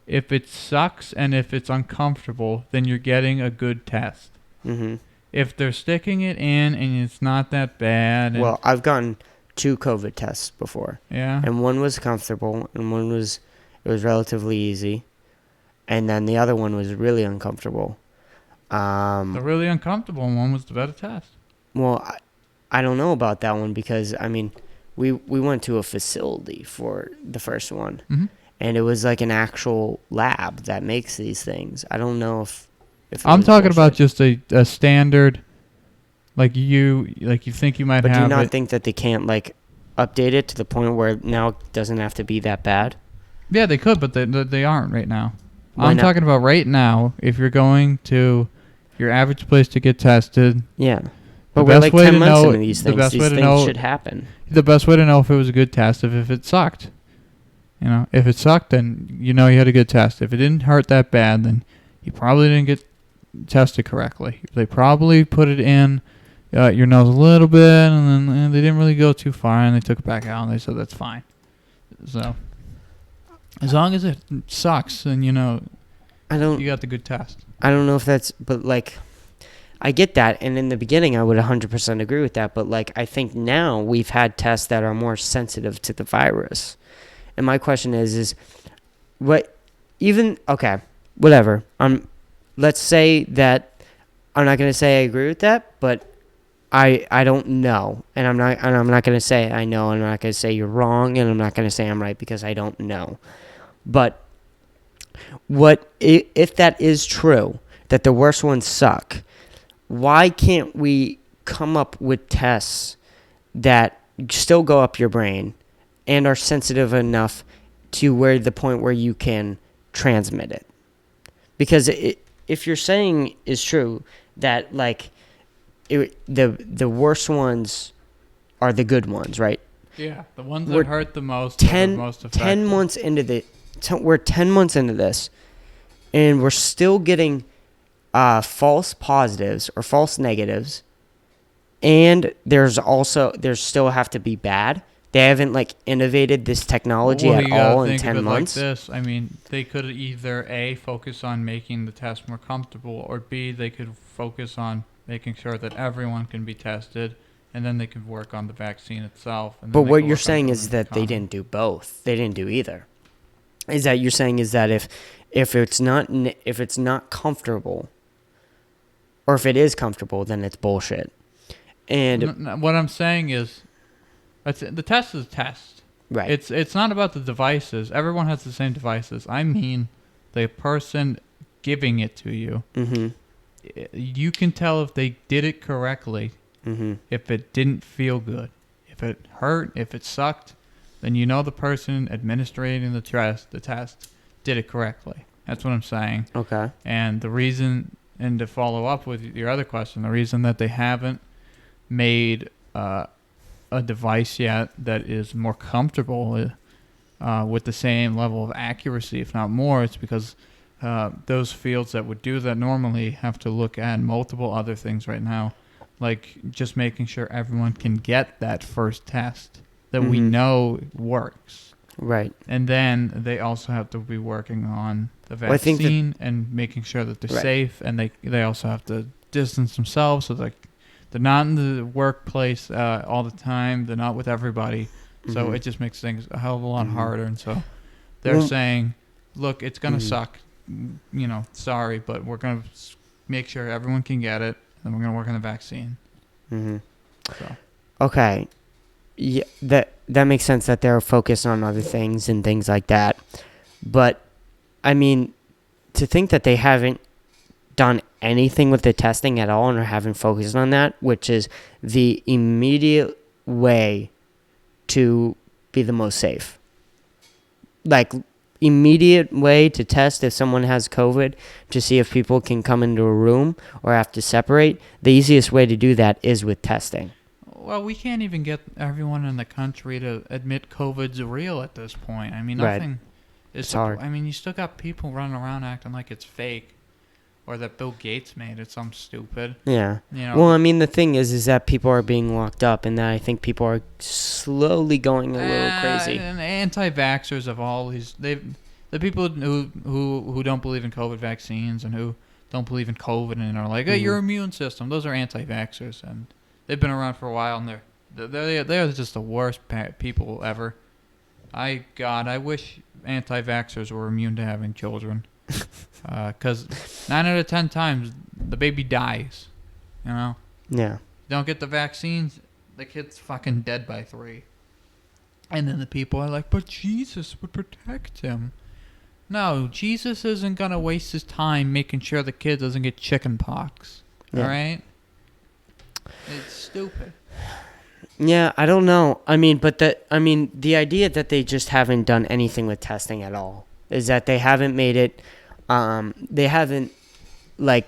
if it sucks and if it's uncomfortable, then you're getting a good test. Mm-hmm. If they're sticking it in and it's not that bad. And Well, I've gotten 2 COVID tests before. yeah. And one was comfortable and one was relatively easy. And then the other one was really uncomfortable. The really uncomfortable one was the better test. Well, I don't know about that one because, I mean, we went to a facility for the first one. Mm-hmm. And it was like an actual lab that makes these things. I don't know if it I'm was talking about bullshit. just a standard, like you think you might But do have you not it. think that they can't, like, update it to the point where now it doesn't have to be that bad? Yeah, they could, but they aren't right now. Why I'm not? talking about right now. If you're going to your average place to get tested, Yeah. The But we're best like way 10 to months know- into these the things. best These way to things know- should happen. the best way to know if it was a good test is if it sucked. You know, if it sucked, then you know you had a good test. If it didn't hurt that bad, then you probably didn't get tested correctly. They probably put it in your nose a little bit, and then they didn't really go too far, and they took it back out, and they said that's fine. So, as long as it sucks, then you know you got the good test. I don't know if that's, but like, I get that, and in the beginning I would 100% agree with that, but like, I think now we've had tests that are more sensitive to the virus. And my question is what, even, okay, whatever. Let's say that, I'm not going to say I agree with that, but I don't know. And I'm not going to say I know, and I'm not going to say you're wrong, and I'm not going to say I'm right because I don't know. But if that is true, that the worst ones suck, why can't we come up with tests that still go up your brain and are sensitive enough to where the point where you can transmit it? Because if you're saying is true that like the worst ones are the good ones, right? Yeah, the ones We're that hurt the most are the most effective. 10 months into we're 10 months into this, and we're still getting false positives or false negatives, and there's still have to be bad. They haven't like innovated this technology Well, at you gotta all in think of 10 it months. Like this. I mean, they could either A, focus on making the test more comfortable, or B, they could focus on making sure that everyone can be tested, and then they could work on the vaccine itself. And then But they what could you're work on saying is something that they common. didn't do both. They didn't do either. Is that you're saying is that if it's not comfortable, or if it is comfortable, then it's bullshit. And What I'm saying is, the test is a test. right, It's not about the devices. Everyone has the same devices. I mean, the person giving it to you. mm-hmm, You can tell if they did it correctly. mm-hmm, If it didn't feel good, if it hurt, if it sucked, then you know the person administrating the test did it correctly. That's what I'm saying. okay, And the reason, and to follow up with your other question, the reason that they haven't made a device yet that is more comfortable with the same level of accuracy, if not more, it's because those fields that would do that normally have to look at multiple other things right now, like just making sure everyone can get that first test that we Mhm. know works. right. And then they also have to be working on the Well, I think that- vaccine and making sure that they're Right. safe, and they also have to distance themselves so that they're not in the workplace all the time. They're not with everybody. So Mhm. it just makes things a hell of a lot Mhm. harder. And so they're Well- saying, look, it's going to Mhm. suck. You know, sorry, but we're going to make sure everyone can get it, and we're going to work on the vaccine. Mm-hmm. So Okay. Yeah, that makes sense that they're focused on other things and things like that. But, I mean, to think that they haven't done anything with the testing at all and are haven't focused on that, which is the immediate way to be the most safe. Like, immediate way to test if someone has COVID to see if people can come into a room or have to separate. The easiest way to do that is with testing. Well, we can't even get everyone in the country to admit COVID's real at this point. I mean, Right. nothing is It's hard. I mean, you still got people running around acting like it's fake, or that Bill Gates made it some stupid. Yeah. You know. Well, I mean, the thing is that people are being locked up, and that I think people are slowly going a little crazy. And anti-vaxxers of all these, the people who don't believe in COVID vaccines and who don't believe in COVID and are like, hey, your immune system. Those are anti-vaxxers, and they've been around for a while, and they're just the worst people ever. I wish anti-vaxxers were immune to having children, because 9 out of 10 times the baby dies. You know. Yeah. Don't get the vaccines, the kid's fucking dead by 3. And then the people are like, but Jesus would protect him. No, Jesus isn't going to waste his time making sure the kid doesn't get chicken pox. Yeah. All right? It's stupid. Yeah, I don't know. I mean, the idea that they just haven't done anything with testing at all is that they haven't made it, they haven't, like,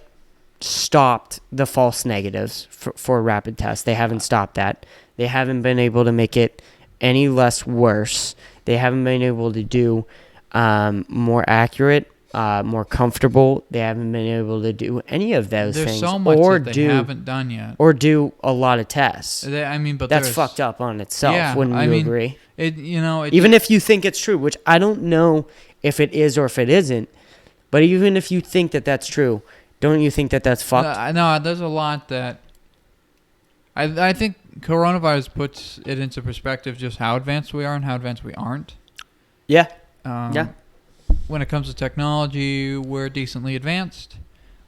stopped the false negatives for rapid tests. They haven't stopped that. They haven't been able to make it any less worse. They haven't been able to do more accurate, more comfortable. They haven't been able to do any of those There's things. so much or that they do, haven't done yet. Or do a lot of tests. But That's there's- fucked up on itself, Yeah, wouldn't I you mean, agree? Even if you think it's true, which I don't know if it is or if it isn't, but even if you think that that's true, don't you think that that's fucked? No, there's a lot that... I think coronavirus puts it into perspective just how advanced we are and how advanced we aren't. Yeah. Yeah. When it comes to technology, we're decently advanced.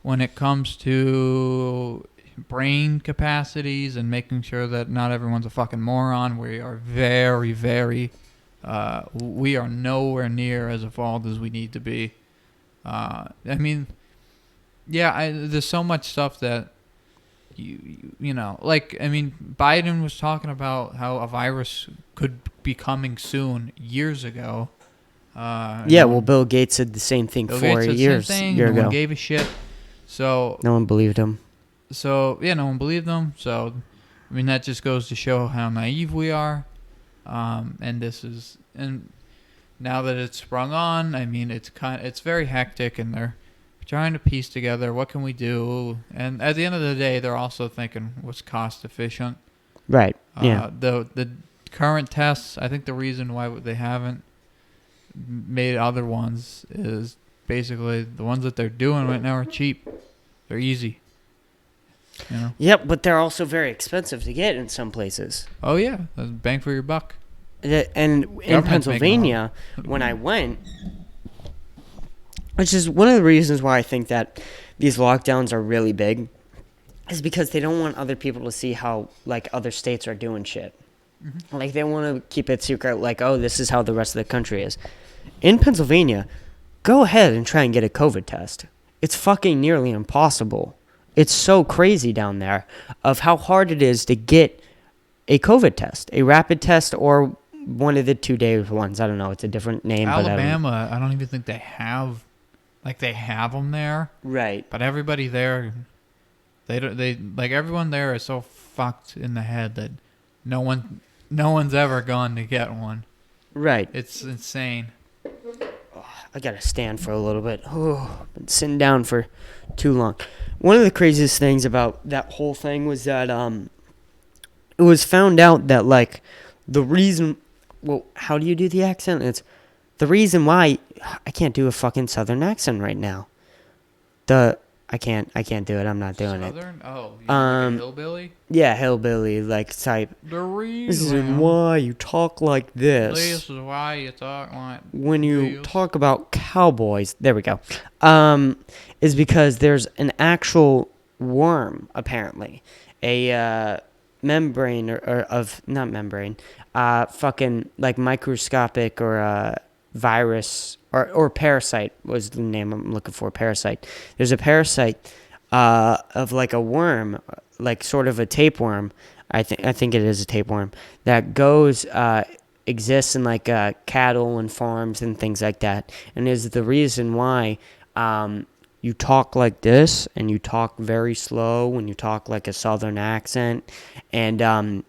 When it comes to brain capacities and making sure that not everyone's a fucking moron, we are very, very... we are nowhere near as evolved as we need to be. I mean... Yeah, there's so much stuff that you know, like, I mean, Biden was talking about how a virus could be coming soon years ago. Well, Bill Gates said the same thing Bill 4 Gates said the years same thing, year no ago. one gave a shit. So No one believed him. So yeah, no one believed them. So I mean, that just goes to show how naive we are. And now that it's sprung on, I mean, it's very hectic, and they're trying to piece together what can we do. And at the end of the day, they're also thinking what's cost efficient. Right. Yeah. The current tests, I think the reason why they haven't made other ones is basically the ones that they're doing right now are cheap. They're easy. You know? Yep, but they're also very expensive to get in some places. Oh yeah, that's bang for your buck. And in Pennsylvania, when I went, which is one of the reasons why I think that these lockdowns are really big, is because they don't want other people to see how, like, other states are doing shit. Mm-hmm. Like, they want to keep it secret, like, oh, this is how the rest of the country is. In Pennsylvania, go ahead and try and get a COVID test. It's fucking nearly impossible. It's so crazy down there of how hard it is to get a COVID test, a rapid test, or one of the 2-day ones. I don't know. It's a different name. Alabama, I don't even think they have... Like, they have them there. Right. But everybody there, everyone there is so fucked in the head that no one's ever gone to get one. Right. It's insane. I gotta stand for a little bit. Oh, been sitting down for too long. One of the craziest things about that whole thing was that it was found out that, like, the reason... Well, how do you do the accent? It's the reason why... I can't do a fucking southern accent right now. I can't do it. I'm not doing Southern? Oh, you Um, like a hillbilly? Yeah, hillbilly, like, type. The reason. This is why you talk like this. This is why you talk like When you this. talk about cowboys, there we go, is because there's an actual worm, apparently. A membrane, fucking, like, microscopic or virus or parasite was the name I'm looking for. Parasite. There's a parasite of like a worm, like sort of a tapeworm. I think it is a tapeworm that exists in like cattle and farms and things like that, and is the reason why you talk like this and you talk very slow when you talk like a southern accent, and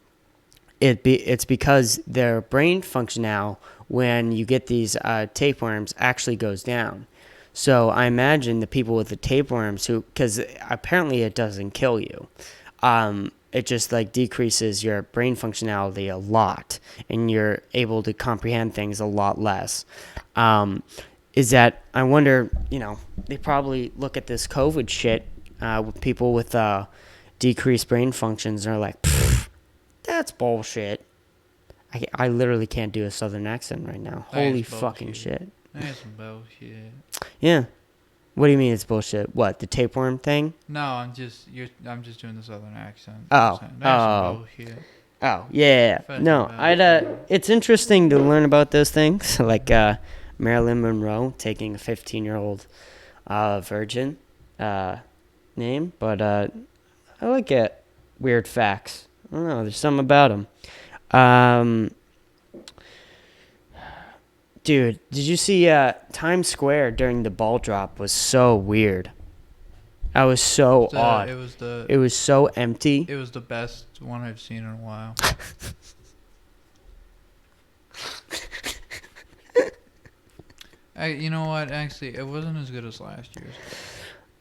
it's because their brain function now when you get these tapeworms actually goes down. So I imagine the people with the tapeworms because apparently it doesn't kill you. It just like decreases your brain functionality a lot, and you're able to comprehend things a lot less. Is that I wonder, they probably look at this COVID shit with people with decreased brain functions and are like, that's bullshit. I literally can't do a southern accent right now. Holy fucking shit. That's some bullshit. Yeah. What do you mean it's bullshit? What, the tapeworm thing? No, I'm just doing the southern accent. Oh. That's some bullshit. Oh, yeah. No, it's interesting to learn about those things, like Marilyn Monroe taking a 15-year-old virgin name, but I like it. Weird facts. I don't know, there's something about them. Dude, did you see Times Square during the ball drop was so weird. I was so odd. It was so empty. It was the best one I've seen in a while. You know what? Actually, it wasn't as good as last year's.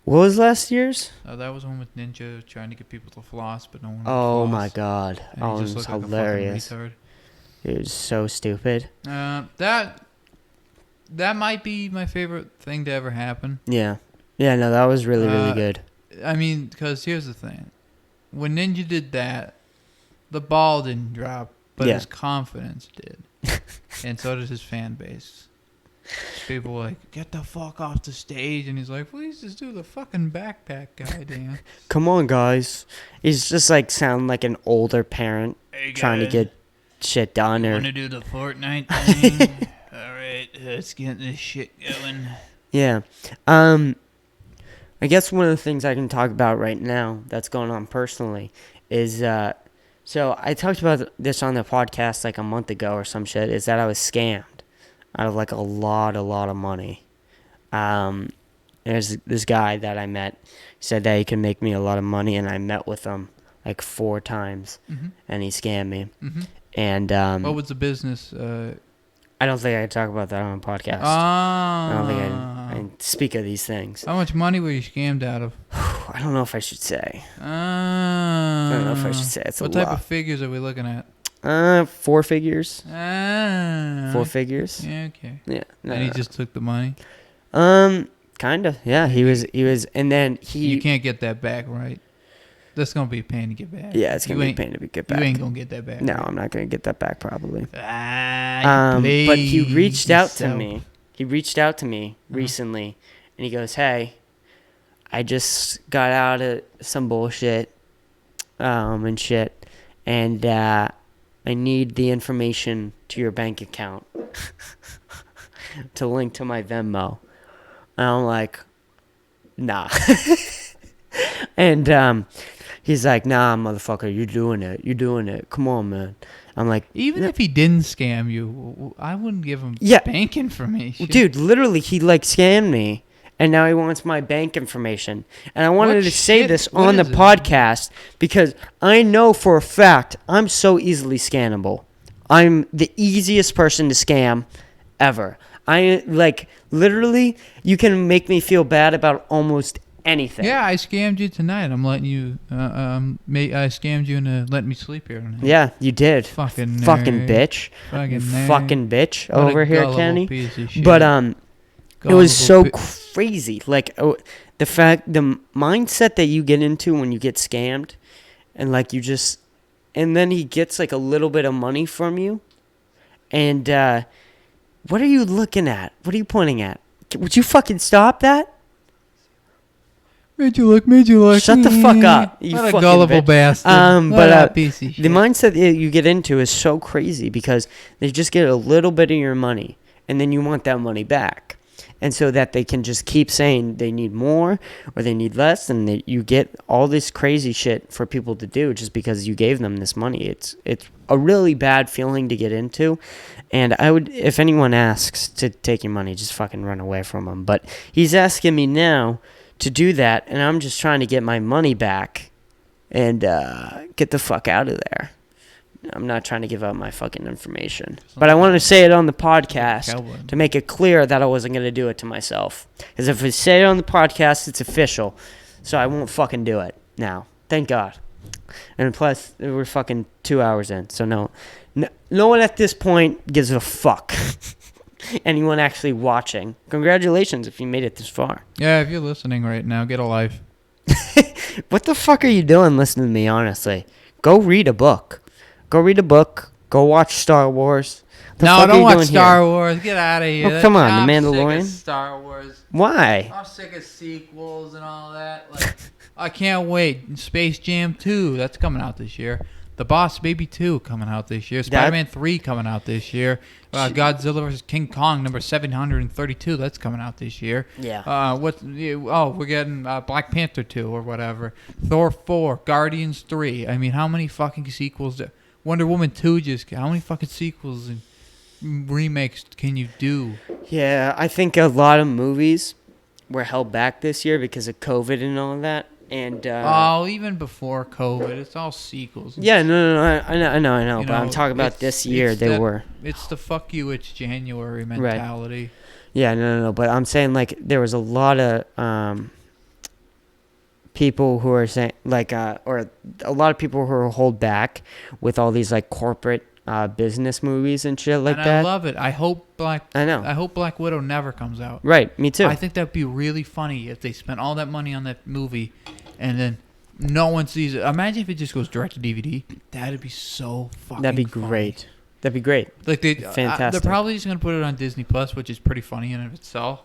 What was last year's? That was one with Ninja trying to get people to floss, but no one would Oh floss. my god. And Oh, he it just was looked hilarious. Like a fucking retard. It was so stupid. That might be my favorite thing to ever happen. Yeah. Yeah, no, that was really, really good. I mean, because here's the thing. When Ninja did that, the ball didn't drop, but his confidence did. And so did his fan base. People were like, get the fuck off the stage. And he's like, please just do the fucking backpack guy dance. Come on, guys. He's just like sound like an older parent trying to get shit done. Want to do the Fortnite thing? All right, let's get this shit going. Yeah. I guess one of the things I can talk about right now that's going on personally is, so I talked about this on the podcast like a month ago or some shit, is that I was scammed out of like a lot of money. There's this guy that I met, said that he could make me a lot of money, and I met with him like 4 times, and he scammed me. Mm-hmm. And what was the business? I don't think I could talk about that on a podcast. I don't think I can speak of these things. How much money were you scammed out of? I don't know if I should say. I don't know if I should say. It's what type of figures are we looking at? 4 figures. 4 figures. Yeah, okay. Yeah. No, and he just took the money? Kinda. Yeah, he was, and then You can't get that back, right? That's gonna be a pain to get back. Yeah, it's gonna be a pain to get back. You ain't gonna get that back. No, I'm not gonna get that back probably. But he reached out to me. He reached out to me recently, and he goes, "Hey, I just got out of some bullshit, and shit, and I need the information to your bank account to link to my Venmo." And I'm like, "Nah." And he's like, "Nah, motherfucker, you're doing it. Come on, man." I'm like, even if he didn't scam you, I wouldn't give him bank information. Dude, literally, he like scammed me, and now he wants my bank information. And I wanted to say this on the podcast because I know for a fact I'm so easily scannable. I'm the easiest person to scam ever. I like literally, you can make me feel bad about almost anything. Yeah, I scammed you tonight. I'm letting you. I scammed you into letting me sleep here tonight. Yeah, you did. Fucking bitch. Fucking bitch over here, Kenny. Piece of shit. But it was so crazy. Like the mindset that you get into when you get scammed, and like you just, and then he gets like a little bit of money from you, and what are you looking at? What are you pointing at? Would you fucking stop that? Made you look. Shut the fuck up, you what a fucking gullible bitch. bastard. But piece of shit. the mindset that you get into is so crazy because they just get a little bit of your money, and then you want that money back. And so that they can just keep saying they need more or they need less, and that you get all this crazy shit for people to do just because you gave them this money. It's a really bad feeling to get into, and I would, if anyone asks to take your money, just fucking run away from him. But he's asking me now to do that, and I'm just trying to get my money back and get the fuck out of there. I'm not trying to give out my fucking information. But I wanted to say it on the podcast to make it clear that I wasn't going to do it to myself. Because if I say it on the podcast, it's official. So I won't fucking do it now. Thank God. And plus, we're fucking 2 hours in. So no one at this point gives a fuck. Anyone actually watching. Congratulations if you made it this far. Yeah, if you're listening right now, get a life. What the fuck are you doing listening to me, honestly? Go read a book. Go read a book. Go watch Star Wars. No, don't watch Star Wars. Get out of here. Oh, come on, I'm The Mandalorian? Sick of Star Wars. Why? I'm sick of sequels and all that. Like, I can't wait. Space Jam 2, that's coming out this year. The Boss Baby 2 coming out this year. Spider-Man 3 coming out this year. Godzilla vs. King Kong number 732, that's coming out this year. Yeah. We're getting Black Panther 2 or whatever. Thor 4, Guardians 3. I mean, how many fucking sequels? Wonder Woman 2 how many fucking sequels and remakes can you do? Yeah, I think a lot of movies were held back this year because of COVID and all of that. And even before COVID, it's all sequels. Yeah, no, I know. But I'm talking about this year. It's the fuck you, it's January mentality. Right. Yeah, no. But I'm saying, like, there was a lot of people who are saying, like, or a lot of people who are hold back with all these, like, corporate business movies and shit like that. I love it. I hope Black Widow never comes out. Right, me too. I think that'd be really funny if they spent all that money on that movie and then no one sees it. Imagine if it just goes direct to DVD. That'd be so fucking That'd be funny. great. That'd be great. Like Fantastic. They're probably just gonna put it on Disney Plus, which is pretty funny in and of itself.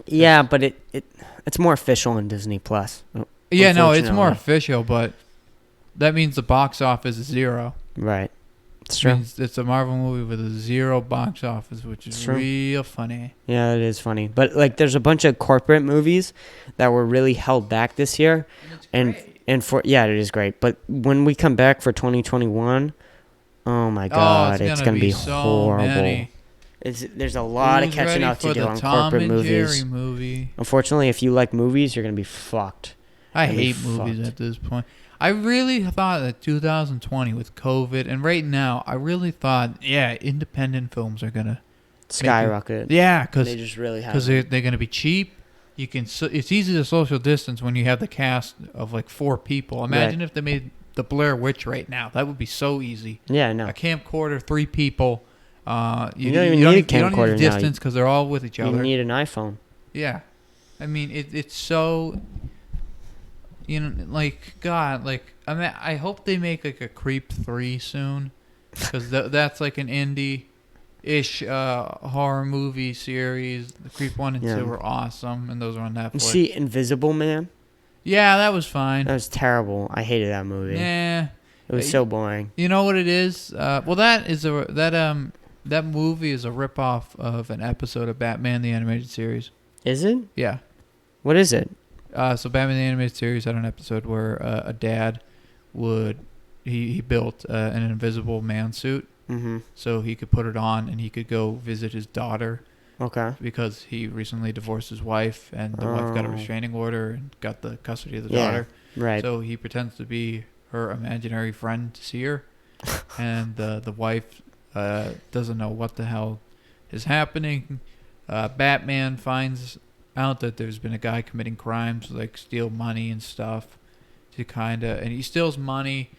Yeah, but it's more official on Disney Plus. Yeah, no, it's more official, but that means the box office is 0. Right. It's true. It's a Marvel movie with a 0 box office, which is real funny. Yeah, it is funny. But, like, there's a bunch of corporate movies that were really held back this year. And it is great. But when we come back for 2021, oh my God, it's gonna be so horrible. Many. There's a lot of catching up to do on corporate movies. Jerry movie. Unfortunately, if you like movies, you're gonna be fucked. I hate movies at this point. I really thought that 2020 with COVID, and right now, I really thought, independent films are gonna skyrocket. Because they just really have. Because they're gonna be cheap. It's easy to social distance when you have the cast of like 4 people. Imagine if they made the Blair Witch right now. That would be so easy. Yeah, no. A camcorder, 3 people. You don't even need a camcorder now. You don't need distance because they're all with each other. You need an iPhone. Yeah, I mean it's so. Like God, like I mean, I hope they make like a Creep 3 soon, because that's like an indie-ish horror movie series. The Creep 1 and 2 were awesome, and those are on Netflix. See Invisible Man? Yeah, that was fine. That was terrible. I hated that movie. Yeah, it was so boring. You know what it is? That movie is a ripoff of an episode of Batman the Animated Series. Is it? Yeah. What is it? So Batman the Animated Series had an episode where a dad he built an invisible man suit, so he could put it on and he could go visit his daughter. Okay. Because he recently divorced his wife, and the wife got a restraining order and got the custody of the daughter. Right. So he pretends to be her imaginary friend to see her, and the wife doesn't know what the hell is happening. Batman finds out that there's been a guy committing crimes, like steal money and stuff, and he steals money,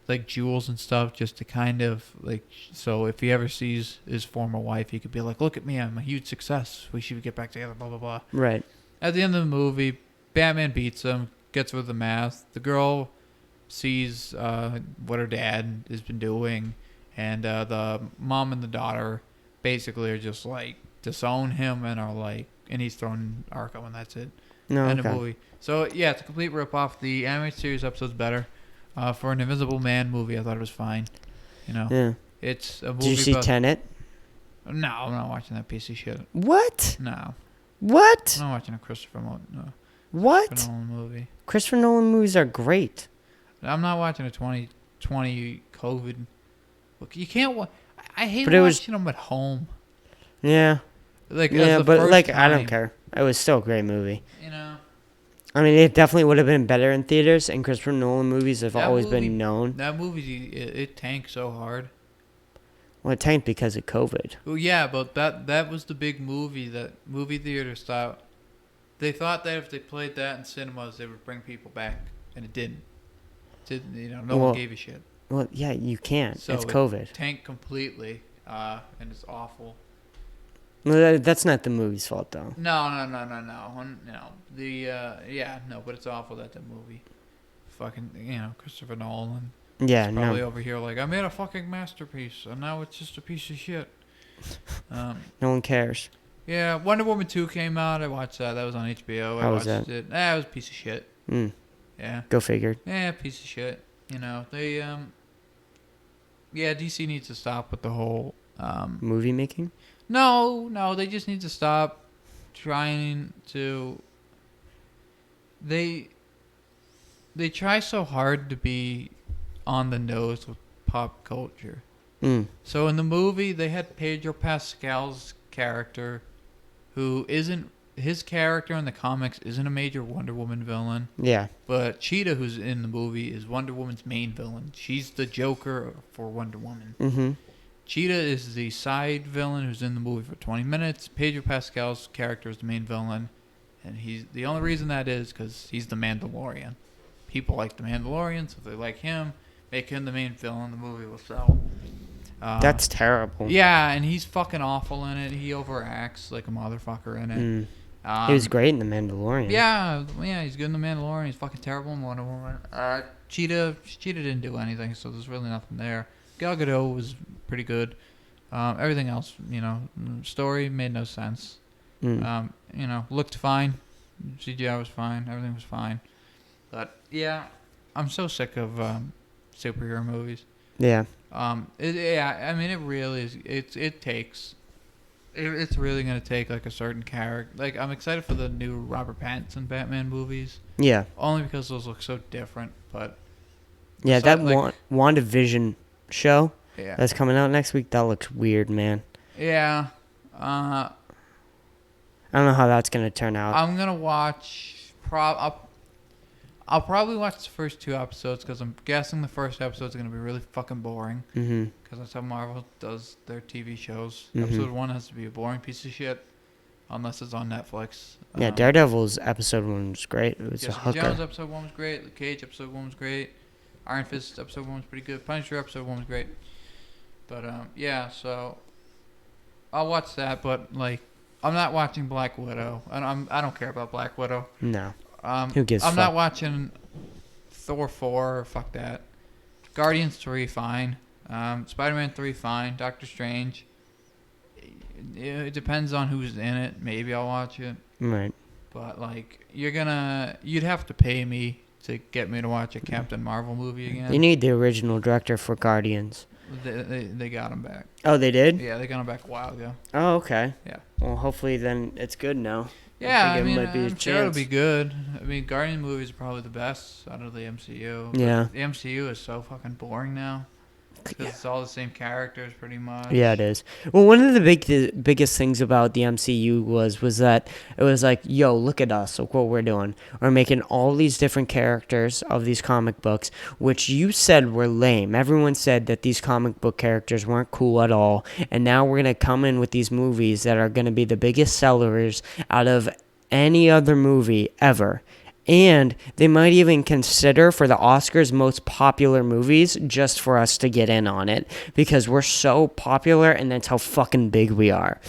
like jewels and stuff, just to kind of like, so if he ever sees his former wife, he could be like, look at me, I'm a huge success, we should get back together, blah blah blah. Right. At the end of the movie, Batman beats him, gets rid of the mask. The girl sees what her dad has been doing, and the mom and the daughter basically are just like disown him and are like, and he's thrown Arkham, and that's it. No, End of movie. So yeah, it's a complete rip-off. The animated series episode's better. For an Invisible Man movie, I thought it was fine. Yeah. It's a movie. Did you see Tenet? No, I'm not watching that piece of shit. What? No. What? I'm not watching a Christopher Nolan What? movie. Christopher Nolan movies are great. I'm not watching a 2020 COVID. Look, you can't. I hate But it was- watching them at home. Yeah. Like as Yeah, the but first like I don't time, care. It was still a great movie. You know. I mean, it definitely would have been better in theaters, and Christopher Nolan movies have That always movie- been known. That movie, it tanked so hard. Well, it tanked because of COVID. Well, yeah, but that was the big movie that movie theaters thought. They thought that if they played that in cinemas, they would bring people back, and it didn't. No Well, one gave a shit. Well, yeah, you can't. So it's it COVID. tanked completely, and it's awful. Well, that's not the movie's fault, though. No. But it's awful that movie. Fucking, Christopher Nolan. Yeah, Probably no. over here like, I made a fucking masterpiece, and now it's just a piece of shit. No one cares. Yeah, Wonder Woman 2 came out. I watched that. That was on HBO. How I was watched that? it. It was a piece of shit. Yeah. Go figured. Yeah, piece of shit. They, DC needs to stop with the whole, Movie making? No, they just need to stop trying to, they try so hard to be on the nose with pop culture. So in the movie, they had Pedro Pascal's character, who isn't, his character in the comics isn't a major Wonder Woman villain. Yeah. But Cheetah, who's in the movie, is Wonder Woman's main villain. She's the Joker for Wonder Woman. Mm-hmm. Cheetah is the side villain who's in the movie for 20 minutes. Pedro Pascal's character is the main villain. And he's the only reason that is because he's the Mandalorian. People like the Mandalorian, so if they like him, make him the main villain, the movie will sell. That's terrible. Yeah, and he's fucking awful in it. He overacts like a motherfucker in it. He was great in The Mandalorian. Yeah, he's good in The Mandalorian. He's fucking terrible in Wonder Woman. Cheetah didn't do anything, so there's really nothing there. Gal Gadot was pretty good. Everything else, story made no sense. Looked fine. CGI was fine. Everything was fine. But yeah, I'm so sick of superhero movies. Yeah. It really is. It takes. It's really gonna take like a certain character. Like I'm excited for the new Robert Pattinson Batman movies. Yeah. Only because those look so different. But yeah, so, that like, WandaVision show that's yeah. coming out next week, that looks weird, man. Yeah. I don't know how that's gonna turn out. I'm gonna watch. I'll probably watch the first 2 episodes because I'm guessing the first episode is gonna be really fucking boring. Mm-hmm. Because that's how Marvel does their TV shows. Mm-hmm. Episode 1 has to be a boring piece of shit, unless it's on Netflix. Yeah, Daredevil's episode 1 was great. It was a Jessica hooker. Jones episode 1 was great. Luke Cage episode 1 was great. Iron Fist episode 1 was pretty good. Punisher episode 1 was great. But so I'll watch that. But like, I'm not watching Black Widow. I don't care about Black Widow. No. Who gives a I'm fuck? not watching Thor 4. Fuck that. Guardians 3, fine. Spider-Man 3, fine. Doctor Strange. It depends on who's in it. Maybe I'll watch it. Right. But like, you'd have to pay me to get me to watch a Captain Marvel movie again. You need the original director for Guardians. They got him back. Oh, they did? Yeah, they got him back a while ago. Oh, okay. Yeah. Well, hopefully then it's good now. Yeah, I think it mean, might be a I'm sure it'll chance. be good. I mean, Guardian movies are probably the best out of the MCU. But Yeah. the MCU is so fucking boring now. Because it's all the same characters, pretty much. Yeah, it is. Well, one of the biggest things about the MCU was that it was like, yo, look at us, look what we're doing. We're making all these different characters of these comic books, which you said were lame. Everyone said that these comic book characters weren't cool at all. And now we're going to come in with these movies that are going to be the biggest sellers out of any other movie ever. And they might even consider for the Oscars most popular movies just for us to get in on it because we're so popular and that's how fucking big we are.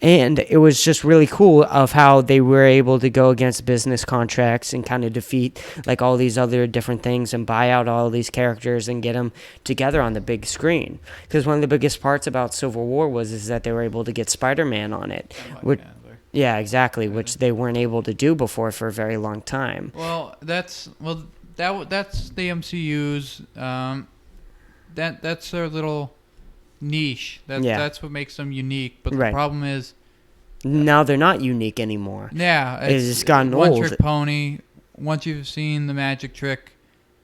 And it was just really cool of how they were able to go against business contracts and kind of defeat like all these other different things and buy out all these characters and get them together on the big screen. Because one of the biggest parts about Civil War is that they were able to get Spider-Man on it. Yeah, exactly, which they weren't able to do before for a very long time. Well, that's the MCU's. That's their little niche. Yeah. That's what makes them unique. But the Right. problem is, Now they're not unique anymore. yeah, It's just gotten one old. trick pony. Once you've seen the magic trick,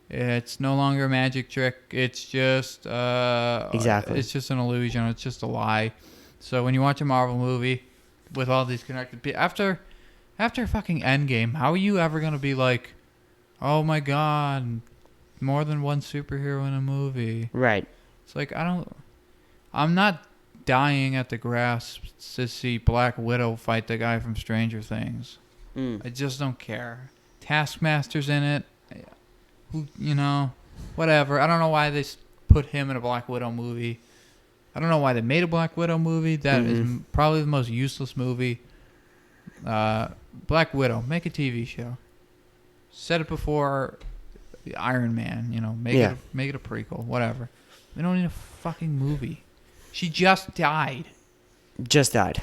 it's no longer a magic trick. It's just Exactly. It's just an illusion. It's just a lie. So when you watch a Marvel movie with all these connected people, after fucking Endgame, how are you ever gonna be like, oh my god, more than one superhero in a movie? Right. It's like I'm not dying at the grasp to see Black Widow fight the guy from Stranger Things. I just don't care. Taskmaster's in it. Who, whatever. I don't know why they put him in a Black Widow movie. I don't know why they made a Black Widow movie. That is probably the most useless movie. Black Widow, make a TV show. Said it before the Iron Man, make it a prequel, whatever. We don't need a fucking movie. She just died. Just died.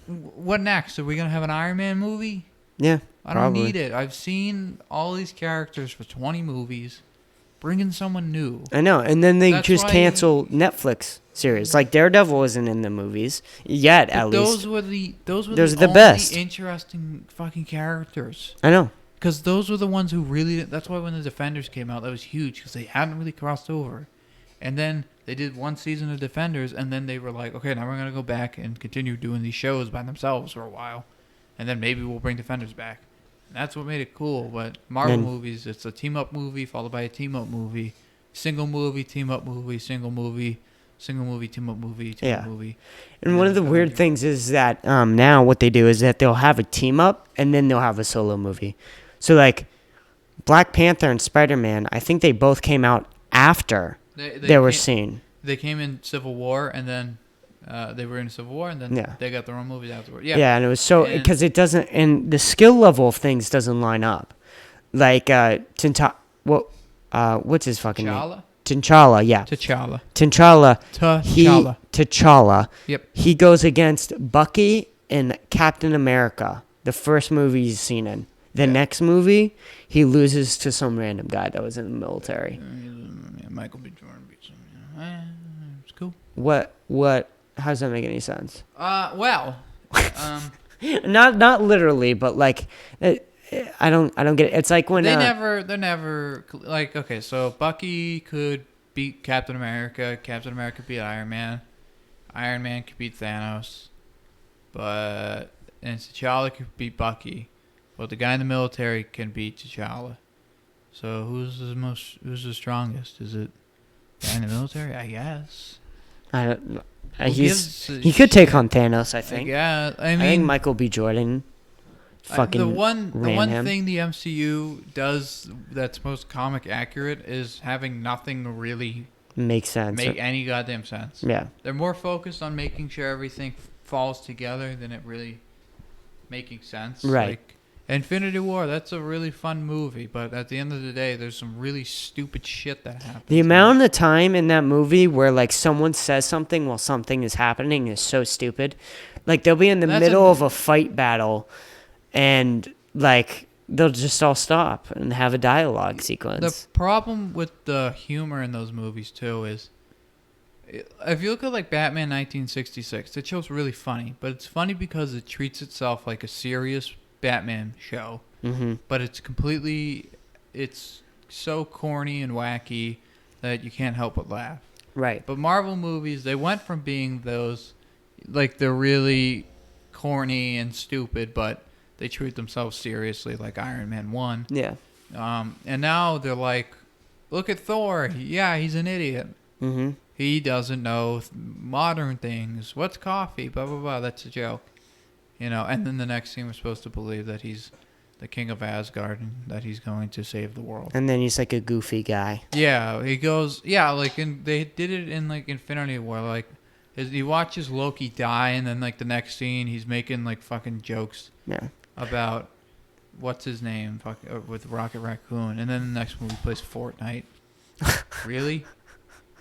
What next? Are we gonna have an Iron Man movie? Yeah. I don't need it. I've seen all these characters for 20 movies. Bring in someone new. I know, and then they That's just why- cancel Netflix series. Like Daredevil isn't in the movies yet, at Those least. were the Those are the only best. interesting fucking characters. I know. Because those were the ones who really. That's why when the Defenders came out, that was huge because they hadn't really crossed over. And then they did one season of Defenders, and then they were like, okay, now we're gonna go back and continue doing these shows by themselves for a while, and then maybe we'll bring Defenders back. And that's what made it cool. But Marvel movies, it's a team up movie followed by a team up movie, single movie, team up movie, single movie, single movie, team up movie, team up movie. And one of the weird things is that now what they do is that they'll have a team up and then they'll have a solo movie. So like Black Panther and Spider-Man, I think they both came out after they were seen. They came in Civil War, and then they were in Civil War, and then they got their own movies afterward. Yeah, and it was so because it doesn't, and the skill level of things doesn't line up. Like what's his fucking name? T'Challa, yeah. T'Challa. T'Challa. Yep. He goes against Bucky and Captain America, the first movie he's seen in. The next movie, he loses to some random guy that was in the military. Michael B. Jordan beats him. It's cool. What? How does that make any sense? Well, not literally, but like, I don't get it. It's like when they're never like, okay, so Bucky could beat Captain America. Captain America could beat Iron Man. Iron Man could beat Thanos. And T'Challa could beat Bucky. But the guy in the military can beat T'Challa. So who's the strongest? Is it the guy in the military? I guess. I don't know. He He could take on Thanos, I think. Yeah, I think Michael B. Jordan fucking the one him. thing the MCU does that's most comic accurate is having nothing really makes sense. Make any goddamn sense. Yeah. They're more focused on making sure everything falls together than it really making sense. Right. Like Infinity War, that's a really fun movie, but at the end of the day, there's some really stupid shit that happens. The amount of time in that movie where like someone says something while something is happening is so stupid. Like they'll be in the middle of a fight battle and like they'll just all stop and have a dialogue sequence. The problem with the humor in those movies too is if you look at like Batman 1966, that show's really funny, but it's funny because it treats itself like a serious Batman show, but it's so corny and wacky that you can't help but laugh. Right. But Marvel movies, they went from being those, like they're really corny and stupid, but they treat themselves seriously, like Iron Man 1. Yeah. And now they're like, look at Thor. Yeah, he's an idiot. Mm-hmm. He doesn't know modern things. What's coffee? Blah, blah, blah. That's a joke. And then the next scene we're supposed to believe that he's the king of Asgard and that he's going to save the world. And then he's like a goofy guy. Yeah, he goes, they did it in like Infinity War, like he watches Loki die and then like the next scene he's making like fucking jokes about what's his name with Rocket Raccoon, and then the next movie he plays Fortnite. Really?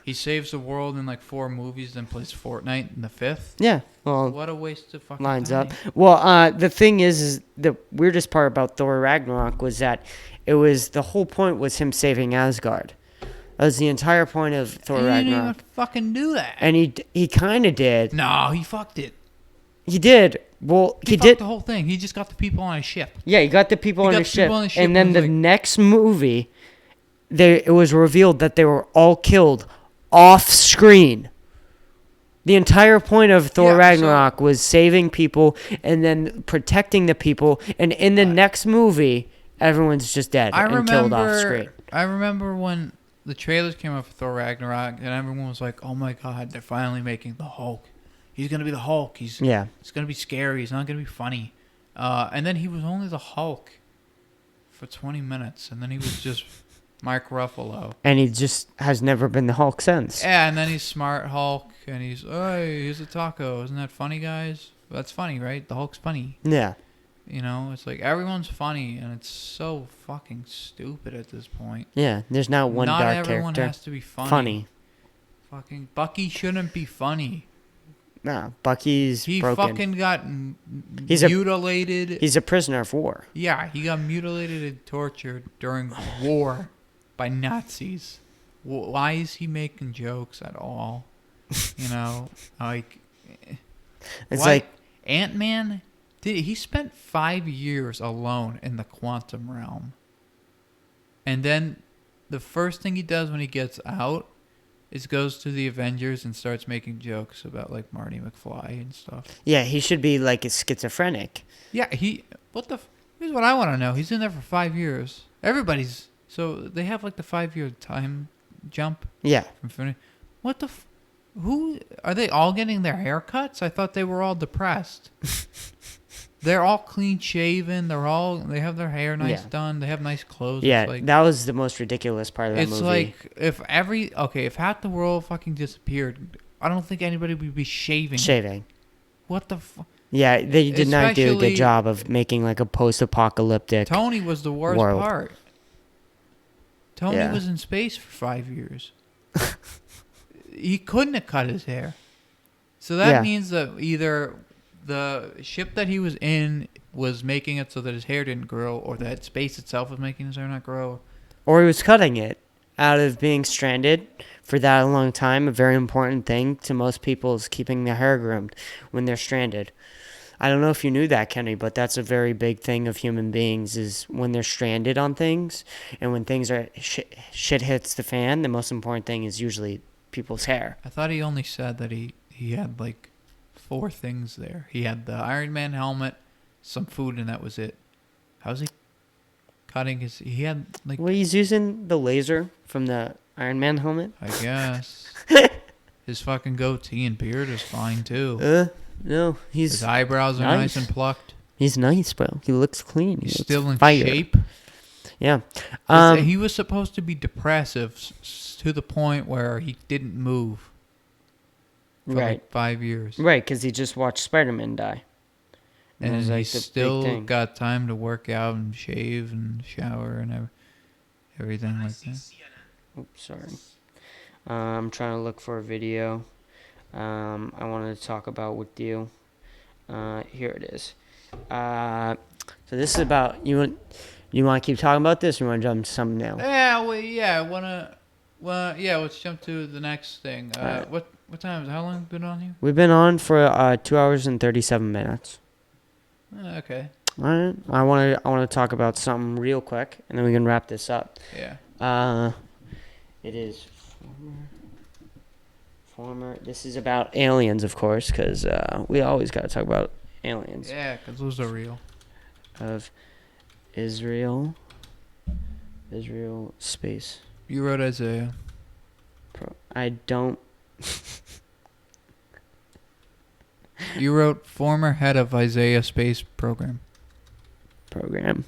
He saves the world in like 4 movies, then plays Fortnite in the 5th? Yeah. Well, what a waste of fucking lines time. up. Well, the thing is the weirdest part about Thor Ragnarok was that it was the whole point was him saving Asgard. That was the entire point of Thor He didn't even Ragnarok. fucking do that. And he kind of did. No, he fucked it. He did. Well, He he fucked did. the whole thing. He just got the people on a ship. Yeah, he got the people He on got the the ship. people on the ship And then and the was like- next movie, it was revealed that they were all killed off screen. The entire point of Thor Yeah, so- Ragnarok was saving people and then protecting the people. And in the next movie, everyone's just dead and killed off screen. I remember when the trailers came out for Thor Ragnarok, and everyone was like, "Oh my God, they're finally making the Hulk. He's gonna be the Hulk. It's gonna be scary. He's not gonna be funny." And then he was only the Hulk for 20 minutes, and then he was just Mark Ruffalo. And he just has never been the Hulk since. Yeah, and then he's Smart Hulk, and he's, "Hey, here's a taco. Isn't that funny, guys? That's funny, right? The Hulk's funny." Yeah. You know, it's like everyone's funny, and it's so fucking stupid at this point. Yeah, there's not one Not dark everyone character. has to be funny. Fucking Bucky shouldn't be funny. Nah, Bucky's He broken. fucking got He's a- mutilated. He's a prisoner of war. Yeah, he got mutilated and tortured during war by Nazis. Why is he making jokes at all? You know, like It's why- like, Ant-Man. He spent 5 years alone in the quantum realm, and then the first thing he does when he gets out is goes to the Avengers and starts making jokes about like Marty McFly and stuff. yeah, he should be like a schizophrenic. Yeah, here's what I want to know. He's in there for 5 years. So they have like the 5-year time jump Yeah. from Infinity. What the who are they all getting their haircuts? I thought they were all depressed. They're all clean shaven. They have their hair nice Yeah. done. They have nice clothes. Yeah, It's like, that was the most ridiculous part of that it's movie. like if half the world fucking disappeared, I don't think anybody would be shaving. Shaving. What the Yeah, they did not do a Especially- good job of making like a post-apocalyptic. Tony was the worst world. part. Tony Yeah. was in space for 5 years. He couldn't have cut his hair. So that Yeah. means that either the ship that he was in was making it so that his hair didn't grow, or that space itself was making his hair not grow. Or he was cutting it out of being stranded for that long time. A very important thing to most people is keeping their hair groomed when they're stranded. I don't know if you knew that, Kenny, but that's a very big thing of human beings is when they're stranded on things and when things are shit hits the fan, the most important thing is usually people's hair. I thought he only said that he had like 4 things there. He had the Iron Man helmet, some food, and that was it. How's he cutting his... He had like... Well, he's using the laser from the Iron Man helmet. I guess. His fucking goatee and beard is fine too. No, His eyebrows are nice and plucked. He's nice, bro. He looks clean. He's He looks still in fire. shape. Yeah. He was supposed to be depressive to the point where he didn't move for Right. like 5 years. Right, because he just watched Spider-Man die. That And was, he like, the big still thing. got time to work out and shave and shower and everything like that. Oops, sorry. I'm trying to look for a video I wanted to talk about with you. Here it is. So this is about you want to keep talking about this, or you want to jump to something now? Yeah, let's jump to the next thing. Alright. What time is it? How long have we been on here? We've been on for 2 hours and 37 minutes. Okay. All right. I want to talk about something real quick, and then we can wrap this up. Yeah. It is former. This is about aliens, of course, because we always got to talk about aliens. Yeah, because those are real. Of Israel space. You wrote Isaiah. I don't. You wrote former head of Isaiah Space Program. Program.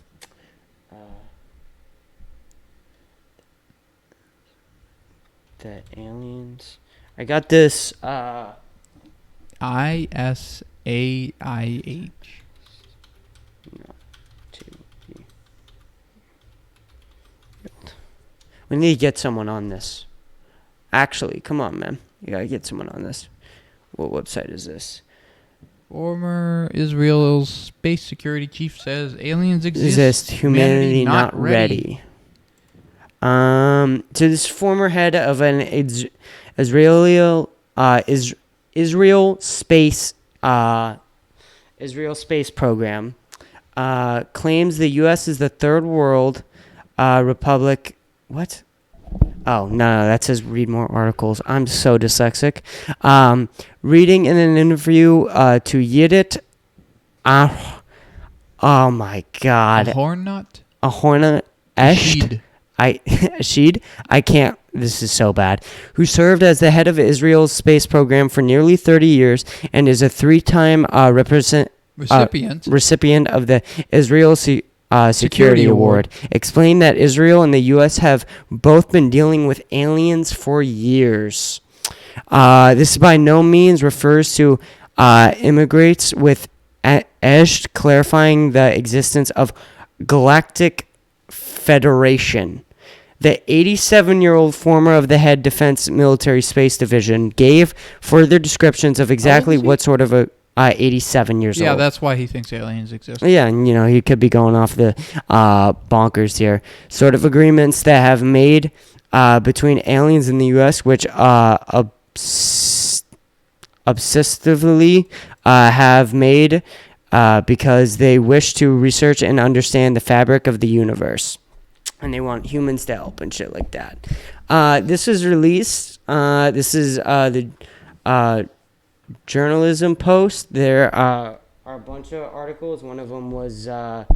The aliens. I got this. ISAIH. We need to get someone on this. Actually, come on, man. You gotta get someone on this. What website is this? Former Israel's space security chief says aliens exist. Humanity not ready. So this former head of an Israel space program claims the U.S. is the third world republic. What? Oh, no, that says read more articles. I'm so dyslexic. Reading in an interview to Yidit. Oh, my God. A hornut? A hornet. Sheed. Sheed? I can't. This is so bad. Who served as the head of Israel's space program for nearly 30 years and is a three-time recipient of the Israel Security Award, explained that Israel and the U.S. have both been dealing with aliens for years. This by no means refers to immigrants with Eshed, clarifying the existence of Galactic Federation. The 87-year-old former of the head Defense Military Space Division gave further descriptions of exactly what sort of a 87 years old. Yeah, that's why he thinks aliens exist. Yeah, and he could be going off the bonkers here. Sort of agreements that have made between aliens in the U.S., which obsessively have made because they wish to research and understand the fabric of the universe. And they want humans to help and shit like that. This was released. This is the Journalism Post. There are a bunch of articles. One of them was the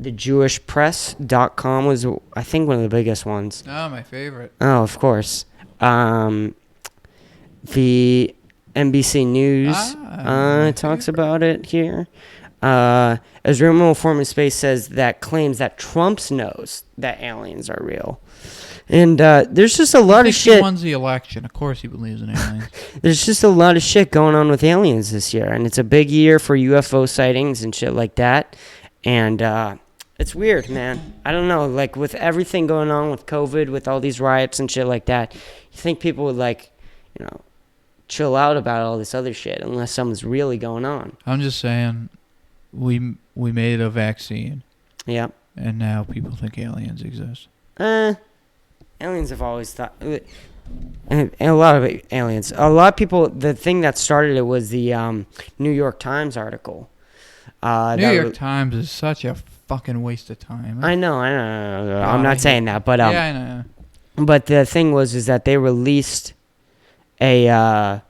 JewishPress.com was, I think, one of the biggest ones. Oh, my favorite. Oh, of course. The NBC News talks about it here. Israel Former Space says that claims that Trump knows that aliens are real. And there's just a lot of shit. He won the election. Of course he believes in aliens. There's just a lot of shit going on with aliens this year. And it's a big year for UFO sightings and shit like that. And it's weird, man. I don't know. Like, with everything going on with COVID, with all these riots and shit like that, you think people would, chill out about all this other shit unless something's really going on. I'm just saying, we made a vaccine. Yep. And now people think aliens exist. Aliens have always thought, and a lot of aliens. A lot of people. The thing that started it was the New York Times article. New York Times is such a fucking waste of time. I know. I'm not saying that, but yeah, I know. But the thing was that they released a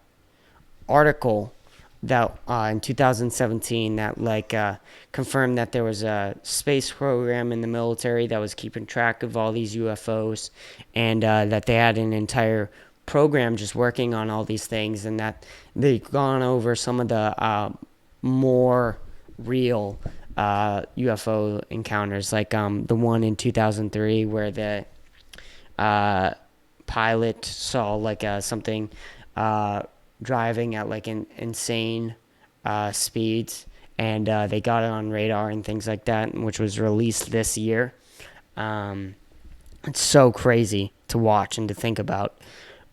article that in 2017 that confirmed that there was a space program in the military that was keeping track of all these UFOs, and that they had an entire program just working on all these things, and that they've gone over some of the more real UFO encounters, like the one in 2003 where the pilot saw something driving at insane speeds, and they got it on radar and things like that, which was released this year. It's so crazy to watch and to think about,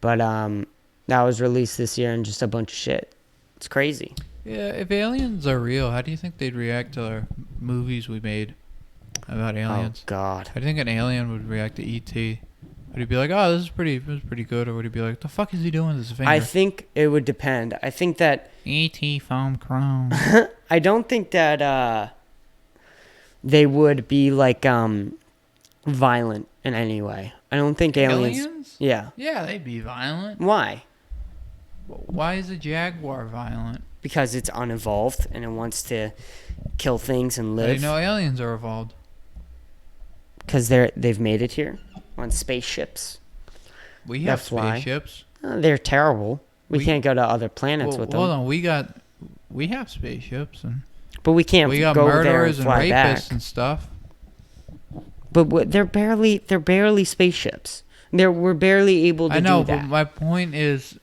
but that was released this year, and just a bunch of shit. It's crazy. Yeah, if aliens are real, how do you think they'd react to our movies we made about aliens? Oh God! How do you think an alien would react to E.T.? Would he be like, "Oh, this is pretty good," or would he be like, "The fuck is he doing with his finger?" I think it would depend. I think that E.T. found Crown. I don't think that they would be violent in any way. I don't think aliens. Yeah. Yeah, they'd be violent. Why? Why is a jaguar violent? Because it's unevolved and it wants to kill things and live. I know aliens are evolved. Because they've made it here on spaceships. We have fly. spaceships. They're terrible. We can't go to other planets with them. Hold on, we have spaceships, but we can't we got go murderers there and fly and rapists back. and stuff. But they're barely spaceships. We're barely able to do that. I know, but my point is,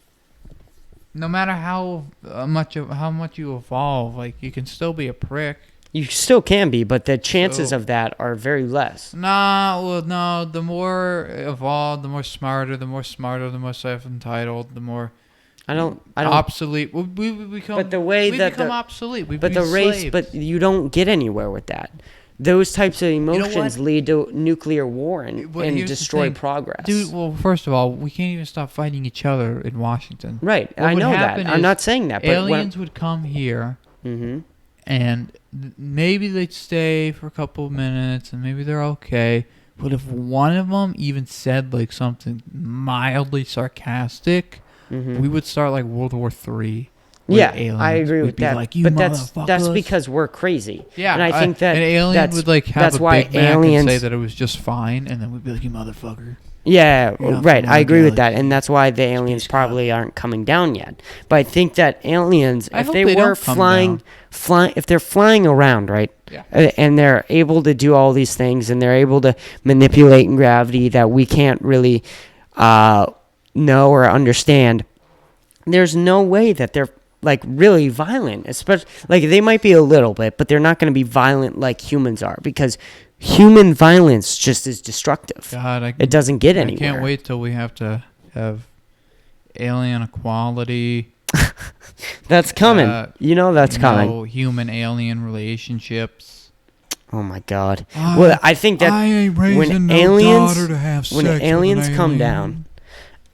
no matter how much you evolve, you can still be a prick. You still can be, but the chances of that are very less. No. The more evolved, the more smarter, the more self-entitled, the more I don't obsolete. We become. But the way we that become obsolete. But the race, but you don't get anywhere with that. those types of know emotions what? lead to nuclear war and Here's the destroy thing. progress. Dude, well, first of all, we can't even stop fighting each other in Washington. Right, What I would know that. happen I'm is not saying that, but aliens would come here, and maybe they'd stay for a couple of minutes, and maybe they're okay. But if one of them even said like something mildly sarcastic, we would start like World War III. Yeah, aliens. I agree We'd with be that. like, you but that's motherfuckers." because we're crazy. Yeah, and I think that an alien that's, would like have that's a why Big Mac aliens and say that it was just fine, and then we'd be like, "You motherfucker." Yeah, You're not right. from I our agree with that, galaxy. and that's why the aliens Space probably aren't coming down yet. But I think that aliens, I if hope they they were don't come if they're flying around, right, Yeah. and they're able to do all these things, and they're able to manipulate gravity that we can't really know or understand, there's no way that they're like really violent. Especially like they might be a little bit, but they're not going to be violent like humans are because human violence just is destructive. God, It doesn't get I anywhere. can't wait till we have to have alien equality. That's coming. That's coming. No human alien relationships. Oh my God. Well, I think that I ain't when raising no aliens daughter to have when sex with aliens an come alien. down,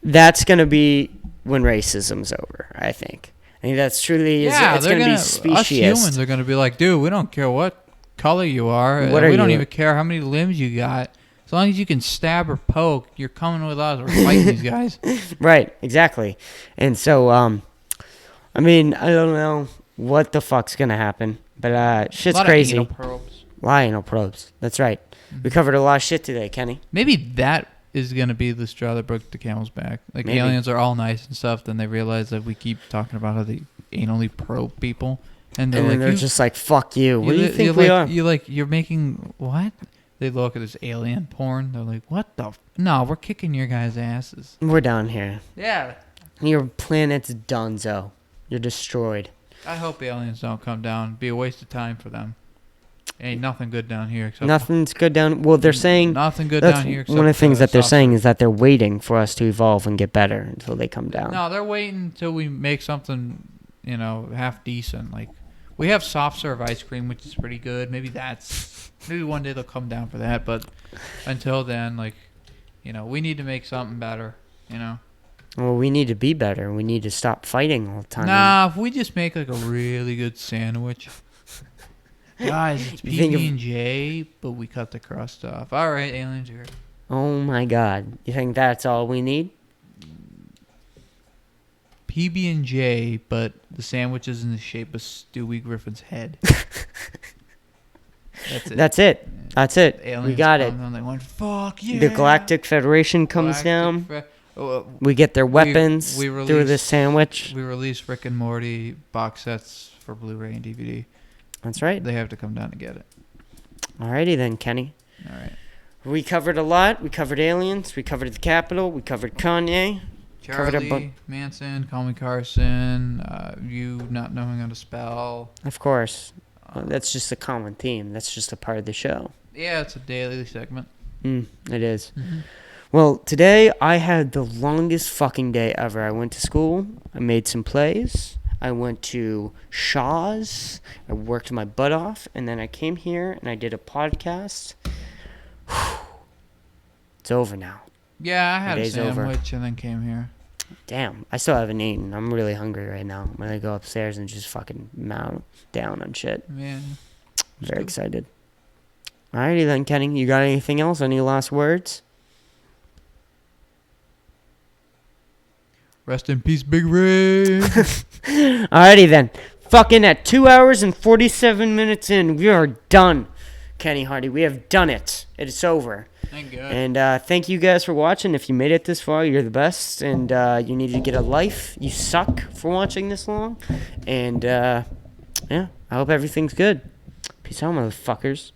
that's gonna be when racism's over. I think that's truly is. Yeah, It's they're gonna be us speciesist. humans are gonna be like, dude, we don't care what color you are. What are we don't you? even care how many limbs you got. As long as you can stab or poke, you're coming with us. We're fighting these guys. Right. Exactly. And so, I mean, I don't know what the fuck's gonna happen, but shit's A lot crazy. Of anal probes. Anal probes. That's right. We covered a lot of shit today, Kenny. Maybe that is gonna be the straw that broke the camel's back. Like Maybe. aliens are all nice and stuff, then they realize that we keep talking about how they anally probe people, and they're And like, then they're just like, "Fuck you." What do you think you're we like, are? You're making what? They look at this alien porn. They're like, what the? No, we're kicking your guys' asses. We're down here. Yeah. Your planet's donezo. You're destroyed. I hope aliens don't come down. It'd be a waste of time for them. Ain't nothing good down here except Nothing's good down. Well, they're saying nothing good that's down here. Except one of the for things that they're suffering. saying is that they're waiting for us to evolve and get better until they come down. No, they're waiting until we make something, half decent. Like we have soft serve ice cream, which is pretty good. Maybe one day they'll come down for that. But until then, we need to make something better. Well, we need to be better. We need to stop fighting all the time. Nah, if we just make like a really good sandwich. Guys, it's You think of- PB&J, but we cut the crust off. All right, aliens are here. Oh my God! You think that's all we need? PB&J, but the sandwich is in the shape of Stewie Griffin's head. That's it. That's it. Aliens We got it. come and they went, fuck yeah. The Galactic Federation comes down. We get their weapons we through release- this sandwich. We release Rick and Morty box sets for Blu-ray and DVD. That's right. They have to come down to get it. Alrighty then, Kenny. All right. We covered a lot. We covered aliens. We covered the Capitol. We covered Kanye. Covered a Charlie Manson, Call Me Carson, you not knowing how to spell. Of course. That's just a common theme. That's just a part of the show. Yeah, it's a daily segment. It is. Mm-hmm. Well, today I had the longest fucking day ever. I went to school. I made some plays. I went to Shaw's. I worked my butt off. And then I came here and I did a podcast. It's over now. Yeah, I had a day's over. sandwich and then came here. Damn, I still haven't eaten. I'm really hungry right now. I'm going to go upstairs and just fucking mow down on shit. Man. Very excited. Alrighty then, Kenny. You got anything else? Any last words? Rest in peace, Big Ray. Alrighty then. Fucking at 2 hours and 47 minutes in, we are done. Kenny Hardy, we have done it. It's over. Thank God. And thank you guys for watching. If you made it this far, you're the best. And you need to get a life. You suck for watching this long. And yeah, I hope everything's good. Peace out, motherfuckers.